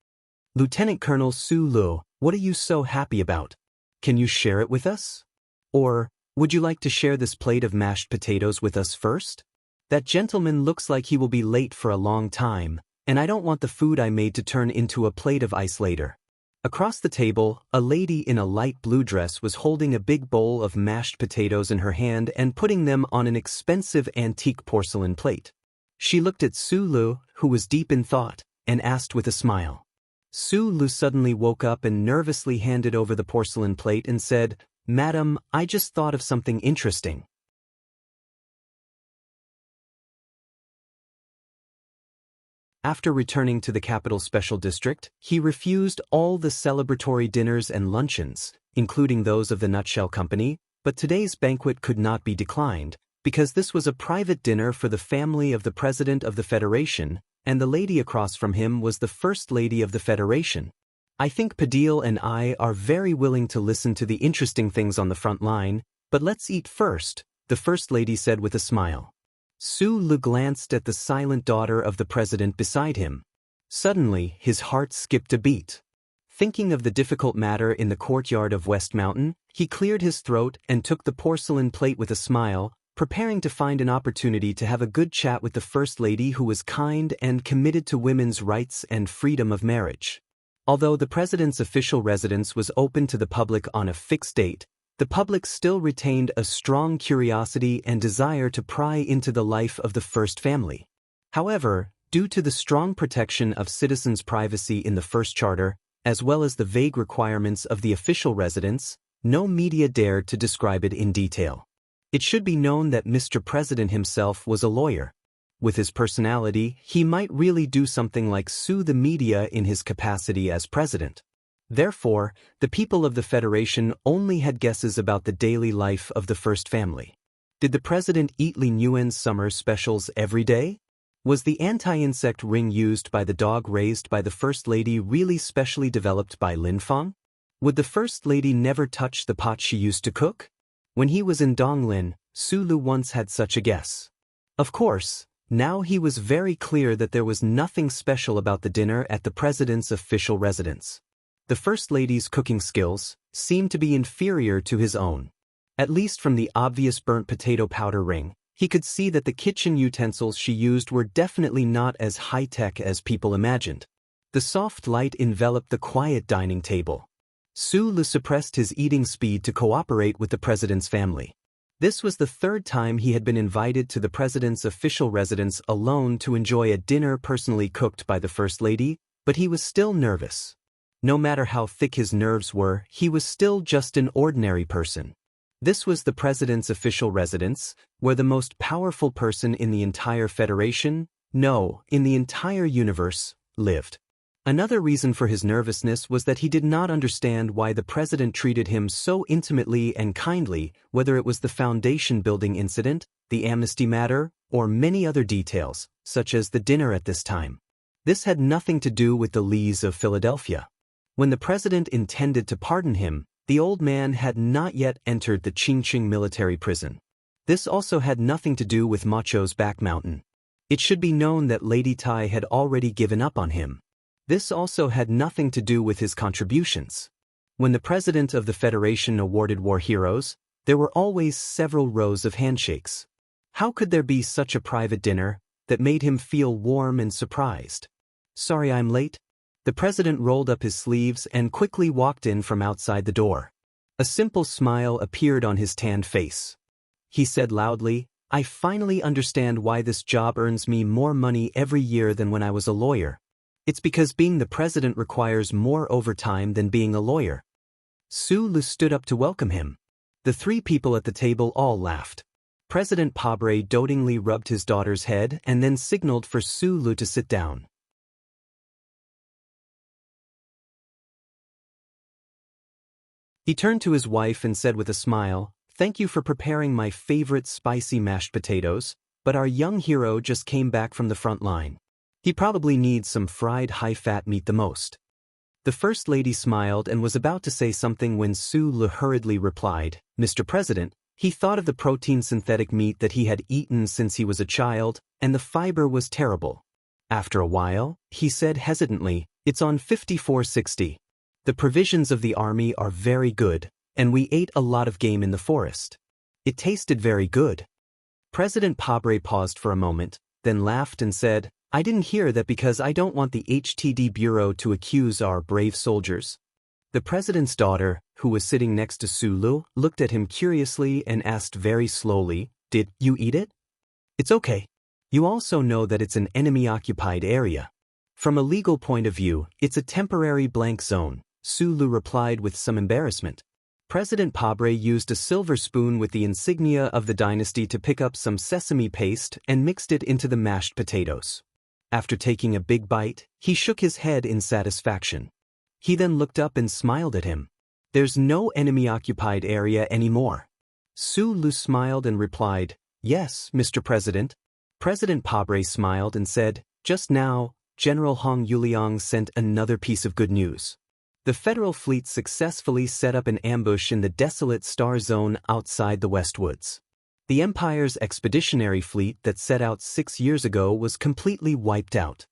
Lieutenant Colonel Su Lu, what are you so happy about? Can you share it with us? Or, would you like to share this plate of mashed potatoes with us first? That gentleman looks like he will be late for a long time, and I don't want the food I made to turn into a plate of ice later. Across the table, a lady in a light blue dress was holding a big bowl of mashed potatoes in her hand and putting them on an expensive antique porcelain plate. She looked at Su Lu, who was deep in thought, and asked with a smile. Su Lu suddenly woke up and nervously handed over the porcelain plate and said, "Madam, I just thought of something interesting." After returning to the capital special district, he refused all the celebratory dinners and luncheons, including those of the Nutshell Company, but today's banquet could not be declined, because this was a private dinner for the family of the President of the Federation, and the lady across from him was the First Lady of the Federation. I think Padil and I are very willing to listen to the interesting things on the front line, but let's eat first, the First Lady said with a smile. Su Lu glanced at the silent daughter of the president beside him. Suddenly, his heart skipped a beat. Thinking of the difficult matter in the courtyard of West Mountain, he cleared his throat and took the porcelain plate with a smile, preparing to find an opportunity to have a good chat with the First Lady who was kind and committed to women's rights and freedom of marriage. Although the president's official residence was open to the public on a fixed date, the public still retained a strong curiosity and desire to pry into the life of the first family. However, due to the strong protection of citizens' privacy in the First Charter, as well as the vague requirements of the official residence, no media dared to describe it in detail. It should be known that Mr. President himself was a lawyer. With his personality, he might really do something like sue the media in his capacity as president. Therefore, the people of the Federation only had guesses about the daily life of the first family. Did the president eat Li Nguyen's summer specials every day? Was the anti-insect ring used by the dog raised by the First Lady really specially developed by Lin Feng? Would the First Lady never touch the pot she used to cook? When he was in Donglin, Su Lu once had such a guess. Of course, now he was very clear that there was nothing special about the dinner at the president's official residence. The First Lady's cooking skills seemed to be inferior to his own. At least from the obvious burnt potato powder ring, he could see that the kitchen utensils she used were definitely not as high-tech as people imagined. The soft light enveloped the quiet dining table. Su Lu suppressed his eating speed to cooperate with the president's family. This was the third time he had been invited to the president's official residence alone to enjoy a dinner personally cooked by the First Lady, but he was still nervous. No matter how thick his nerves were, he was still just an ordinary person. This was the president's official residence, where the most powerful person in the entire Federation, no, in the entire universe, lived. Another reason for his nervousness was that he did not understand why the president treated him so intimately and kindly, whether it was the foundation building incident, the amnesty matter, or many other details, such as the dinner at this time. This had nothing to do with the Lees of Philadelphia. When the president intended to pardon him, the old man had not yet entered the Qingqing military prison. This also had nothing to do with Macho's back mountain. It should be known that Lady Tai had already given up on him. This also had nothing to do with his contributions. When the president of the Federation awarded war heroes, there were always several rows of handshakes. How could there be such a private dinner that made him feel warm and surprised? "Sorry I'm late." The president rolled up his sleeves and quickly walked in from outside the door. A simple smile appeared on his tanned face. He said loudly, "I finally understand why this job earns me more money every year than when I was a lawyer. It's because being the president requires more overtime than being a lawyer." Su Lu stood up to welcome him. The three people at the table all laughed. President Pabre dotingly rubbed his daughter's head and then signaled for Su Lu to sit down. He turned to his wife and said with a smile, "Thank you for preparing my favorite spicy mashed potatoes, but our young hero just came back from the front line. He probably needs some fried high-fat meat the most." The First Lady smiled and was about to say something when Su Lu hurriedly replied, "Mr. President, he thought of the protein synthetic meat that he had eaten since he was a child, and the fiber was terrible. After a while, he said hesitantly, 'It's on 5460. The provisions of the army are very good, and we ate a lot of game in the forest. It tasted very good.'" President Pabre paused for a moment, then laughed and said, "I didn't hear that because I don't want the HTD Bureau to accuse our brave soldiers." The president's daughter, who was sitting next to Su Lu, looked at him curiously and asked very slowly, "Did you eat it?" "It's okay. You also know that it's an enemy-occupied area. From a legal point of view, it's a temporary blank zone," Su Lu replied with some embarrassment. President Pabre used a silver spoon with the insignia of the dynasty to pick up some sesame paste and mixed it into the mashed potatoes. After taking a big bite, he shook his head in satisfaction. He then looked up and smiled at him. "There's no enemy-occupied area anymore." Su Lu smiled and replied, "Yes, Mr. President." President Pabre smiled and said, "Just now, General Hong Yuliang sent another piece of good news. The Federal fleet successfully set up an ambush in the desolate star zone outside the Westwoods. The Empire's expeditionary fleet that set out 6 years ago was completely wiped out."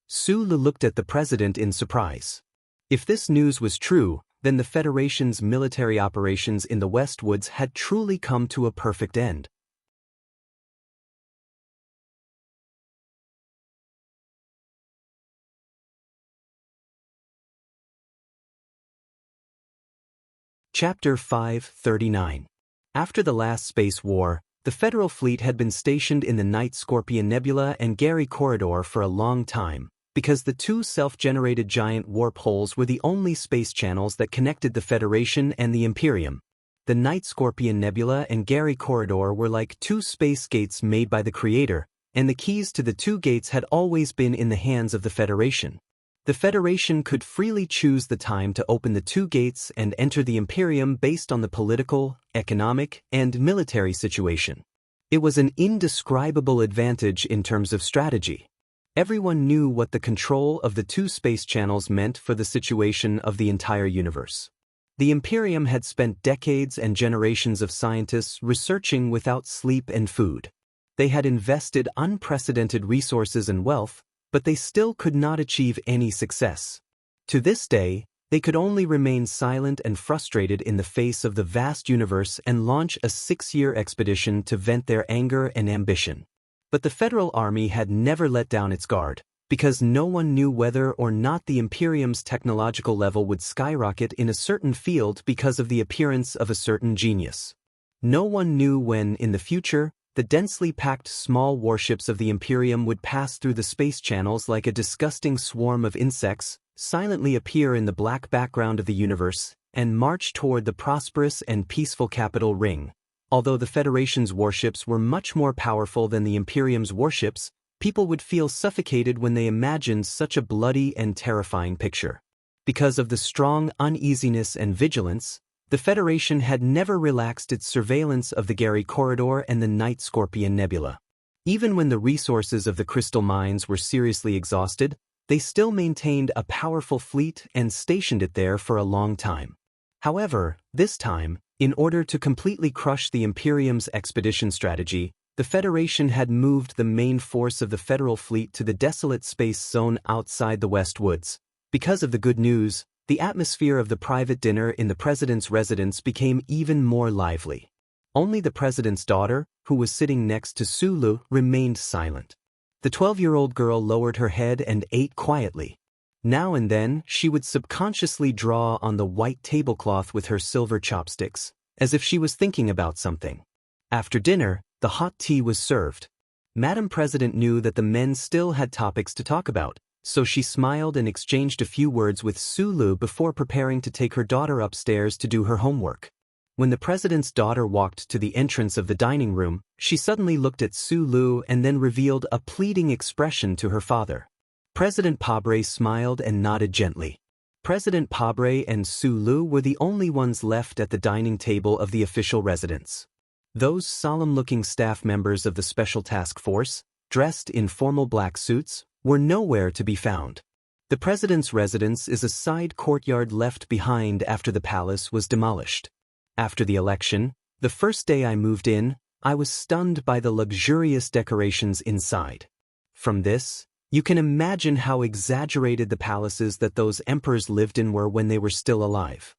Su Lu looked at the president in surprise. If this news was true, then the Federation's military operations in the Westwoods had truly come to a perfect end. Chapter 539. After the last space war, the Federal fleet had been stationed in the Night Scorpion Nebula and Gary Corridor for a long time, because the two self-generated giant warp holes were the only space channels that connected the Federation and the Imperium. The Night Scorpion Nebula and Gary Corridor were like two space gates made by the Creator, and the keys to the two gates had always been in the hands of the Federation. The Federation could freely choose the time to open the two gates and enter the Imperium based on the political, economic, and military situation. It was an indescribable advantage in terms of strategy. Everyone knew what the control of the two space channels meant for the situation of the entire universe. The Imperium had spent decades and generations of scientists researching without sleep and food. They had invested unprecedented resources and wealth, but they still could not achieve any success. To this day, they could only remain silent and frustrated in the face of the vast universe and launch a 6-year expedition to vent their anger and ambition. But the Federal Army had never let down its guard, because no one knew whether or not the Imperium's technological level would skyrocket in a certain field because of the appearance of a certain genius. No one knew when, in the future, the densely packed small warships of the Imperium would pass through the space channels like a disgusting swarm of insects, silently appear in the black background of the universe, and march toward the prosperous and peaceful capital Ring. Although the Federation's warships were much more powerful than the Imperium's warships, people would feel suffocated when they imagined such a bloody and terrifying picture. Because of the strong uneasiness and vigilance, the Federation had never relaxed its surveillance of the Gary Corridor and the Night Scorpion Nebula. Even when the resources of the crystal mines were seriously exhausted, they still maintained a powerful fleet and stationed it there for a long time. However, this time, In order to completely crush the Imperium's expedition strategy, the Federation had moved the main force of the Federal fleet to the desolate space zone outside the West Woods. Because of the good news, the atmosphere of the private dinner in the President's residence became even more lively. Only the President's daughter, who was sitting next to Sulu, remained silent. The 12-year-old girl lowered her head and ate quietly. Now and then, she would subconsciously draw on the white tablecloth with her silver chopsticks, as if she was thinking about something. After dinner, the hot tea was served. Madam President knew that the men still had topics to talk about, so she smiled and exchanged a few words with Sulu before preparing to take her daughter upstairs to do her homework. When the President's daughter walked to the entrance of the dining room, she suddenly looked at Sulu and then revealed a pleading expression to her father. President Pabre smiled and nodded gently. President Pabre and Sulu were the only ones left at the dining table of the official residence. Those solemn-looking staff members of the Special Task Force, dressed in formal black suits, were nowhere to be found. The President's residence is a side courtyard left behind after the palace was demolished. After the election, the first day I moved in, I was stunned by the luxurious decorations inside. From this, you can imagine how exaggerated the palaces that those emperors lived in were when they were still alive.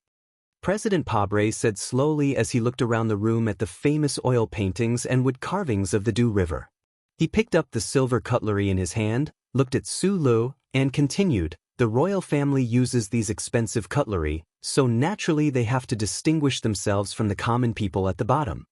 President Pabre said slowly as he looked around the room at the famous oil paintings and wood carvings of the Dew River. He picked up the silver cutlery in his hand, looked at Sulu, and continued, "The royal family uses these expensive cutlery, so naturally they have to distinguish themselves from the common people at the bottom.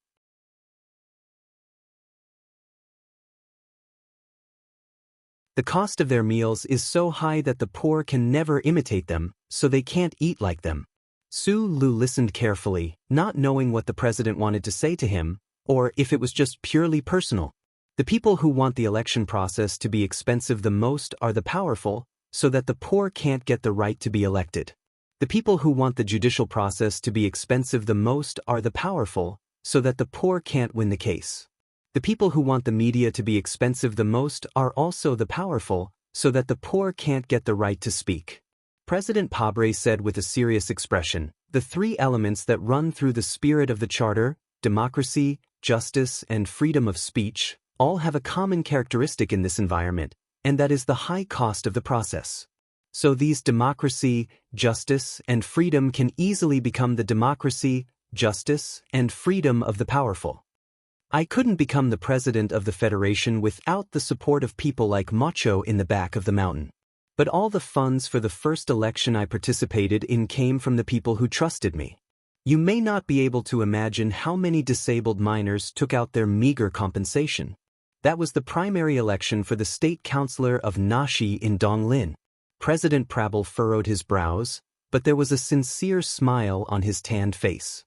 The cost of their meals is so high that the poor can never imitate them, so they can't eat like them." Sulu listened carefully, not knowing what the President wanted to say to him, or if it was just purely personal. The people who want the election process to be expensive the most are the powerful, so that the poor can't get the right to be elected. The people who want the judicial process to be expensive the most are the powerful, so that the poor can't win the case. The people who want the media to be expensive the most are also the powerful, so that the poor can't get the right to speak. President Pabre said with a serious expression, "The three elements that run through the spirit of the Charter, democracy, justice, and freedom of speech, all have a common characteristic in this environment, and that is the high cost of the process. So these democracy, justice, and freedom can easily become the democracy, justice, and freedom of the powerful. I couldn't become the president of the Federation without the support of people like Macho in the back of the mountain. But all the funds for the first election I participated in came from the people who trusted me. You may not be able to imagine how many disabled miners took out their meager compensation. That was the primary election for the state councillor of Nashi in Donglin." President Prabal furrowed his brows, but there was a sincere smile on his tanned face.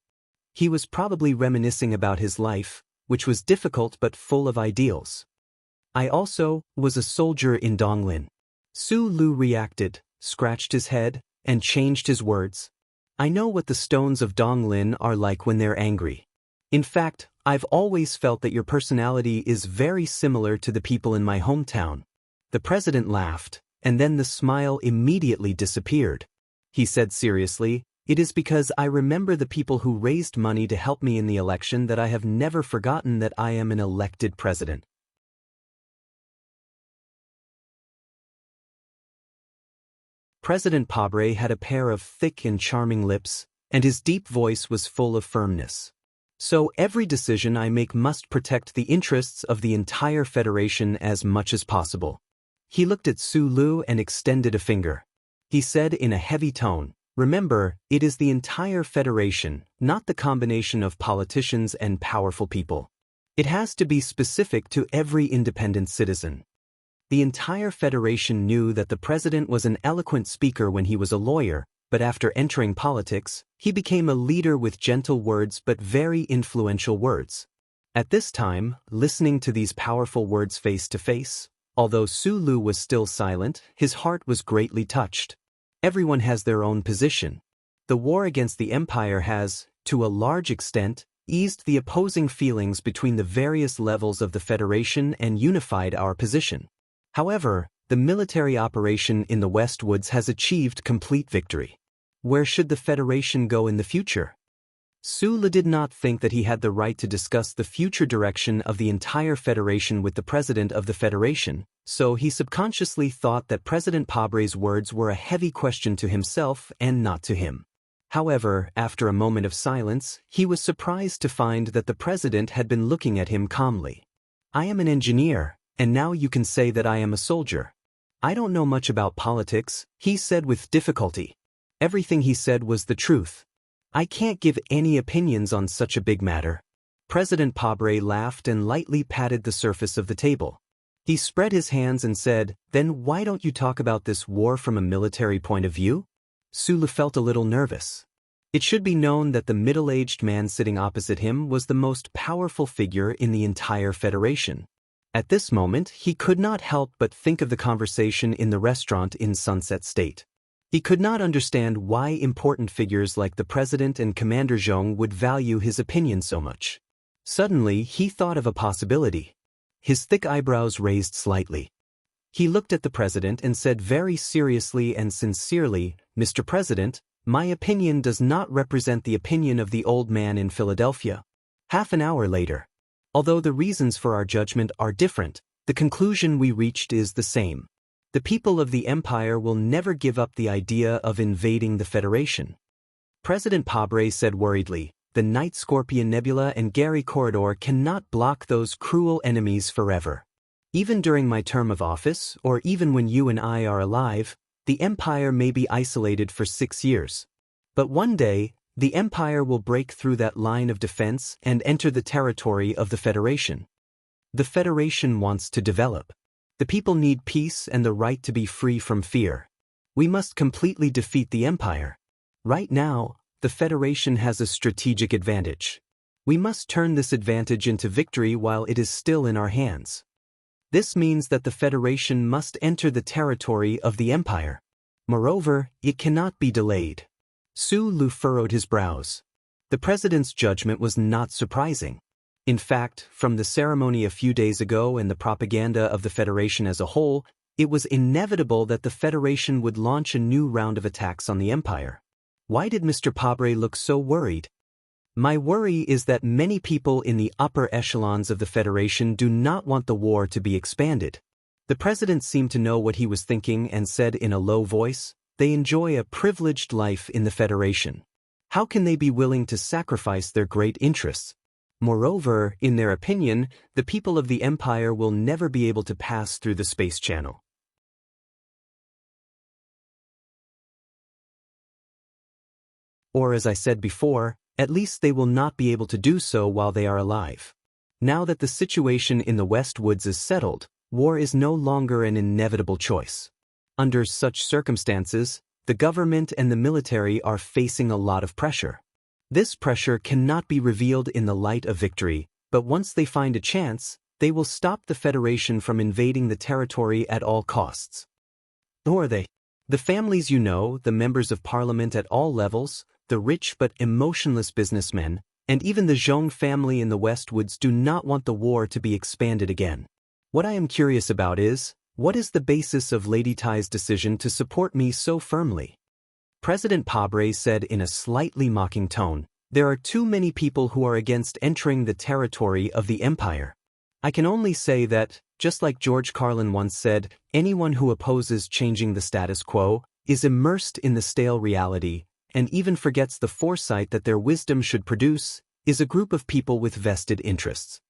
He was probably reminiscing about his life, which was difficult but full of ideals. "I also was a soldier in Donglin." Sulu reacted, scratched his head, and changed his words. "I know what the stones of Donglin are like when they're angry. In fact, I've always felt that your personality is very similar to the people in my hometown." The president laughed, and then the smile immediately disappeared. He said seriously, "It is because I remember the people who raised money to help me in the election that I have never forgotten that I am an elected president." President Pabre had a pair of thick and charming lips, and his deep voice was full of firmness. "So every decision I make must protect the interests of the entire Federation as much as possible." He looked at Sulu and extended a finger. He said in a heavy tone, "Remember, it is the entire Federation, not the combination of politicians and powerful people. It has to be specific to every independent citizen." The entire Federation knew that the president was an eloquent speaker when he was a lawyer, but after entering politics, he became a leader with gentle words but very influential words. At this time, listening to these powerful words face to face, although Sulu was still silent, his heart was greatly touched. Everyone has their own position. The war against the empire has, to a large extent, eased the opposing feelings between the various levels of the Federation and unified our position. However, the military operation in the West Woods has achieved complete victory. Where should the Federation go in the future? Sulu did not think that he had the right to discuss the future direction of the entire Federation with the president of the Federation, so he subconsciously thought that President Pabre's words were a heavy question to himself and not to him. However, after a moment of silence, he was surprised to find that the president had been looking at him calmly. "I am an engineer, and now you can say that I am a soldier. I don't know much about politics," he said with difficulty. Everything he said was the truth. "I can't give any opinions on such a big matter." President Pabre laughed and lightly patted the surface of the table. He spread his hands and said, "Then why don't you talk about this war from a military point of view?" Sulu felt a little nervous. It should be known that the middle-aged man sitting opposite him was the most powerful figure in the entire Federation. At this moment, he could not help but think of the conversation in the restaurant in Sunset State. He could not understand why important figures like the president and Commander Zhong would value his opinion so much. Suddenly, he thought of a possibility. His thick eyebrows raised slightly. He looked at the president and said very seriously and sincerely, "Mr. President, my opinion does not represent the opinion of the old man in Philadelphia." Half an hour later. Although the reasons for our judgment are different, the conclusion we reached is the same. The people of the Empire will never give up the idea of invading the Federation. President Pabre said worriedly, "The Night Scorpion Nebula and Gary Corridor cannot block those cruel enemies forever. Even during my term of office, or even when you and I are alive, the Empire may be isolated for 6 years. But one day, the Empire will break through that line of defense and enter the territory of the Federation. The Federation wants to develop. The people need peace and the right to be free from fear. We must completely defeat the Empire. Right now, the Federation has a strategic advantage. We must turn this advantage into victory while it is still in our hands. This means that the Federation must enter the territory of the Empire. Moreover, it cannot be delayed." Sulu furrowed his brows. The president's judgment was not surprising. In fact, from the ceremony a few days ago and the propaganda of the Federation as a whole, it was inevitable that the Federation would launch a new round of attacks on the Empire. Why did Mr. Pabre look so worried? "My worry is that many people in the upper echelons of the Federation do not want the war to be expanded." The president seemed to know what he was thinking and said in a low voice, "They enjoy a privileged life in the Federation. How can they be willing to sacrifice their great interests? Moreover, in their opinion, the people of the Empire will never be able to pass through the space channel. Or as I said before, at least they will not be able to do so while they are alive. Now that the situation in the West Woods is settled, war is no longer an inevitable choice. Under such circumstances, the government and the military are facing a lot of pressure. This pressure cannot be revealed in the light of victory, but once they find a chance, they will stop the Federation from invading the territory at all costs. Who are they? The families you know, the members of parliament at all levels, the rich but emotionless businessmen, and even the Zhong family in the Westwoods do not want the war to be expanded again. What I am curious about is, what is the basis of Lady Tai's decision to support me so firmly? President Pabre said in a slightly mocking tone, "There are too many people who are against entering the territory of the Empire. I can only say that, just like George Carlin once said, anyone who opposes changing the status quo is immersed in the stale reality, and even forgets the foresight that their wisdom should produce, is a group of people with vested interests."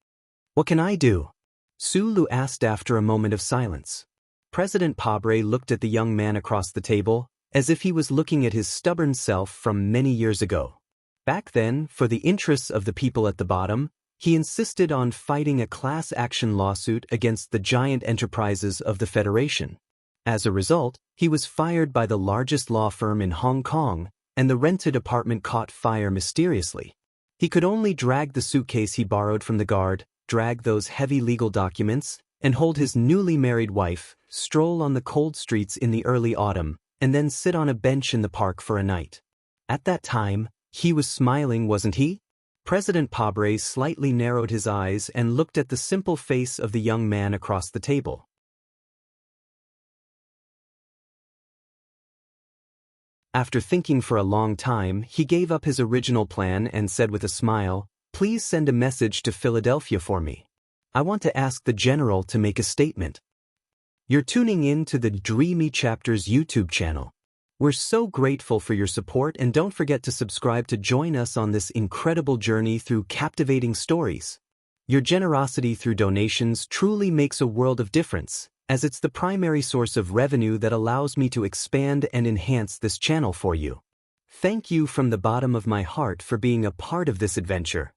"What can I do?" Sulu asked after a moment of silence. President Pabre looked at the young man across the table, as if he was looking at his stubborn self from many years ago. Back then, for the interests of the people at the bottom, he insisted on fighting a class action lawsuit against the giant enterprises of the Federation. As a result, he was fired by the largest law firm in Hong Kong, and the rented apartment caught fire mysteriously. He could only drag the suitcase he borrowed from the guard, drag those heavy legal documents, and hold his newly married wife, stroll on the cold streets in the early autumn, and then sit on a bench in the park for a night. At that time, he was smiling, wasn't he? President Pabre slightly narrowed his eyes and looked at the simple face of the young man across the table. After thinking for a long time, he gave up his original plan and said with a smile, "Please send a message to Philadelphia for me. I want to ask the general to make a statement." You're tuning in to the Dreamy Chapters YouTube channel. We're so grateful for your support, and don't forget to subscribe to join us on this incredible journey through captivating stories. Your generosity through donations truly makes a world of difference, as it's the primary source of revenue that allows me to expand and enhance this channel for you. Thank you from the bottom of my heart for being a part of this adventure.